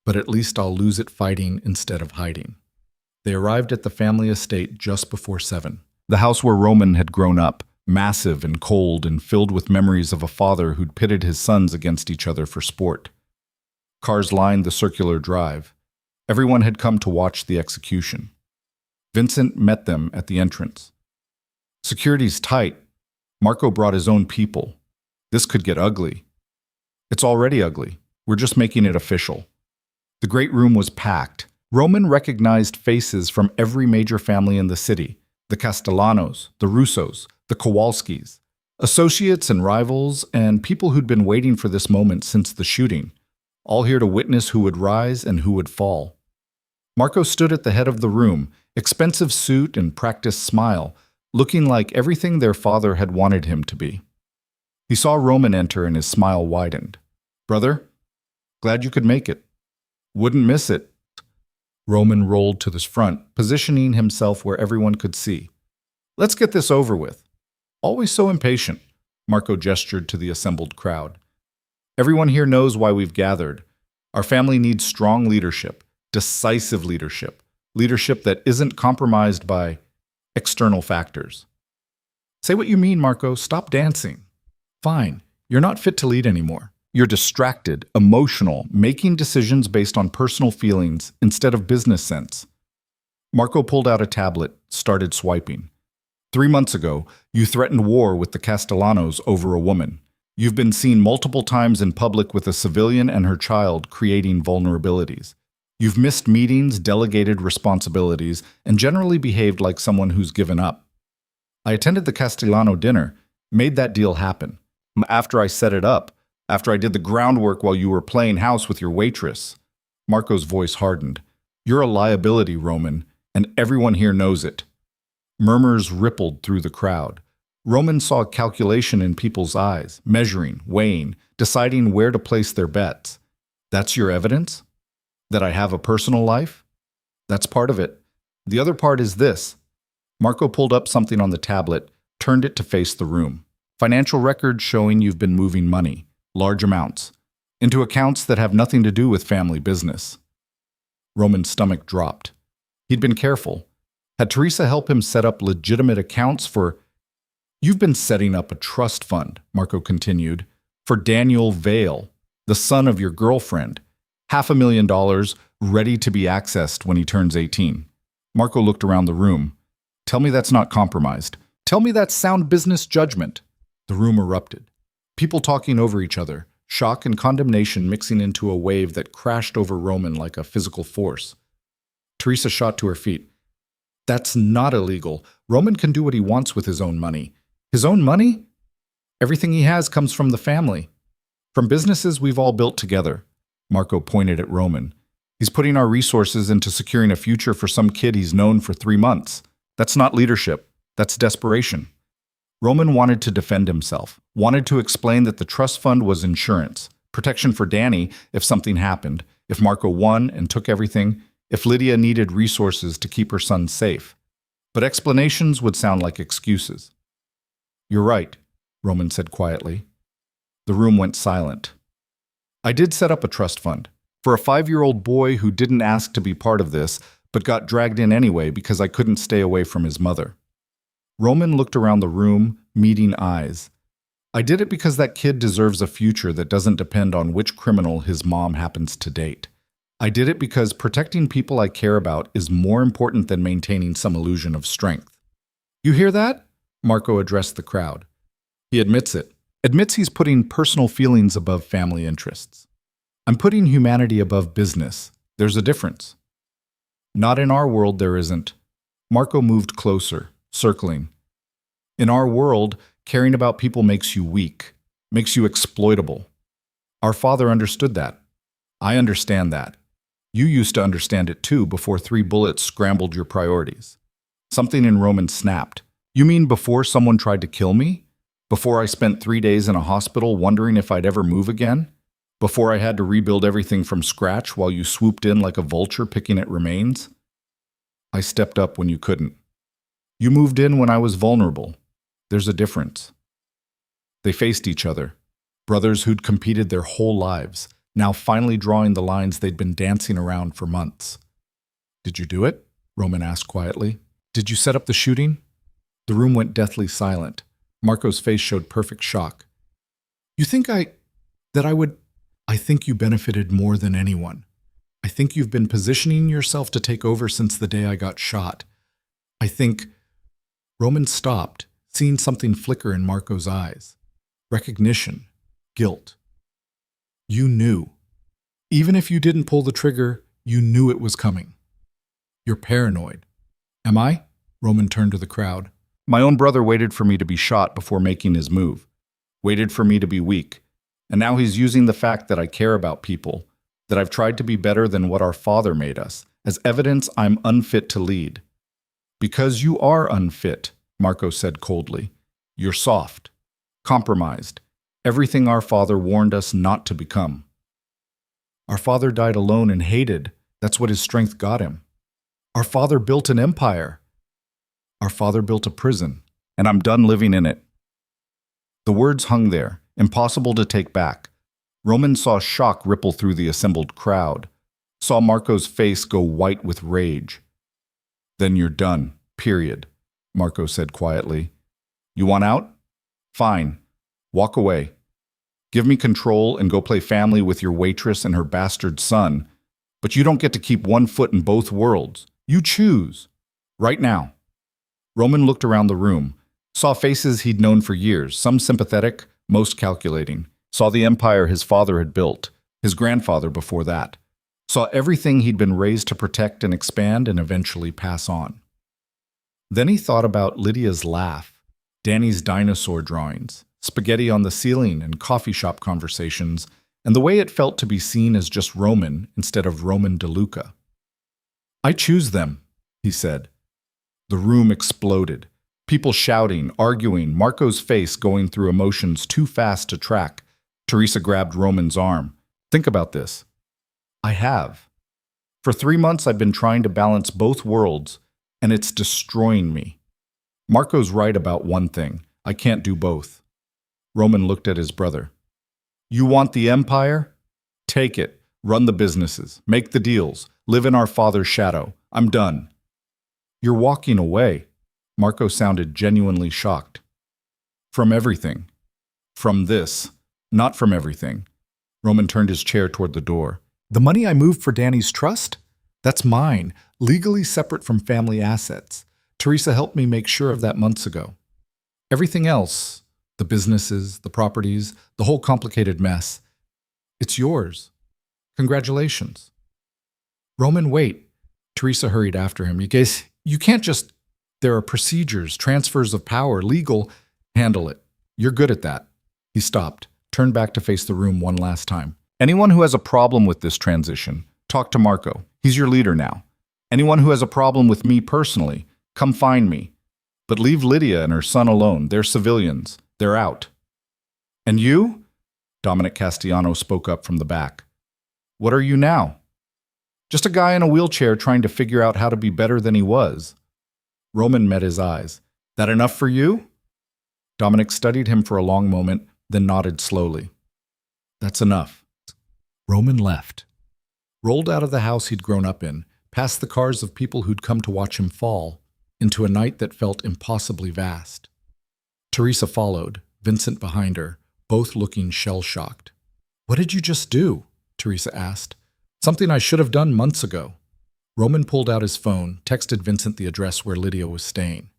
But at least I'll lose it fighting instead of hiding. They arrived at the family estate just before 7. The house where Roman had grown up, massive and cold and filled with memories of a father who'd pitted his sons against each other for sport. Cars lined the circular drive. Everyone had come to watch the execution. Vincent met them at the entrance. Security's tight. Marco brought his own people. This could get ugly. It's already ugly. We're just making it official. The great room was packed. Roman recognized faces from every major family in the city. The Castellanos, the Russos, the Kowalskis. Associates and rivals, and people who'd been waiting for this moment since the shooting. All here to witness who would rise and who would fall. Marco stood at the head of the room, expensive suit and practiced smile, looking like everything their father had wanted him to be. He saw Roman enter and his smile widened. Brother, glad you could make it. Wouldn't miss it. Roman rolled to the front, positioning himself where everyone could see. Let's get this over with. Always so impatient, Marco gestured to the assembled crowd. Everyone here knows why we've gathered. Our family needs strong leadership, decisive leadership, leadership that isn't compromised by external factors. Say what you mean, Marco. Stop dancing. Fine. You're not fit to lead anymore. You're distracted, emotional, making decisions based on personal feelings instead of business sense. Marco pulled out a tablet, started swiping. 3 months ago, you threatened war with the Castellanos over a woman. You've been seen multiple times in public with a civilian and her child creating vulnerabilities. You've missed meetings, delegated responsibilities, and generally behaved like someone who's given up. I attended the Castellano dinner, made that deal happen. After I set it up, after I did the groundwork while you were playing house with your waitress. Marco's voice hardened. You're a liability, Roman, and everyone here knows it. Murmurs rippled through the crowd. Roman saw calculation in people's eyes, measuring, weighing, deciding where to place their bets. That's your evidence? That I have a personal life? That's part of it. The other part is this. Marco pulled up something on the tablet, turned it to face the room. Financial records showing you've been moving money, large amounts, into accounts that have nothing to do with family business. Roman's stomach dropped. He'd been careful, Had Teresa help him set up legitimate accounts for... You've been setting up a trust fund, Marco continued, for Daniel Vale, the son of your girlfriend. $500,000 ready to be accessed when he turns 18. Marco looked around the room. Tell me that's not compromised. Tell me that's sound business judgment. The room erupted. People talking over each other, shock and condemnation mixing into a wave that crashed over Roman like a physical force. Teresa shot to her feet. That's not illegal. Roman can do what he wants with his own money. His own money? Everything he has comes from the family. From businesses we've all built together. Marco pointed at Roman. He's putting our resources into securing a future for some kid he's known for 3 months. That's not leadership. That's desperation. Roman wanted to defend himself, wanted to explain that the trust fund was insurance, protection for Danny if something happened, if Marco won and took everything, if Lydia needed resources to keep her son safe. But explanations would sound like excuses. You're right, Roman said quietly. The room went silent. I did set up a trust fund for a 5-year-old boy who didn't ask to be part of this, but got dragged in anyway because I couldn't stay away from his mother. Roman looked around the room, meeting eyes. I did it because that kid deserves a future that doesn't depend on which criminal his mom happens to date. I did it because protecting people I care about is more important than maintaining some illusion of strength. You hear that? Marco addressed the crowd. He admits it. Admits he's putting personal feelings above family interests. I'm putting humanity above business. There's a difference. Not in our world, there isn't. Marco moved closer, circling. In our world, caring about people makes you weak, makes you exploitable. Our father understood that. I understand that. You used to understand it too before 3 bullets scrambled your priorities. Something in Roman snapped. You mean before someone tried to kill me? Before I spent 3 days in a hospital wondering if I'd ever move again? Before I had to rebuild everything from scratch while you swooped in like a vulture picking at remains? I stepped up when you couldn't. You moved in when I was vulnerable. There's a difference. They faced each other. Brothers who'd competed their whole lives, now finally drawing the lines they'd been dancing around for months. Did you do it? Roman asked quietly. Did you set up the shooting? The room went deathly silent. Marco's face showed perfect shock. You think I think you benefited more than anyone. I think you've been positioning yourself to take over since the day I got shot. I think... Roman stopped, seeing something flicker in Marco's eyes. Recognition. Guilt. You knew. Even if you didn't pull the trigger, you knew it was coming. You're paranoid. Am I? Roman turned to the crowd. My own brother waited for me to be shot before making his move. Waited for me to be weak. And now he's using the fact that I care about people, that I've tried to be better than what our father made us, as evidence I'm unfit to lead. Because you are unfit, Marco said coldly. You're soft, compromised, everything our father warned us not to become. Our father died alone and hated. That's what his strength got him. Our father built an empire. Our father built a prison, and I'm done living in it. The words hung there, impossible to take back. Roman saw shock ripple through the assembled crowd, saw Marco's face go white with rage. Then you're done, period, Marco said quietly. You want out? Fine. Walk away. Give me control and go play family with your waitress and her bastard son, but you don't get to keep one foot in both worlds. You choose. Right now. Roman looked around the room, saw faces he'd known for years, some sympathetic, most calculating, saw the empire his father had built, his grandfather before that, saw everything he'd been raised to protect and expand and eventually pass on. Then he thought about Lydia's laugh, Danny's dinosaur drawings, spaghetti on the ceiling and coffee shop conversations, and the way it felt to be seen as just Roman instead of Roman DeLuca. I choose them, he said. The room exploded. People shouting, arguing, Marco's face going through emotions too fast to track. Teresa grabbed Roman's arm. Think about this. I have. For 3 months I've been trying to balance both worlds, and it's destroying me. Marco's right about one thing. I can't do both. Roman looked at his brother. You want the empire? Take it. Run the businesses. Make the deals. Live in our father's shadow. I'm done. You're walking away. Marco sounded genuinely shocked. From everything. From this. Not from everything. Roman turned his chair toward the door. The money I moved for Danny's trust? That's mine, legally separate from family assets. Teresa helped me make sure of that months ago. Everything else, the businesses, the properties, the whole complicated mess, it's yours. Congratulations. Roman, wait. Teresa hurried after him. You can't just... There are procedures, transfers of power, legal. Handle it. You're good at that. He stopped, turned back to face the room one last time. Anyone who has a problem with this transition, talk to Marco. He's your leader now. Anyone who has a problem with me personally, come find me. But leave Lydia and her son alone. They're civilians. They're out. And you? Dominic Castellano spoke up from the back. What are you now? Just a guy in a wheelchair trying to figure out how to be better than he was. Roman met his eyes. That enough for you? Dominic studied him for a long moment, then nodded slowly. That's enough. Roman left. Rolled out of the house he'd grown up in, past the cars of people who'd come to watch him fall, into a night that felt impossibly vast. Teresa followed, Vincent behind her, both looking shell-shocked. What did you just do? Teresa asked. Something I should have done months ago. Roman pulled out his phone, texted Vincent the address where Lydia was staying.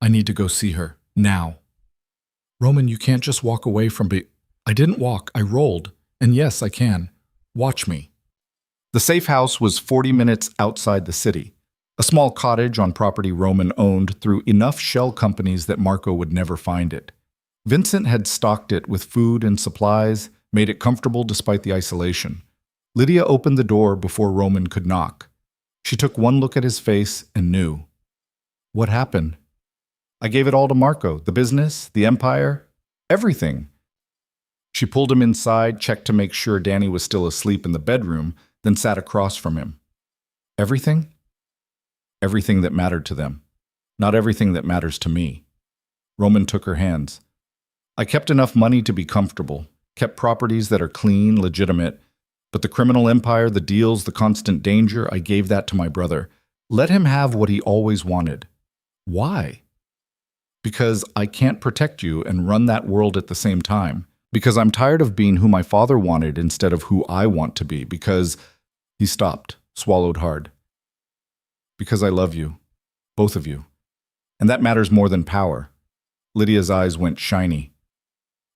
I need to go see her, now. Roman, you can't just walk away from I didn't walk, I rolled. And yes, I can. Watch me. The safe house was 40 minutes outside the city, a small cottage on property Roman owned through enough shell companies that Marco would never find it. Vincent had stocked it with food and supplies, made it comfortable despite the isolation. Lydia opened the door before Roman could knock. She took one look at his face and knew. What happened? I gave it all to Marco, the business, the empire, everything. She pulled him inside, checked to make sure Danny was still asleep in the bedroom, then sat across from him. Everything? Everything that mattered to them. Not everything that matters to me. Roman took her hands. I kept enough money to be comfortable, kept properties that are clean, legitimate, but the criminal empire, the deals, the constant danger, I gave that to my brother. Let him have what he always wanted. Why? Because I can't protect you and run that world at the same time. Because I'm tired of being who my father wanted instead of who I want to be. Because... He stopped, swallowed hard. Because I love you. Both of you. And that matters more than power. Lydia's eyes went shiny.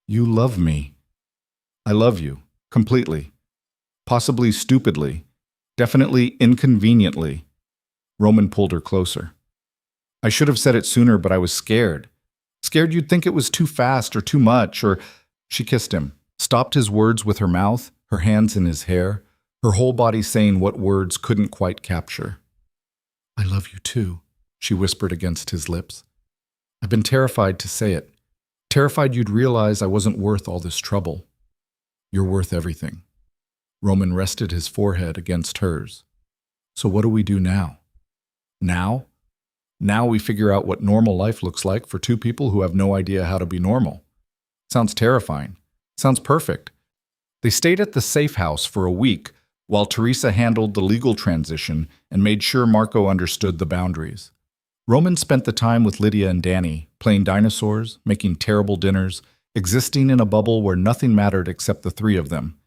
You love me. I love you. Completely. Possibly stupidly. Definitely inconveniently. Roman pulled her closer. I should have said it sooner, but I was scared. Scared you'd think it was too fast or too much, or... She kissed him, stopped his words with her mouth, her hands in his hair, her whole body saying what words couldn't quite capture. I love you too, she whispered against his lips. I've been terrified to say it. Terrified you'd realize I wasn't worth all this trouble. You're worth everything. Roman rested his forehead against hers. So what do we do now? Now? Now we figure out what normal life looks like for two people who have no idea how to be normal. Sounds terrifying. Sounds perfect. They stayed at the safe house for a week while Teresa handled the legal transition and made sure Marco understood the boundaries. Roman spent the time with Lydia and Danny, playing dinosaurs, making terrible dinners, existing in a bubble where nothing mattered except the three of them.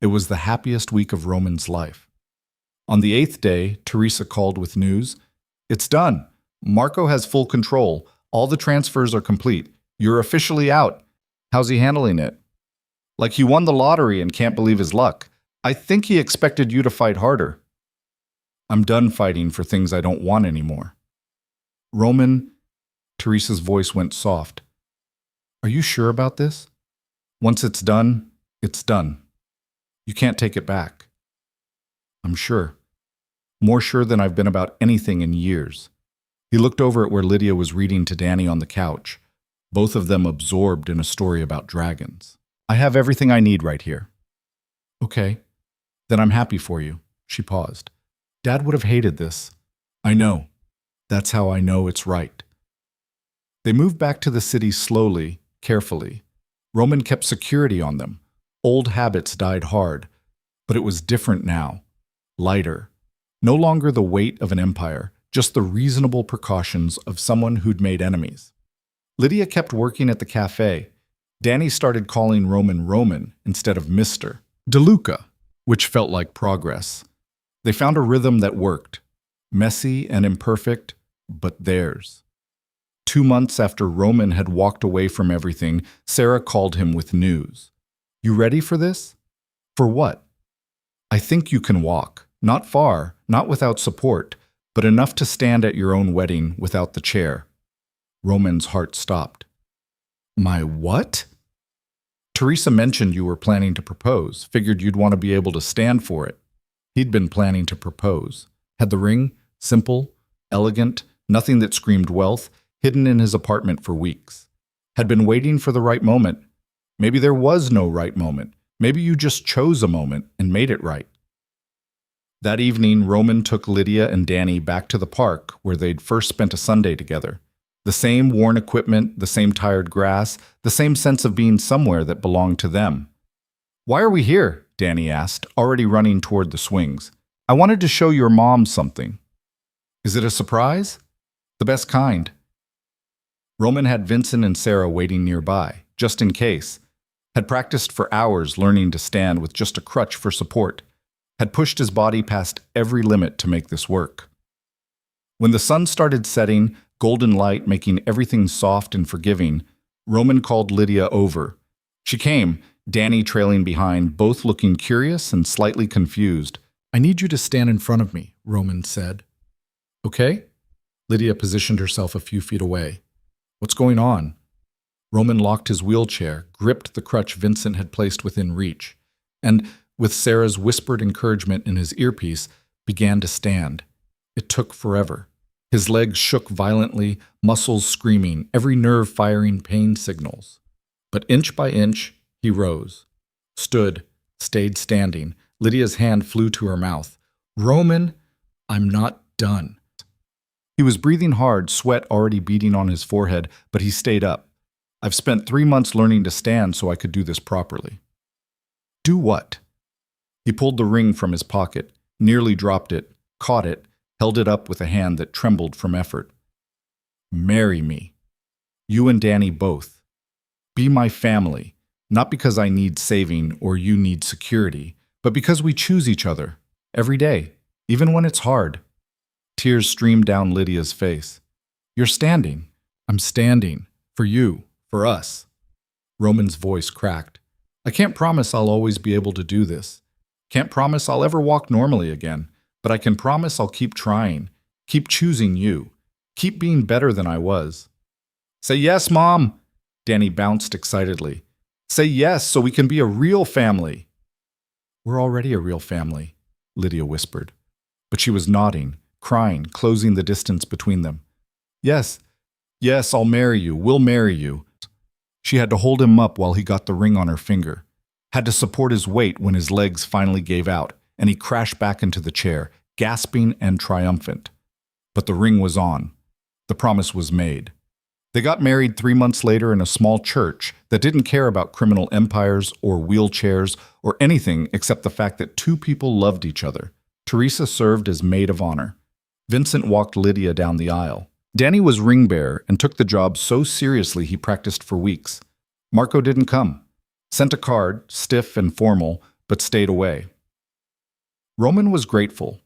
It was the happiest week of Roman's life. On the 8th day, Teresa called with news. It's done. Marco has full control. All the transfers are complete. You're officially out. How's he handling it? Like he won the lottery and can't believe his luck. I think he expected you to fight harder. I'm done fighting for things I don't want anymore. Roman, Teresa's voice went soft. Are you sure about this? Once it's done, it's done. You can't take it back. I'm sure. More sure than I've been about anything in years. He looked over at where Lydia was reading to Danny on the couch, both of them absorbed in a story about dragons. I have everything I need right here. Okay, then I'm happy for you. She paused. Dad would have hated this. I know. That's how I know it's right. They moved back to the city slowly, carefully. Roman kept security on them. Old habits died hard, but it was different now. Lighter. No longer the weight of an empire, just the reasonable precautions of someone who'd made enemies. Lydia kept working at the cafe. Danny started calling Roman Roman instead of Mr. DeLuca, which felt like progress. They found a rhythm that worked. Messy and imperfect, but theirs. 2 months after Roman had walked away from everything, Sarah called him with news. "You ready for this?" "For what?" "I think you can walk. Not far, not without support, but enough to stand at your own wedding without the chair." Roman's heart stopped. "My what?" "Teresa mentioned you were planning to propose, figured you'd want to be able to stand for it." He'd been planning to propose. Had the ring, simple, elegant, nothing that screamed wealth, hidden in his apartment for weeks. Had been waiting for the right moment. Maybe there was no right moment. Maybe you just chose a moment and made it right. That evening, Roman took Lydia and Danny back to the park where they'd first spent a Sunday together. The same worn equipment, the same tired grass, the same sense of being somewhere that belonged to them. "Why are we here?" Danny asked, already running toward the swings. "I wanted to show your mom something." "Is it a surprise?" "The best kind." Roman had Vincent and Sarah waiting nearby, just in case. Had practiced for hours learning to stand with just a crutch for support. Had pushed his body past every limit to make this work. When the sun started setting, golden light making everything soft and forgiving, Roman called Lydia over. She came, Danny trailing behind, both looking curious and slightly confused. "I need you to stand in front of me," Roman said. "Okay?" Lydia positioned herself a few feet away. "What's going on?" Roman locked his wheelchair, gripped the crutch Vincent had placed within reach, and, with Sarah's whispered encouragement in his earpiece, began to stand. It took forever. His legs shook violently, muscles screaming, every nerve firing pain signals. But inch by inch, he rose. Stood, stayed standing. Lydia's hand flew to her mouth. "Roman, I'm not done." He was breathing hard, sweat already beading on his forehead, but he stayed up. "I've spent 3 months learning to stand so I could do this properly." "Do what?" He pulled the ring from his pocket, nearly dropped it, caught it, held it up with a hand that trembled from effort. "Marry me. You and Danny both. Be my family, not because I need saving or you need security, but because we choose each other, every day, even when it's hard." Tears streamed down Lydia's face. "You're standing." "I'm standing. For you. For us." Roman's voice cracked. "I can't promise I'll always be able to do this. Can't promise I'll ever walk normally again, but I can promise I'll keep trying, keep choosing you, keep being better than I was." "Say yes, Mom!" Danny bounced excitedly. "Say yes so we can be a real family." "We're already a real family," Lydia whispered. But she was nodding, crying, closing the distance between them. "Yes, yes, I'll marry you, we'll marry you." She had to hold him up while he got the ring on her finger. Had to support his weight when his legs finally gave out, and he crashed back into the chair, gasping and triumphant. But the ring was on. The promise was made. They got married 3 months later in a small church that didn't care about criminal empires or wheelchairs or anything except the fact that 2 people loved each other. Teresa served as maid of honor. Vincent walked Lydia down the aisle. Danny was ring bearer and took the job so seriously he practiced for weeks. Marco didn't come. Sent a card, stiff and formal, but stayed away. Roman was grateful.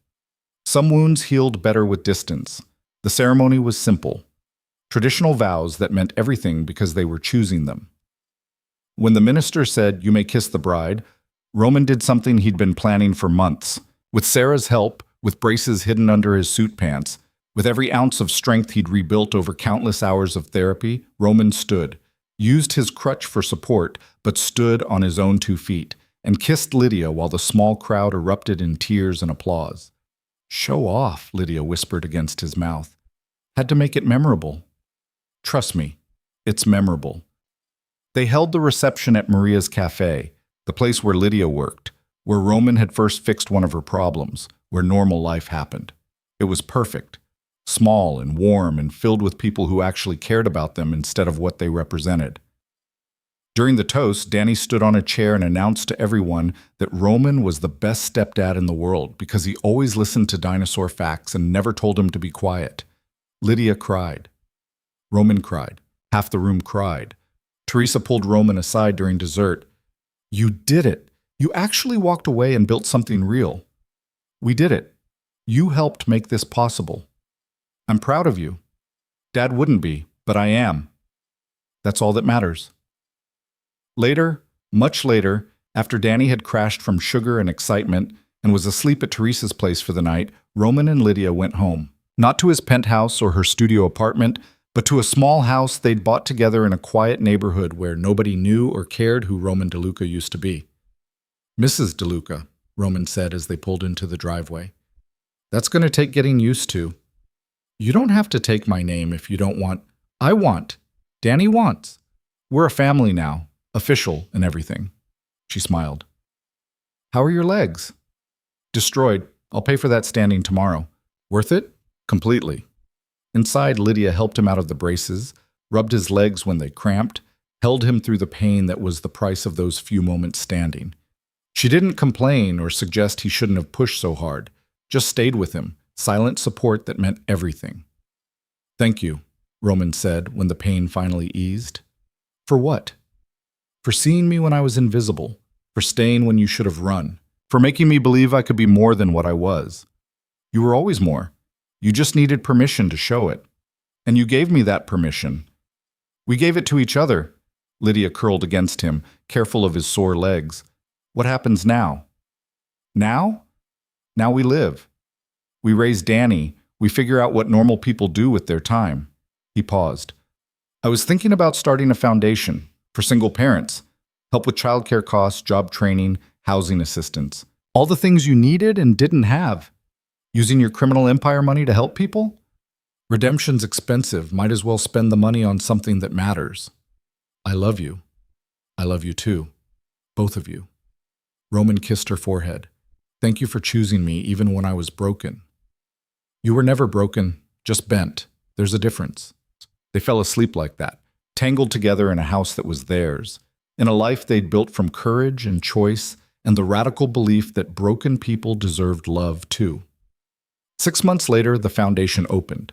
Some wounds healed better with distance. The ceremony was simple. Traditional vows that meant everything because they were choosing them. When the minister said, "You may kiss the bride," Roman did something he'd been planning for months. With Sarah's help, with braces hidden under his suit pants, with every ounce of strength he'd rebuilt over countless hours of therapy, Roman stood, used his crutch for support, but stood on his own 2 feet, and kissed Lydia while the small crowd erupted in tears and applause. "Show off," Lydia whispered against his mouth. "Had to make it memorable." "Trust me, it's memorable." They held the reception at Maria's Cafe, the place where Lydia worked, where Roman had first fixed one of her problems, where normal life happened. It was perfect, small and warm and filled with people who actually cared about them instead of what they represented. During the toast, Danny stood on a chair and announced to everyone that Roman was the best stepdad in the world because he always listened to dinosaur facts and never told him to be quiet. Lydia cried. Roman cried. Half the room cried. Teresa pulled Roman aside during dessert. "You did it. You actually walked away and built something real. We did it. You helped make this possible. I'm proud of you. Dad wouldn't be, but I am. That's all that matters." Later, much later, after Danny had crashed from sugar and excitement and was asleep at Teresa's place for the night, Roman and Lydia went home. Not to his penthouse or her studio apartment, but to a small house they'd bought together in a quiet neighborhood where nobody knew or cared who Roman DeLuca used to be. "Mrs. DeLuca," Roman said as they pulled into the driveway. "That's going to take getting used to. You don't have to take my name if you don't want. I want. Danny wants. We're a family now. Official and everything." She smiled. "How are your legs?" "Destroyed. I'll pay for that standing tomorrow." "Worth it?" "Completely." Inside, Lydia helped him out of the braces, rubbed his legs when they cramped, held him through the pain that was the price of those few moments standing. She didn't complain or suggest he shouldn't have pushed so hard, just stayed with him, silent support that meant everything. "Thank you," Roman said when the pain finally eased. "For what?" "For seeing me when I was invisible, for staying when you should have run, for making me believe I could be more than what I was. You were always more. You just needed permission to show it. And you gave me that permission. We gave it to each other." Lydia curled against him, careful of his sore legs. "What happens now?" "Now? Now we live. We raise Danny. We figure out what normal people do with their time." He paused. "I was thinking about starting a foundation for single parents, help with childcare costs, job training, housing assistance. All the things you needed and didn't have. Using your criminal empire money to help people? Redemption's expensive. Might as well spend the money on something that matters. I love you. I love you too. Both of you." Roman kissed her forehead. "Thank you for choosing me even when I was broken." "You were never broken, just bent. There's a difference." They fell asleep like that, tangled together in a house that was theirs, in a life they'd built from courage and choice and the radical belief that broken people deserved love too. 6 months later, the foundation opened.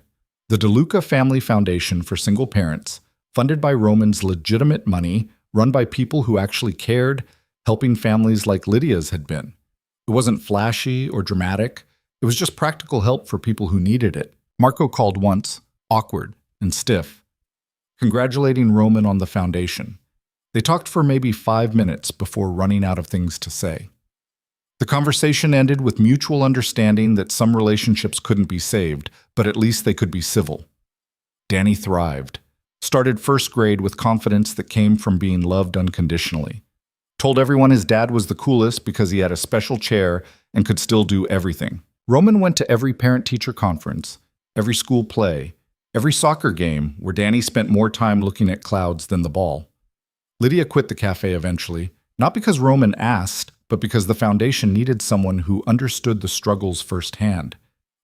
The DeLuca Family Foundation for Single Parents, funded by Roman's legitimate money, run by people who actually cared, helping families like Lydia's had been. It wasn't flashy or dramatic. It was just practical help for people who needed it. Marco called once, awkward and stiff, congratulating Roman on the foundation. They talked for maybe 5 minutes before running out of things to say. The conversation ended with mutual understanding that some relationships couldn't be saved, but at least they could be civil. Danny thrived, started first grade with confidence that came from being loved unconditionally. Told everyone his dad was the coolest because he had a special chair and could still do everything. Roman went to every parent-teacher conference, every school play, every soccer game where Danny spent more time looking at clouds than the ball. Lydia quit the cafe eventually, not because Roman asked, but because the foundation needed someone who understood the struggles firsthand.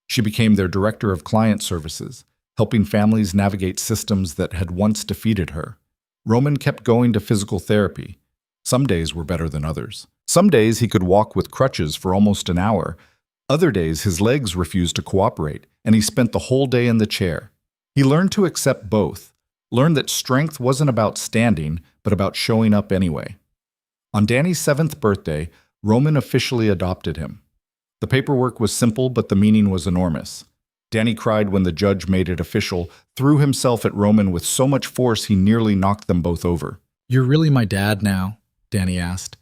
She became their director of client services, helping families navigate systems that had once defeated her. Roman kept going to physical therapy. Some days were better than others. Some days he could walk with crutches for almost an hour. Other days his legs refused to cooperate, and he spent the whole day in the chair. He learned to accept both, learned that strength wasn't about standing, but about showing up anyway. On Danny's 7th birthday, Roman officially adopted him. The paperwork was simple, but the meaning was enormous. Danny cried when the judge made it official, threw himself at Roman with so much force he nearly knocked them both over. "You're really my dad now?" Danny asked.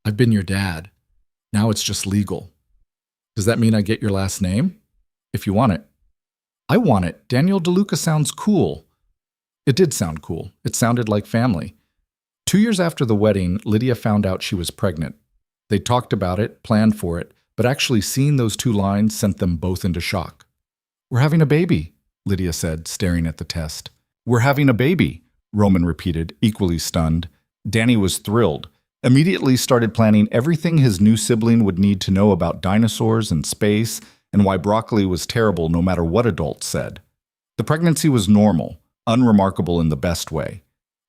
"I've been your dad. Now it's just legal. Does that mean I get your last name? If you want it." "I want it. Daniel DeLuca sounds cool." It did sound cool. It sounded like family. 2 years after the wedding, Lydia found out she was pregnant. They talked about it, planned for it, but actually seeing those 2 lines sent them both into shock. "We're having a baby," Lydia said, staring at the test. "We're having a baby," Roman repeated, equally stunned. Danny was thrilled, immediately started planning everything his new sibling would need to know about dinosaurs and space and why broccoli was terrible no matter what adults said. The pregnancy was normal, unremarkable in the best way.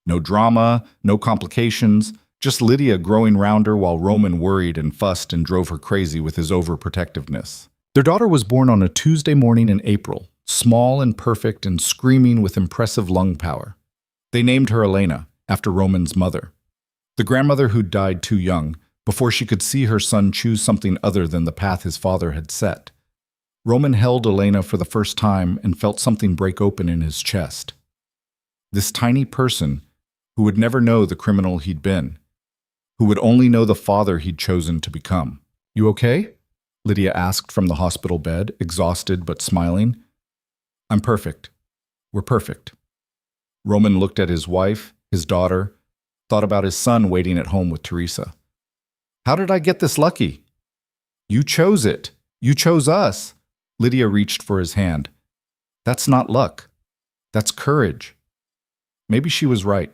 No drama, no complications, just Lydia growing rounder while Roman worried and fussed and drove her crazy with his overprotectiveness. Their daughter was born on a Tuesday morning in April, small and perfect and screaming with impressive lung power. They named her Elena, after Roman's mother. The grandmother who died too young, before she could see her son choose something other than the path his father had set. Roman held Elena for the first time and felt something break open in his chest. This tiny person, who would never know the criminal he'd been, who would only know the father he'd chosen to become. "You okay?" Lydia asked from the hospital bed, exhausted but smiling. "I'm perfect. We're perfect." Roman looked at his wife, his daughter, thought about his son waiting at home with Teresa. "How did I get this lucky?" "You chose it. You chose us." Lydia reached for his hand. "That's not luck. That's courage." Maybe she was right.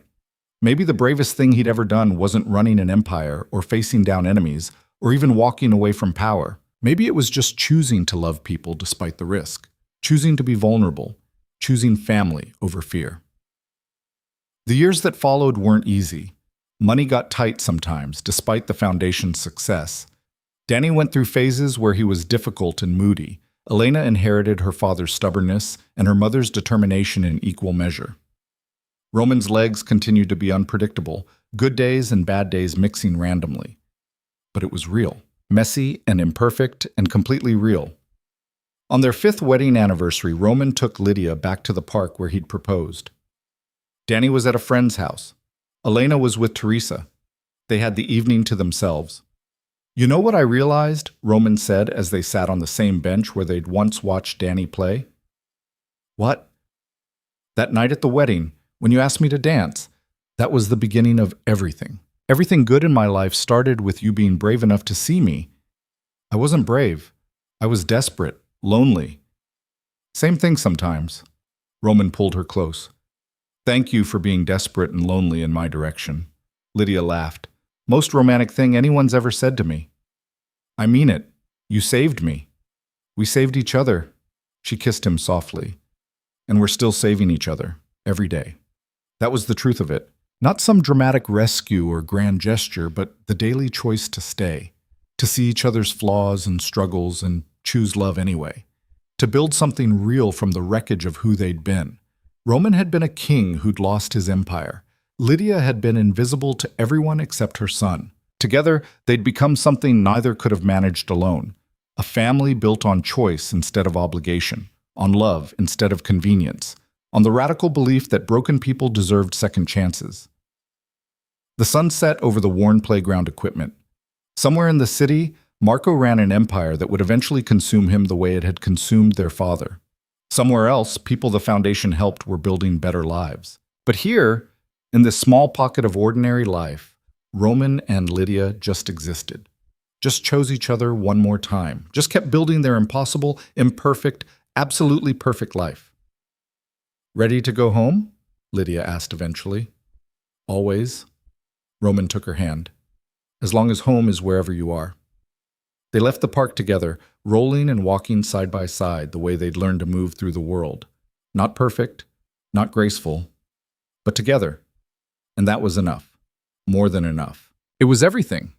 Maybe the bravest thing he'd ever done wasn't running an empire or facing down enemies or even walking away from power. Maybe it was just choosing to love people despite the risk, choosing to be vulnerable, choosing family over fear. The years that followed weren't easy. Money got tight sometimes, despite the foundation's success. Danny went through phases where he was difficult and moody. Elena inherited her father's stubbornness and her mother's determination in equal measure. Roman's legs continued to be unpredictable, good days and bad days mixing randomly. But it was real, messy and imperfect and completely real. On their 5th wedding anniversary, Roman took Lydia back to the park where he'd proposed. Danny was at a friend's house. Elena was with Teresa. They had the evening to themselves. "You know what I realized?" Roman said as they sat on the same bench where they'd once watched Danny play. "What?" "That night at the wedding, when you asked me to dance, that was the beginning of everything. Everything good in my life started with you being brave enough to see me. I wasn't brave. I was desperate, lonely. Same thing sometimes." Roman pulled her close. "Thank you for being desperate and lonely in my direction." Lydia laughed. "Most romantic thing anyone's ever said to me." "I mean it. You saved me. We saved each other." She kissed him softly. "And we're still saving each other, every day." That was the truth of it. Not some dramatic rescue or grand gesture, but the daily choice to stay, to see each other's flaws and struggles and choose love anyway, to build something real from the wreckage of who they'd been. Roman had been a king who'd lost his empire. Lydia had been invisible to everyone except her son. Together, they'd become something neither could have managed alone. A family built on choice instead of obligation, on love instead of convenience, on the radical belief that broken people deserved second chances. The sun set over the worn playground equipment. Somewhere in the city, Marco ran an empire that would eventually consume him the way it had consumed their father. Somewhere else, people the foundation helped were building better lives. But here, in this small pocket of ordinary life, Roman and Lydia just existed. Just chose each other one more time. Just kept building their impossible, imperfect, absolutely perfect life. "Ready to go home?" Lydia asked eventually. "Always." Roman took her hand. "As long as home is wherever you are." They left the park together, rolling and walking side by side the way they'd learned to move through the world. Not perfect, not graceful, but together. And that was enough. More than enough. It was everything.